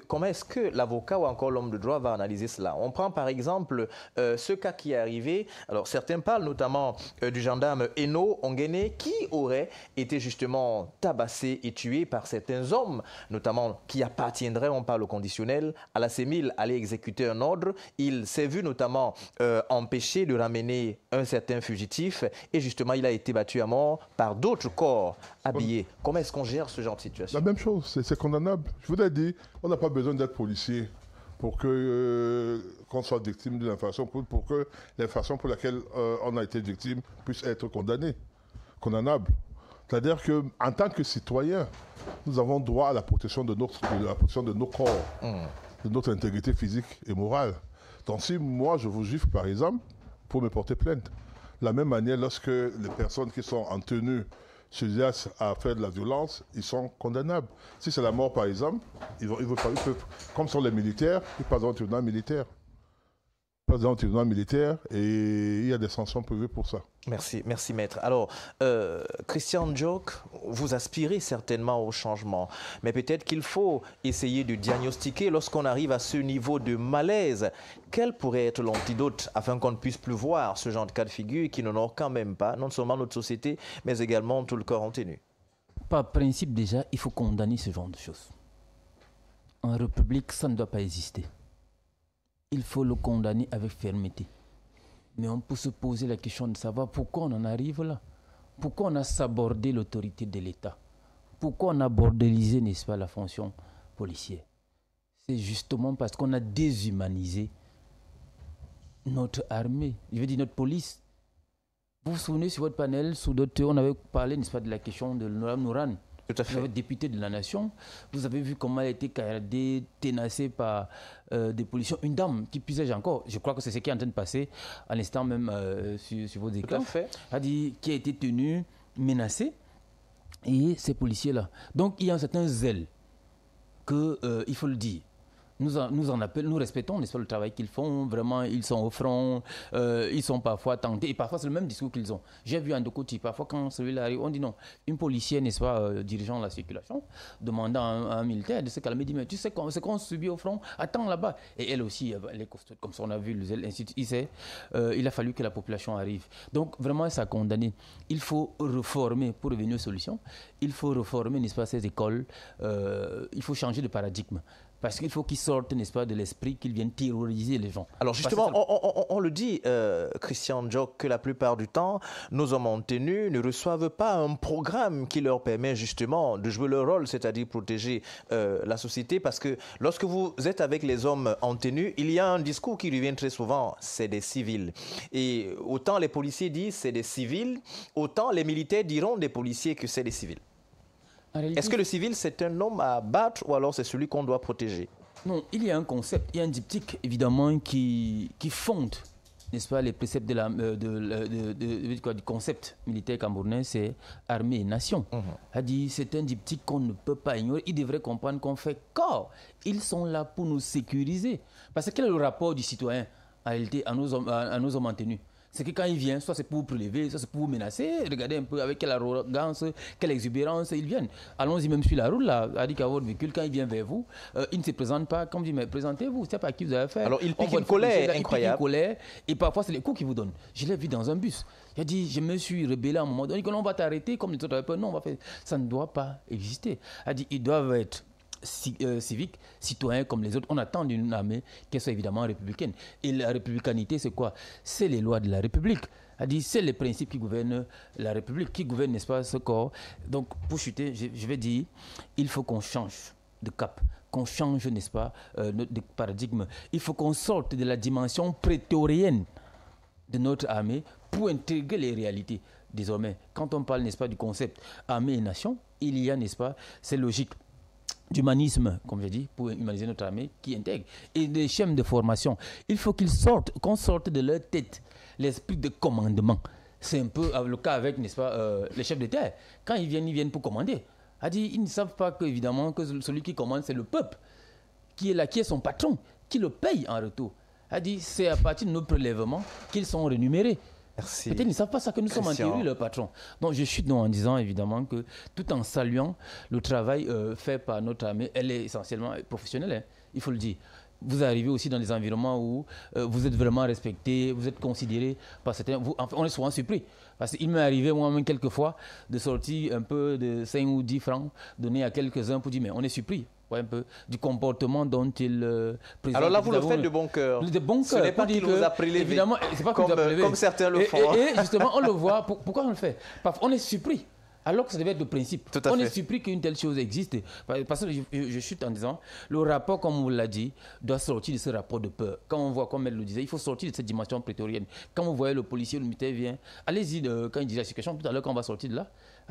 comment est-ce que l'avocat ou encore l'homme de droit va analyser cela? On prend par exemple ce cas qui est arrivé. Alors certains parlent notamment du gendarme Eno Ongene qui aurait été justement tabassé et tué par certains hommes, notamment qui appartiendraient, on parle au conditionnel, à la CEMIL, aller exécuter un ordre. Il s'est vu notamment empêché de ramener un certain fugitif et justement il a été battu à mort par d'autres corps habillés. Comment est-ce qu'on gère ce genre de situation? La même chose, c'est condamnable. Je vous l'ai dit, on n'a pas besoin d'être policier pour qu'on soit victime d'une infraction, pour que l'infraction pour laquelle on a été victime puisse être condamnable. C'est-à-dire qu'en tant que citoyen, nous avons droit à la protection de nos corps, de notre intégrité physique et morale. Donc si moi je vous gifle par exemple, pour me porter plainte. De la même manière, lorsque les personnes qui sont en tenue se disent à faire de la violence, ils sont condamnables. Si c'est la mort par exemple, ils peuvent, comme sont les militaires, ils passent dans un tribunal militaire. Et il y a des sanctions prévues pour ça. Merci maître. Alors, Christian Ndiok, vous aspirez certainement au changement, mais peut-être qu'il faut essayer de diagnostiquer lorsqu'on arrive à ce niveau de malaise, quel pourrait être l'antidote afin qu'on ne puisse plus voir ce genre de cas de figure qui n'honore quand même pas, non seulement notre société, mais également tout le corps en tenue. Par principe déjà, il faut condamner ce genre de choses. En République, ça ne doit pas exister. Il faut le condamner avec fermeté. Mais on peut se poser la question de savoir pourquoi on en arrive là. Pourquoi on a sabordé l'autorité de l'État? Pourquoi on a bordélisé, n'est-ce pas, la fonction policière? C'est justement parce qu'on a déshumanisé notre armée, je veux dire notre police. Vous vous souvenez sur votre panel, sous d'autres, on avait parlé, n'est-ce pas, de la question de Nouran. Tout à fait. Député de la nation, vous avez vu comment elle a été caradée, ténacée par des policiers. Une dame qui puisait encore, je crois que c'est ce qui est en train de passer à l'instant même sur vos écrans, a dit qui a été tenue, menacée, et ces policiers-là. Donc il y a un certain zèle qu'il faut le dire. Nous en appelons, nous respectons, n'est-ce pas, le travail qu'ils font. Vraiment, ils sont au front, ils sont parfois tentés. Et parfois, c'est le même discours qu'ils ont. J'ai vu un Ndokoti, parfois, quand celui-là arrive, on dit non. Une policière, n'est-ce pas, dirigeant la circulation, demandant à un militaire de se calmer, dit mais tu sais ce qu'on subit au front, attends là-bas. Et elle aussi, elle est costaud, comme ça, on a vu, il a fallu que la population arrive. Donc, vraiment, ça a condamné. Il faut reformer, pour revenir aux solutions, il faut reformer, n'est-ce pas, ces écoles. Il faut changer de paradigme. Parce qu'il faut qu'ils sortent, n'est-ce pas, de l'esprit qu'ils viennent terroriser les gens. Alors justement, on le dit, Christian Ndiok, que la plupart du temps, nos hommes en tenue ne reçoivent pas un programme qui leur permet justement de jouer leur rôle, c'est-à-dire protéger la société. Parce que lorsque vous êtes avec les hommes en tenue, il y a un discours qui revient très souvent, c'est des civils. Et autant les policiers disent c'est des civils, autant les militaires diront des policiers que c'est des civils. Est-ce que le civil, c'est un homme à battre ou alors c'est celui qu'on doit protéger? Non, il y a un concept, il y a un diptyque, évidemment, qui fonde, n'est-ce pas, les préceptes du concept militaire camerounais, c'est armée et nation. C'est un diptyque qu'on ne peut pas ignorer. Ils devraient comprendre qu'on fait corps. Ils sont là pour nous sécuriser. Parce que quel est le rapport du citoyen, en réalité, à nos hommes en tenue? C'est que quand il vient, soit c'est pour vous prélever, soit c'est pour vous menacer. Regardez un peu avec quelle arrogance, quelle exubérance ils viennent. Allons-y même sur la route, là, a dit qu'à votre véhicule, quand il vient vers vous, il ne se présente pas comme dit, mais présentez-vous, c'est pas à qui vous avez affaire. Alors il pique une colère incroyable. Et parfois c'est les coups qu'ils vous donnent. Je l'ai vu dans un bus. Il a dit, je me suis rebellé à un moment donné, on va t'arrêter comme les autres avaient peur. Non, on va faire. Ça ne doit pas exister. Il a dit, ils doivent être civiques, citoyens comme les autres. On attend d'une armée qu'elle soit évidemment républicaine. Et la républicanité, c'est quoi? C'est les lois de la République. C'est les principes qui gouvernent la République, qui gouvernent, n'est-ce pas, ce corps. Donc, pour chuter, je vais dire, il faut qu'on change de cap, qu'on change, n'est-ce pas, de paradigme. Il faut qu'on sorte de la dimension prétorienne de notre armée pour intégrer les réalités. Désormais, quand on parle, n'est-ce pas, du concept armée et nation, il y a, n'est-ce pas, c'est logique, d'humanisme, comme j'ai dit, pour humaniser notre armée, qui intègre. Et des schèmes de formation. Il faut qu'on sorte de leur tête l'esprit de commandement. C'est un peu le cas avec, n'est-ce pas, les chefs d'État. Quand ils viennent pour commander. Ils ne savent pas qu'évidemment, que celui qui commande, c'est le peuple qui est là, qui est son patron, qui le paye en retour. A dit, c'est à partir de nos prélèvements qu'ils sont rémunérés. Merci. Peut-être qu'ils ne savent pas ça que nous sommes en théorie leur patron. Donc je chute en disant évidemment que tout en saluant le travail fait par notre armée, elle est essentiellement professionnelle, hein, il faut le dire. Vous arrivez aussi dans des environnements où vous êtes vraiment respecté, vous êtes considéré par certains. On est souvent surpris. Parce qu'il m'est arrivé moi-même quelquefois de sortir un peu de 5 ou 10 francs donnés à quelques-uns pour dire mais on est surpris. Ouais, un peu du comportement dont il présente. Alors là, vous le faites de bon cœur. De bon cœur. Ce n'est pas qu'il vous a prélevé. Évidemment, c'est pas qu'il nous a prélevé. Comme certains le font. Et justement, on le voit. Pourquoi on le fait? On est surpris. Alors que ça devait être le principe. On est surpris qu'une telle chose existe. Parce que je chute en disant, le rapport, comme on l'a dit, doit sortir de ce rapport de peur. Quand on voit, comme elle le disait, il faut sortir de cette dimension prétorienne. Quand vous voyez le policier, le militaire vient, allez-y, quand il dit la situation, tout à l'heure, quand on va sortir de là,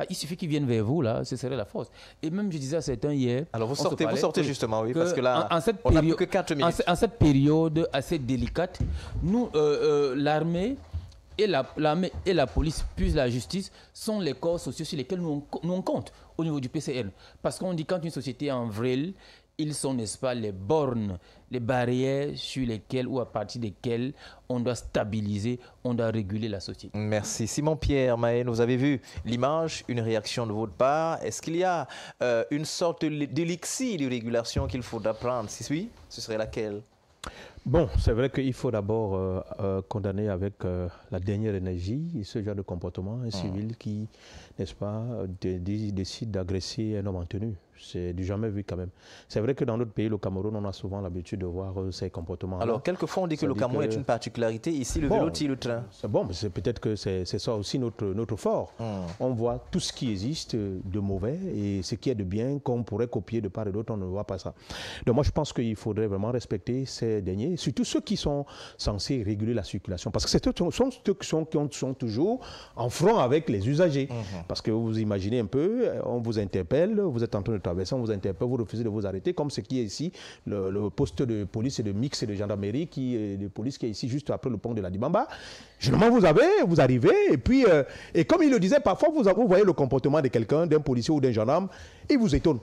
il suffit qu'il vienne vers vous, là, ce serait la force. Et même, je disais à certains hier... Alors, vous sortez justement, oui, parce que là, on n'a plus que 4 minutes. En cette période assez délicate, nous, l'armée... Et l'armée et la police, puis la justice, sont les corps sociaux sur lesquels nous on compte au niveau du PCN. Parce qu'on dit quand une société est en vrille, ils sont, n'est-ce pas, les bornes, les barrières sur lesquelles ou à partir desquelles on doit stabiliser, on doit réguler la société. Merci. Simon-Pierre Mahen, vous avez vu l'image, une réaction de votre part. Est-ce qu'il y a une sorte d'élixir de régulation qu'il faudra prendre? Si oui, ce serait laquelle? Bon, c'est vrai qu'il faut d'abord condamner avec la dernière énergie ce genre de comportement, un civil qui, n'est-ce pas, décide d'agresser un homme en tenue. C'est du jamais vu quand même. C'est vrai que dans notre pays, le Cameroun, on a souvent l'habitude de voir ces comportements. Alors, quelquefois, on dit que le Cameroun est une particularité. Ici, le vélo tire le train. C'est bon, mais c'est peut-être que c'est ça aussi notre fort. On voit tout ce qui existe de mauvais et ce qui est de bien qu'on pourrait copier de part et d'autre, on ne voit pas ça. Donc moi, je pense qu'il faudrait vraiment respecter ces derniers, surtout ceux qui sont censés réguler la circulation. Parce que c'est ceux qui sont toujours en front avec les usagers. Parce que vous imaginez un peu, on vous interpelle, vous êtes en train de traverser, on vous interpelle, vous refusez de vous arrêter, comme ce qui est ici, le poste de police et de mix et de gendarmerie de police qui est ici juste après le pont de la Dibamba. Généralement, vous arrivez, et puis, et comme il le disait, parfois vous voyez le comportement de quelqu'un, d'un policier ou d'un gendarme, il vous étonne.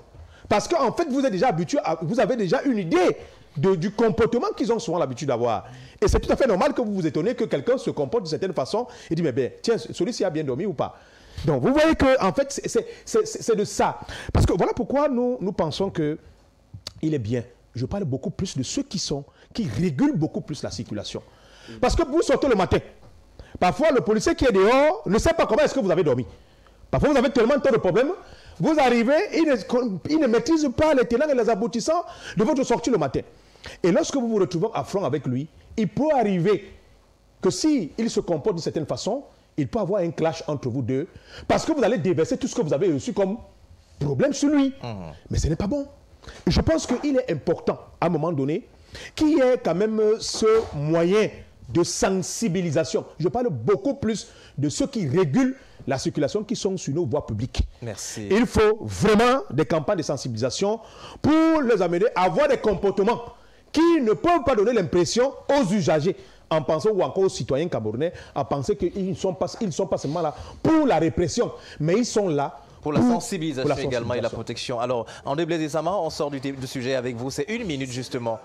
Parce qu'en fait, vous êtes déjà habitué, vous avez déjà une idée du comportement qu'ils ont souvent l'habitude d'avoir. Et c'est tout à fait normal que vous vous étonnez que quelqu'un se comporte de certaine façon et dit, mais bien, tiens, celui-ci a bien dormi ou pas? Donc, vous voyez que en fait, c'est de ça. Parce que voilà pourquoi nous pensons qu'il est bien. Je parle beaucoup plus de ceux qui régulent beaucoup plus la circulation. Parce que vous sortez le matin. Parfois, le policier qui est dehors ne sait pas comment est-ce que vous avez dormi. Parfois, vous avez tellement de problèmes. Vous arrivez, il ne maîtrise pas les tenants et les aboutissants de votre sortie le matin. Et lorsque vous vous retrouvez à front avec lui, il peut arriver que s'il se comporte d'une certaine façon, il peut avoir un clash entre vous deux, parce que vous allez déverser tout ce que vous avez reçu comme problème sur lui. Mais ce n'est pas bon. Et je pense qu'il est important, à un moment donné, qu'il y ait quand même ce moyen de sensibilisation. Je parle beaucoup plus de ceux qui régulent la circulation, qui sont sur nos voies publiques. Merci. Il faut vraiment des campagnes de sensibilisation pour les amener à avoir des comportements qui ne peuvent pas donner l'impression aux usagers, en pensant, ou encore aux citoyens camerounais, à penser qu'ils ne sont pas seulement là pour la répression, mais ils sont là pour la sensibilisation également et la protection. Alors, André Blaise Sama, on sort du sujet avec vous. C'est 1 minute justement.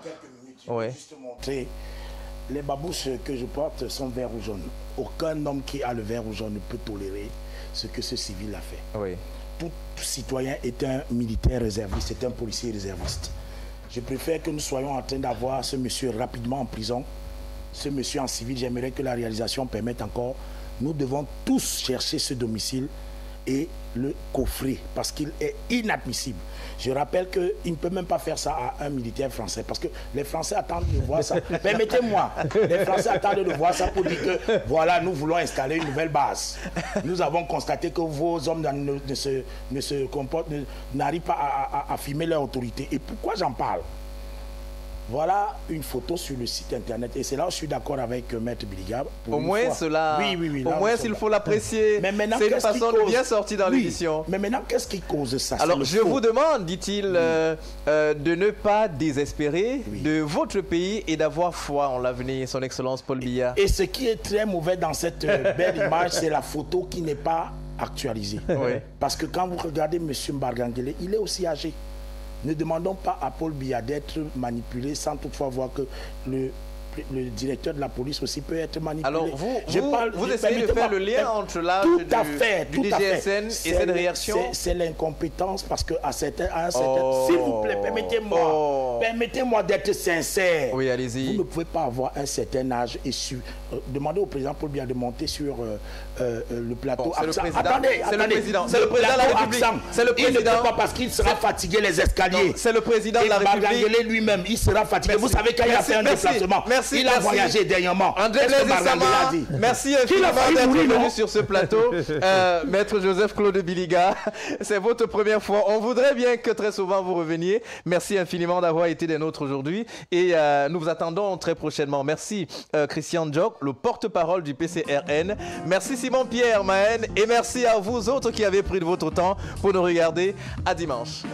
Ouais. Juste montrer, les babouches que je porte sont vert ou jaune. Aucun homme qui a le vert ou jaune ne peut tolérer ce que ce civil a fait. Oui. Tout citoyen est un militaire réserviste, c'est un policier réserviste. Je préfère que nous soyons en train d'avoir ce monsieur rapidement en prison. Ce monsieur en civil, j'aimerais que la réalisation permette encore. Nous devons tous chercher ce domicile et le coffrer parce qu'il est inadmissible. Je rappelle qu'il ne peut même pas faire ça à un militaire français parce que les Français attendent de voir ça. Permettez-moi, les Français attendent de voir ça pour dire que voilà, nous voulons installer une nouvelle base. Nous avons constaté que vos hommes ne se comportent, n'arrivent pas à affirmer leur autorité. Et pourquoi j'en parle? Voilà une photo sur le site internet et c'est là où je suis d'accord avec Maître Biliga. Au moins cela, oui, au moins s'il faut l'apprécier, c'est une façon de bien sortir dans l'émission. Mais maintenant, qu'est-ce qui cause ça? Alors je vous demande, dit-il, de ne pas désespérer de votre pays et d'avoir foi en l'avenir, son Excellence Paul Biya. Et ce qui est très mauvais dans cette belle image, c'est la photo qui n'est pas actualisée. Oui. Parce que quand vous regardez M. Mbargangele, il est aussi âgé. Ne demandons pas à Paul Biya d'être manipulé sans toutefois voir que le directeur de la police aussi peut être manipulé. Alors vous essayez de faire le lien entre l'âge du DGSN et cette réaction. C'est l'incompétence parce qu'à un certain s'il vous plaît, permettez-moi d'être sincère. Oui, allez-y. Vous ne pouvez pas avoir un certain âge et demandez au président Paul Biya de monter sur le plateau. Bon, Attendez, c'est le président de la République. C'est le président. Il ne peut pas parce qu'il sera fatigué les escaliers. C'est le président de la République. Lui-même, il sera fatigué. Vous savez quand il a fait un déplacement. Il a voyagé dernièrement. André Blaise Sama, merci infiniment d'être venu sur ce plateau. Maître Joseph Claude Biliga, c'est votre première fois. On voudrait bien que très souvent vous reveniez. Merci infiniment d'avoir été des nôtres aujourd'hui. Et nous vous attendons très prochainement. Merci Christian Djok, le porte-parole du PCRN. Merci Simon-Pierre Mahen. Et merci à vous autres qui avez pris de votre temps pour nous regarder. À dimanche.